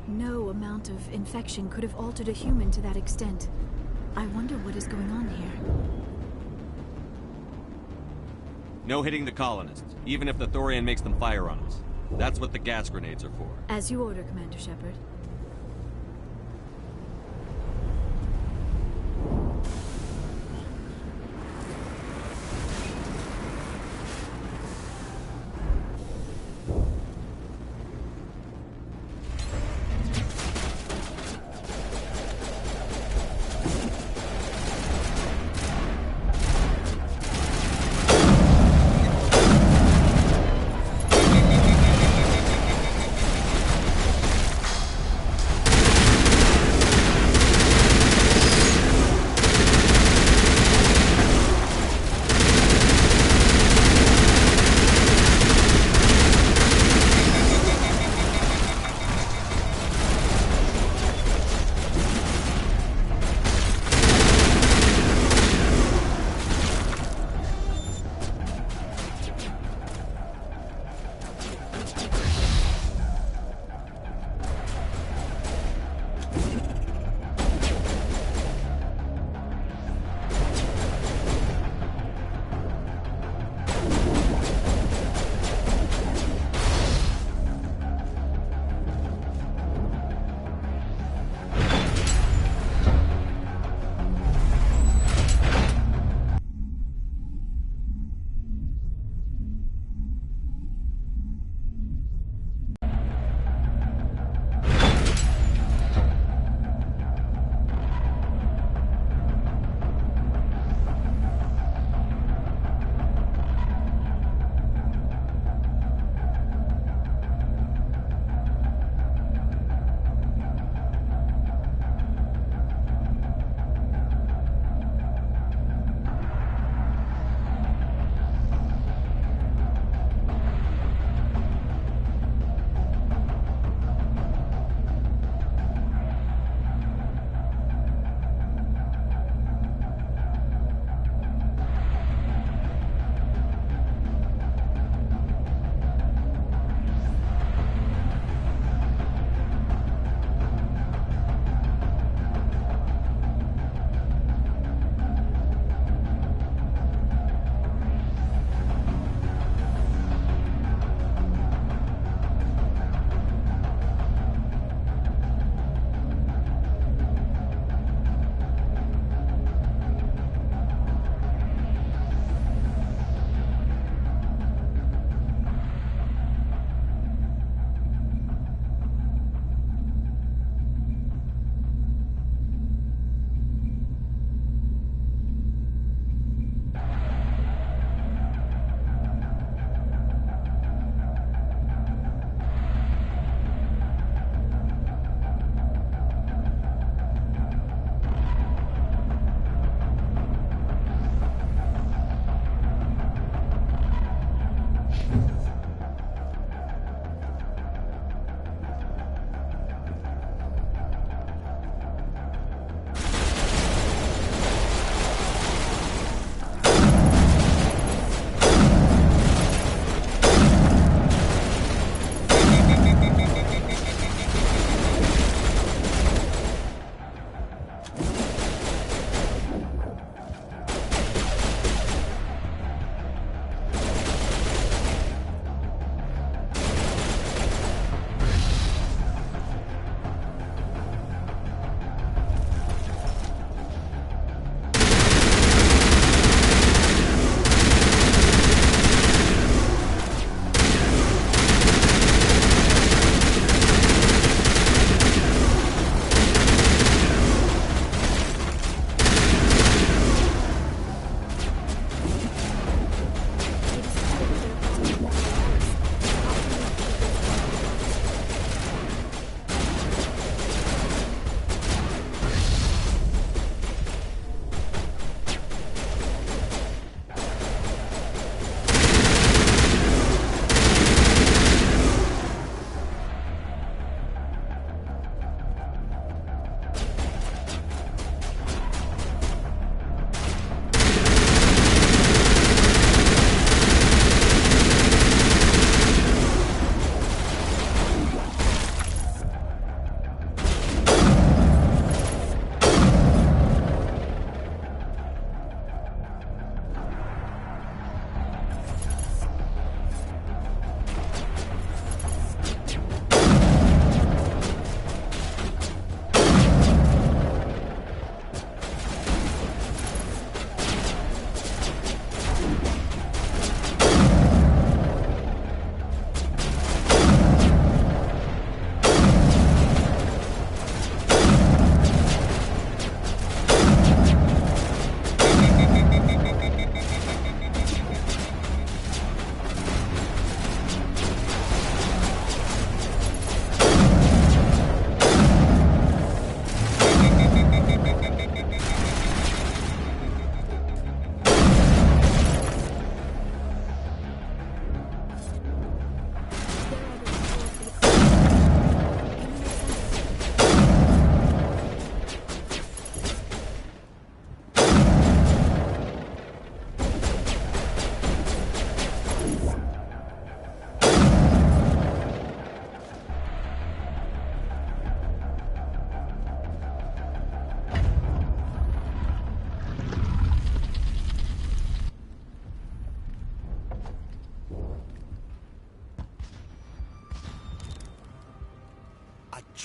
Speaker 18: No amount of infection could have altered a human to that extent. I wonder what is going on here.
Speaker 6: No hitting the colonists, even if the Thorian makes them fire on us. That's what the gas grenades are for.
Speaker 18: As you order, Commander Shepard.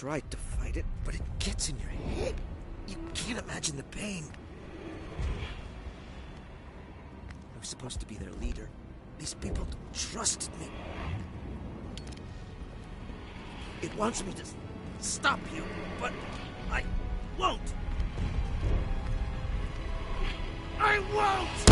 Speaker 8: tried to fight it, but it gets in your head. You can't imagine the pain. I was supposed to be their leader. These people trusted me. It wants me to stop you, but I won't. I won't!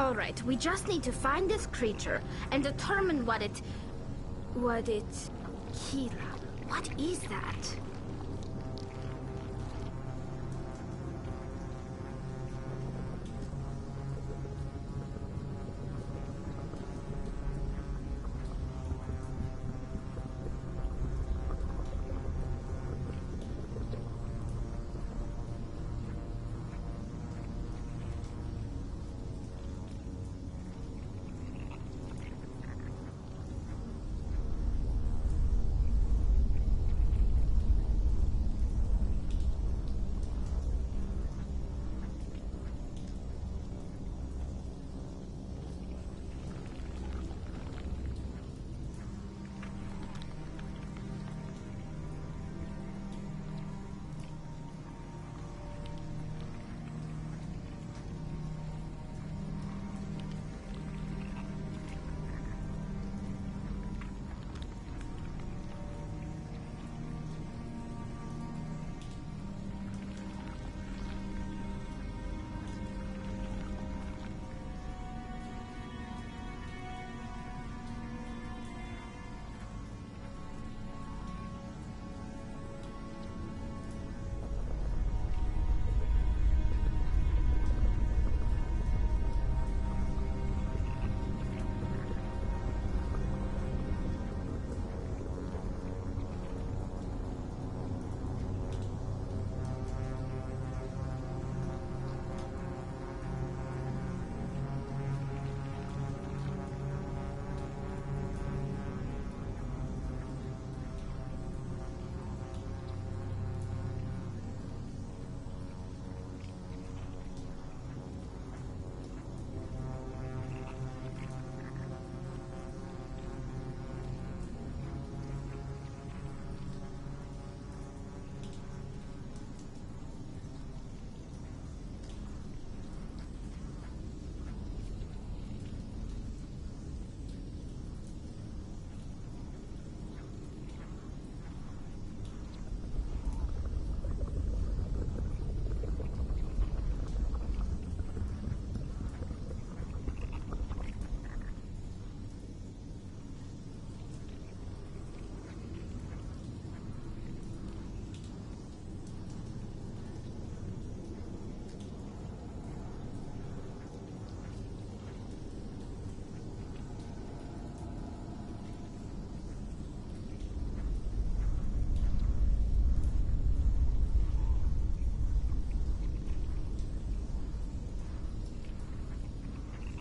Speaker 4: Alright, we just need to find this creature and determine what it... Kira. What is that?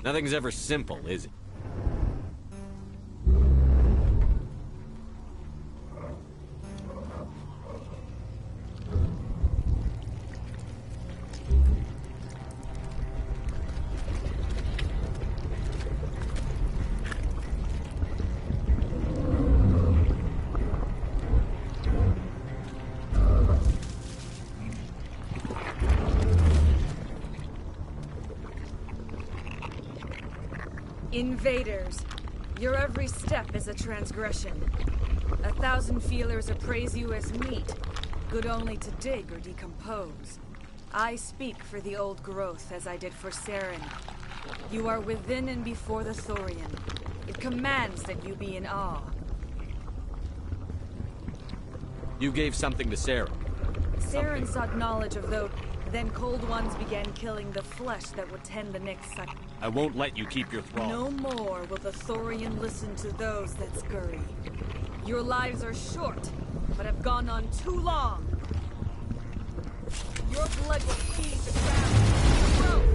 Speaker 6: Nothing's ever simple, is it?
Speaker 14: Invaders, your every step is a transgression. 1,000 feelers appraise you as meat, good only to dig or decompose. I speak for the old growth as I did for Saren. You are within and before the Thorian. It commands that you be in awe.
Speaker 6: You gave something to Saren.
Speaker 14: Saren sought knowledge of those, then Cold Ones began killing the flesh that would tend the next cycle.
Speaker 6: I won't let you keep your thrall.
Speaker 14: No more will the Thorian listen to those that scurry. Your lives are short, but have gone on too long. Your blood will feed the ground. Growth.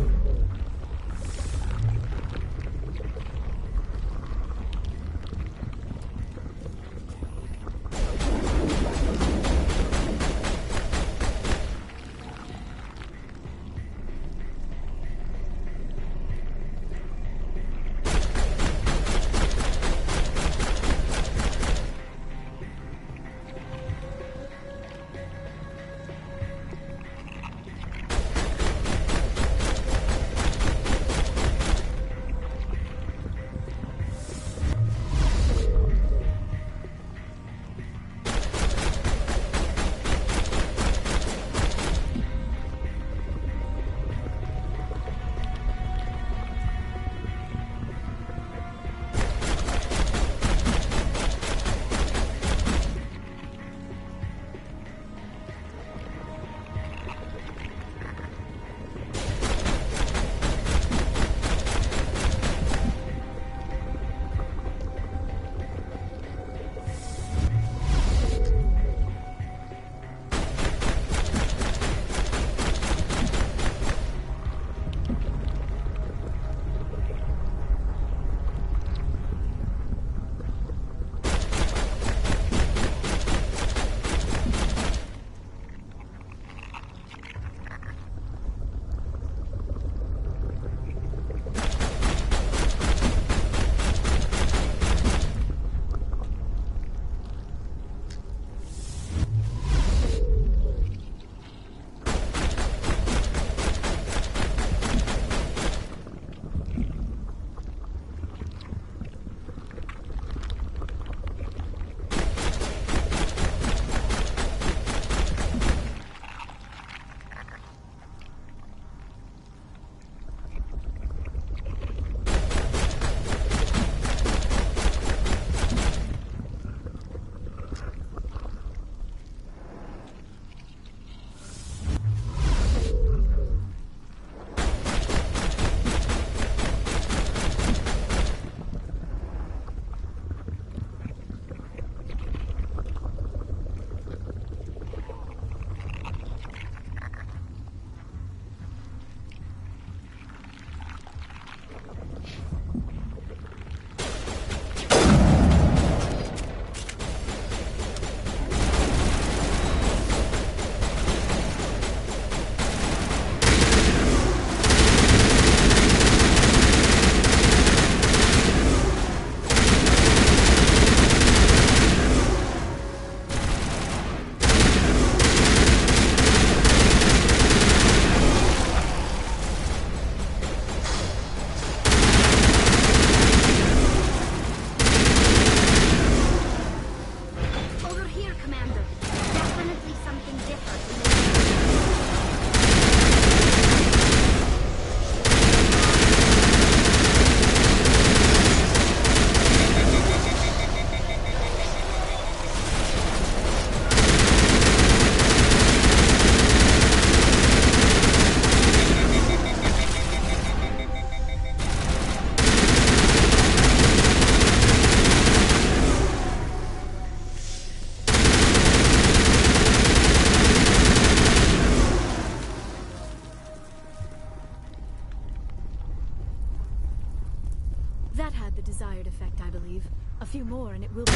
Speaker 18: believe. A few more and it will be...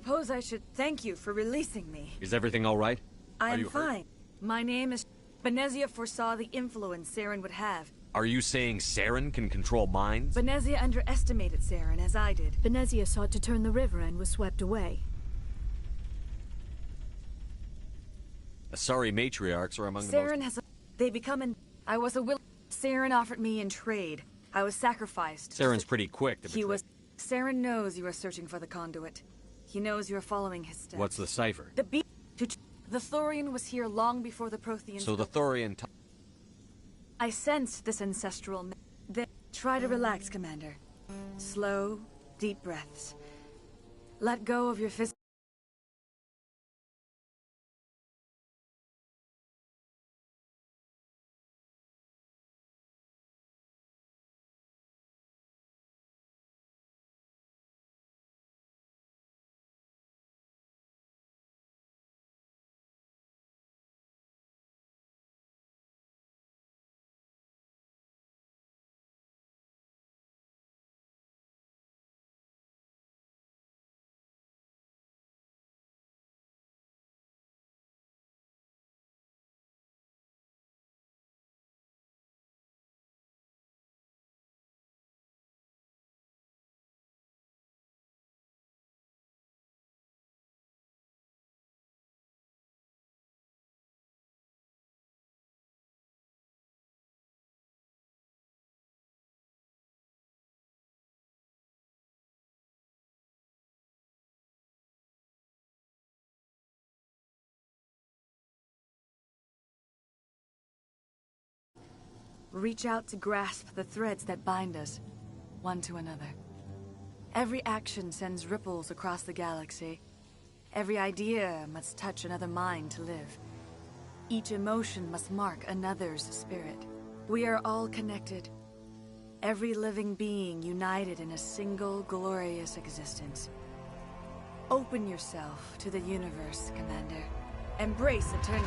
Speaker 14: suppose I should thank you for releasing me.
Speaker 6: Is everything all right?
Speaker 14: I
Speaker 6: Are
Speaker 14: am
Speaker 6: you hurt?
Speaker 14: fine. My name is... Benezia foresaw the influence Saren would have.
Speaker 6: Are you saying Saren can control minds?
Speaker 14: Benezia underestimated Saren, as I did.
Speaker 18: Benezia sought to turn the river and was swept away.
Speaker 6: Asari matriarchs are among the
Speaker 14: Saren
Speaker 6: most...
Speaker 14: has... They become an... I was a will... Saren offered me in trade. I was sacrificed.
Speaker 6: Saren's pretty quick to betray.
Speaker 14: He was... Saren knows you are searching for the conduit. He knows you are following his steps.
Speaker 6: What's the cipher?
Speaker 14: The beat... The Thorian was here long before the Protheans...
Speaker 6: So the Thorian...
Speaker 14: I sensed this ancestral... Then try to relax, Commander. Slow, deep breaths. Let go of your physical... Reach out to grasp the threads that bind us, one to another. Every action sends ripples across the galaxy. Every idea must touch another mind to live. Each emotion must mark another's spirit. We are all connected. Every living being united in a single glorious existence. Open yourself to the universe, Commander. Embrace eternity.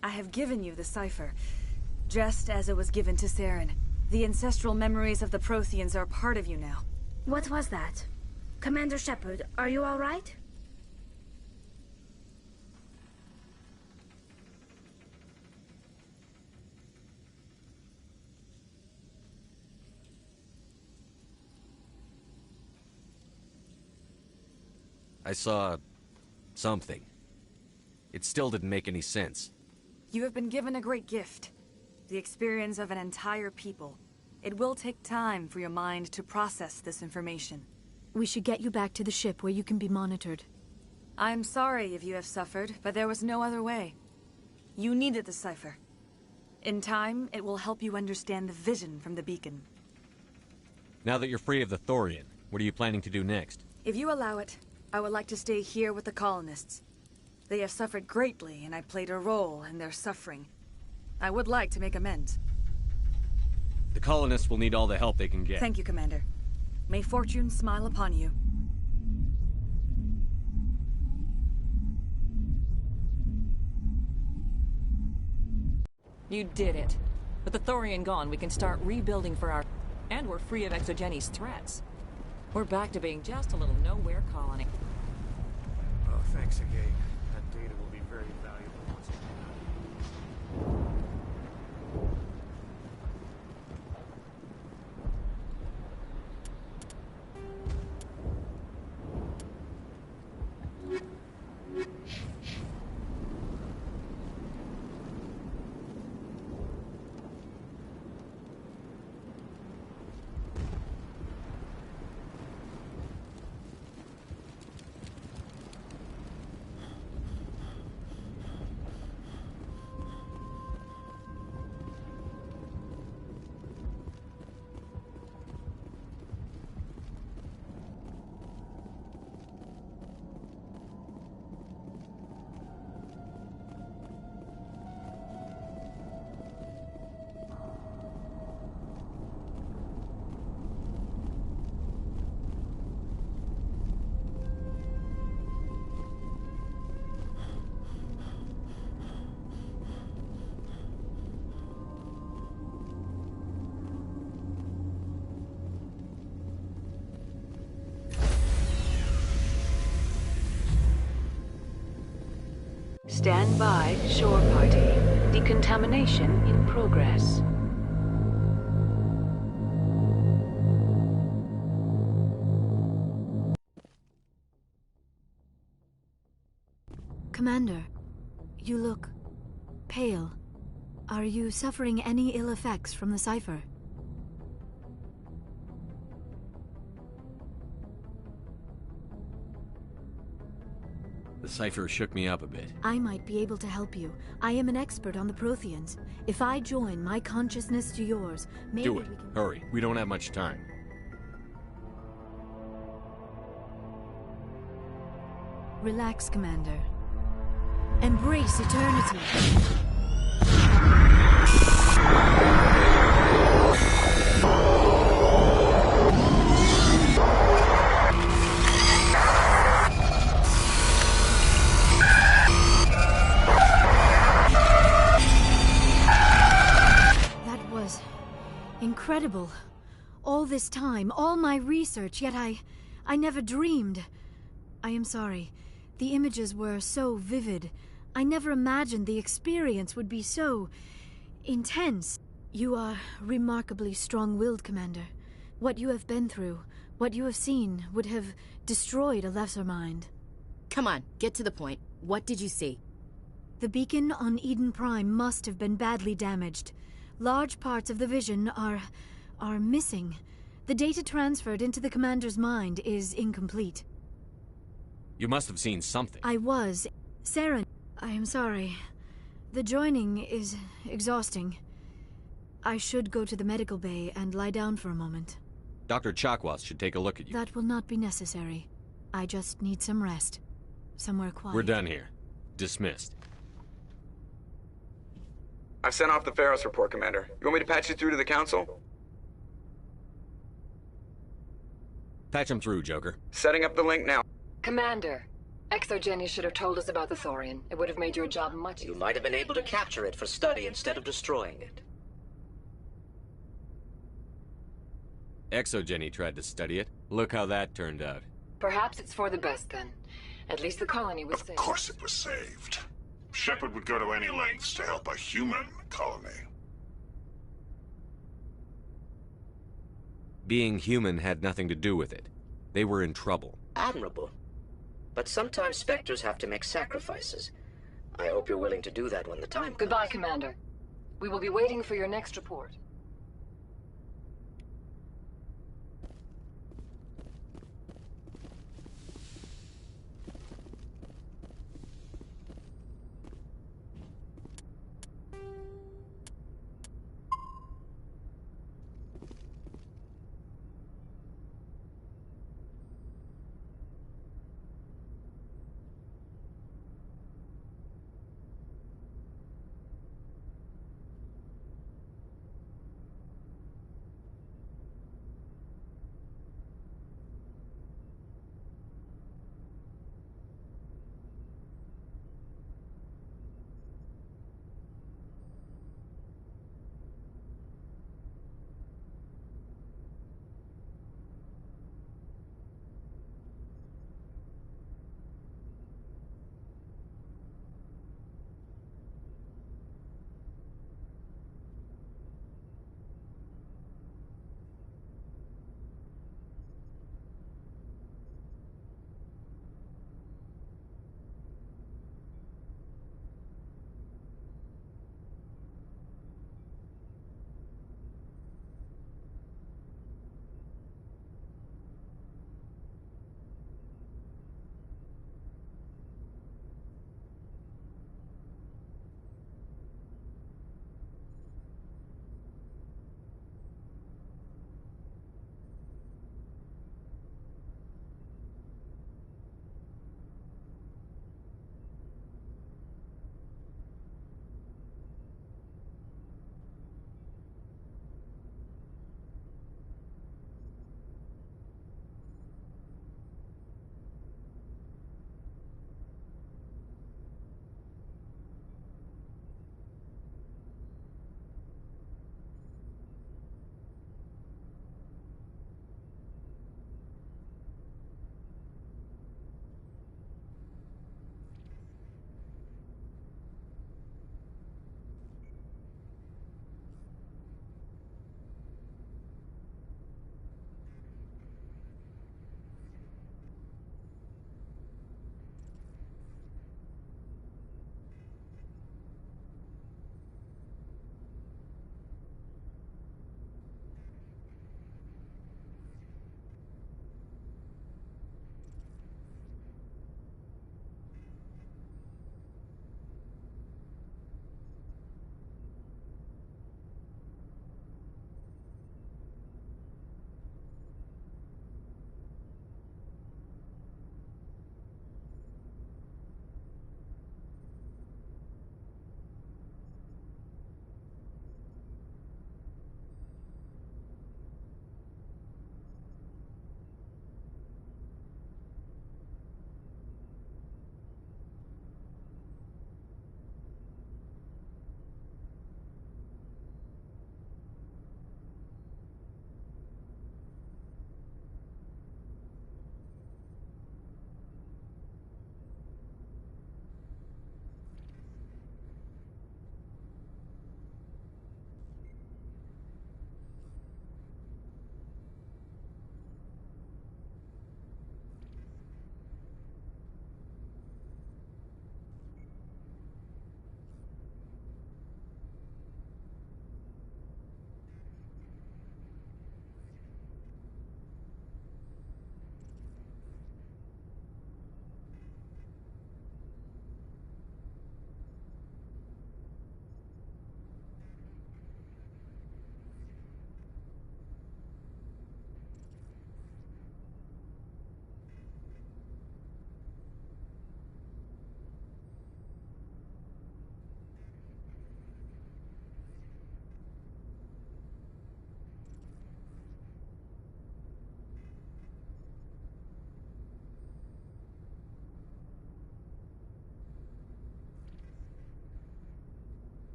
Speaker 14: I have given you the cipher, just as it was given to Saren. The ancestral memories of the Protheans are part of you now.
Speaker 4: What was that? Commander Shepard, are you all right?
Speaker 6: I saw... something. It still didn't make any sense.
Speaker 14: You have been given a great gift. The experience of an entire people. It will take time for your mind to process this information.
Speaker 18: We should get you back to the ship where you can be monitored.
Speaker 14: I'm sorry if you have suffered, but there was no other way. You needed the cipher. In time, it will help you understand the vision from the beacon.
Speaker 6: Now that you're free of the Thorian, what are you planning to do next?
Speaker 14: If you allow it, I would like to stay here with the colonists. They have suffered greatly, and I played a role in their suffering. I would like to make amends.
Speaker 6: The colonists will need all the help they can get.
Speaker 14: Thank you, Commander. May fortune smile upon you.
Speaker 7: You did it. With the Thorian gone, we can start rebuilding for our... And we're free of Exogeni's threats. We're back to being just a little nowhere colony.
Speaker 21: Oh, thanks again. That data will be very valuable once it's done.
Speaker 24: Stand by, shore party. Decontamination in progress.
Speaker 18: Commander, you look pale. Are you suffering any ill effects from the cipher?
Speaker 6: The cipher shook me up a bit.
Speaker 18: I might be able to help you. I am an expert on the Protheans. If I join my consciousness to yours, maybe
Speaker 6: Do it. Hurry. We don't have much time.
Speaker 18: Relax, Commander. Embrace eternity. That was incredible. All this time, all my research, yet I never dreamed. I am sorry. The images were so vivid. I never imagined the experience would be so intense. You are remarkably strong-willed, Commander. What you have been through, what you have seen, would have destroyed a lesser mind.
Speaker 13: Come on, get to the point. What did you see?
Speaker 18: The beacon on Eden Prime must have been badly damaged. Large parts of the vision are missing. The data transferred into the Commander's mind is incomplete.
Speaker 6: You must have seen something.
Speaker 18: I was. Saren, I am sorry. The joining is exhausting. I should go to the medical bay and lie down for a moment.
Speaker 6: Dr. Chakwas should take a look at you.
Speaker 18: That will not be necessary. I just need some rest. Somewhere quiet.
Speaker 6: We're done here. Dismissed.
Speaker 17: I've sent off the Pharos report, Commander. You want me to patch you through to the Council?
Speaker 6: Patch him through, Joker.
Speaker 17: Setting up the link now.
Speaker 24: Commander, Exogeny should have told us about the Thorian. It would have made your job much easier.
Speaker 22: You might have been able to capture it for study instead of destroying it.
Speaker 6: Exogeny tried to study it. Look how that turned out.
Speaker 24: Perhaps it's for the best, then. At least the colony was saved.
Speaker 11: Of course it was saved. Shepard would go to any lengths to help a human colony.
Speaker 6: Being human had nothing to do with it. They were in trouble.
Speaker 22: Admirable. But sometimes Spectres have to make sacrifices. I hope you're willing to do that when the time comes.
Speaker 24: Goodbye, Commander. We will be waiting for your next report.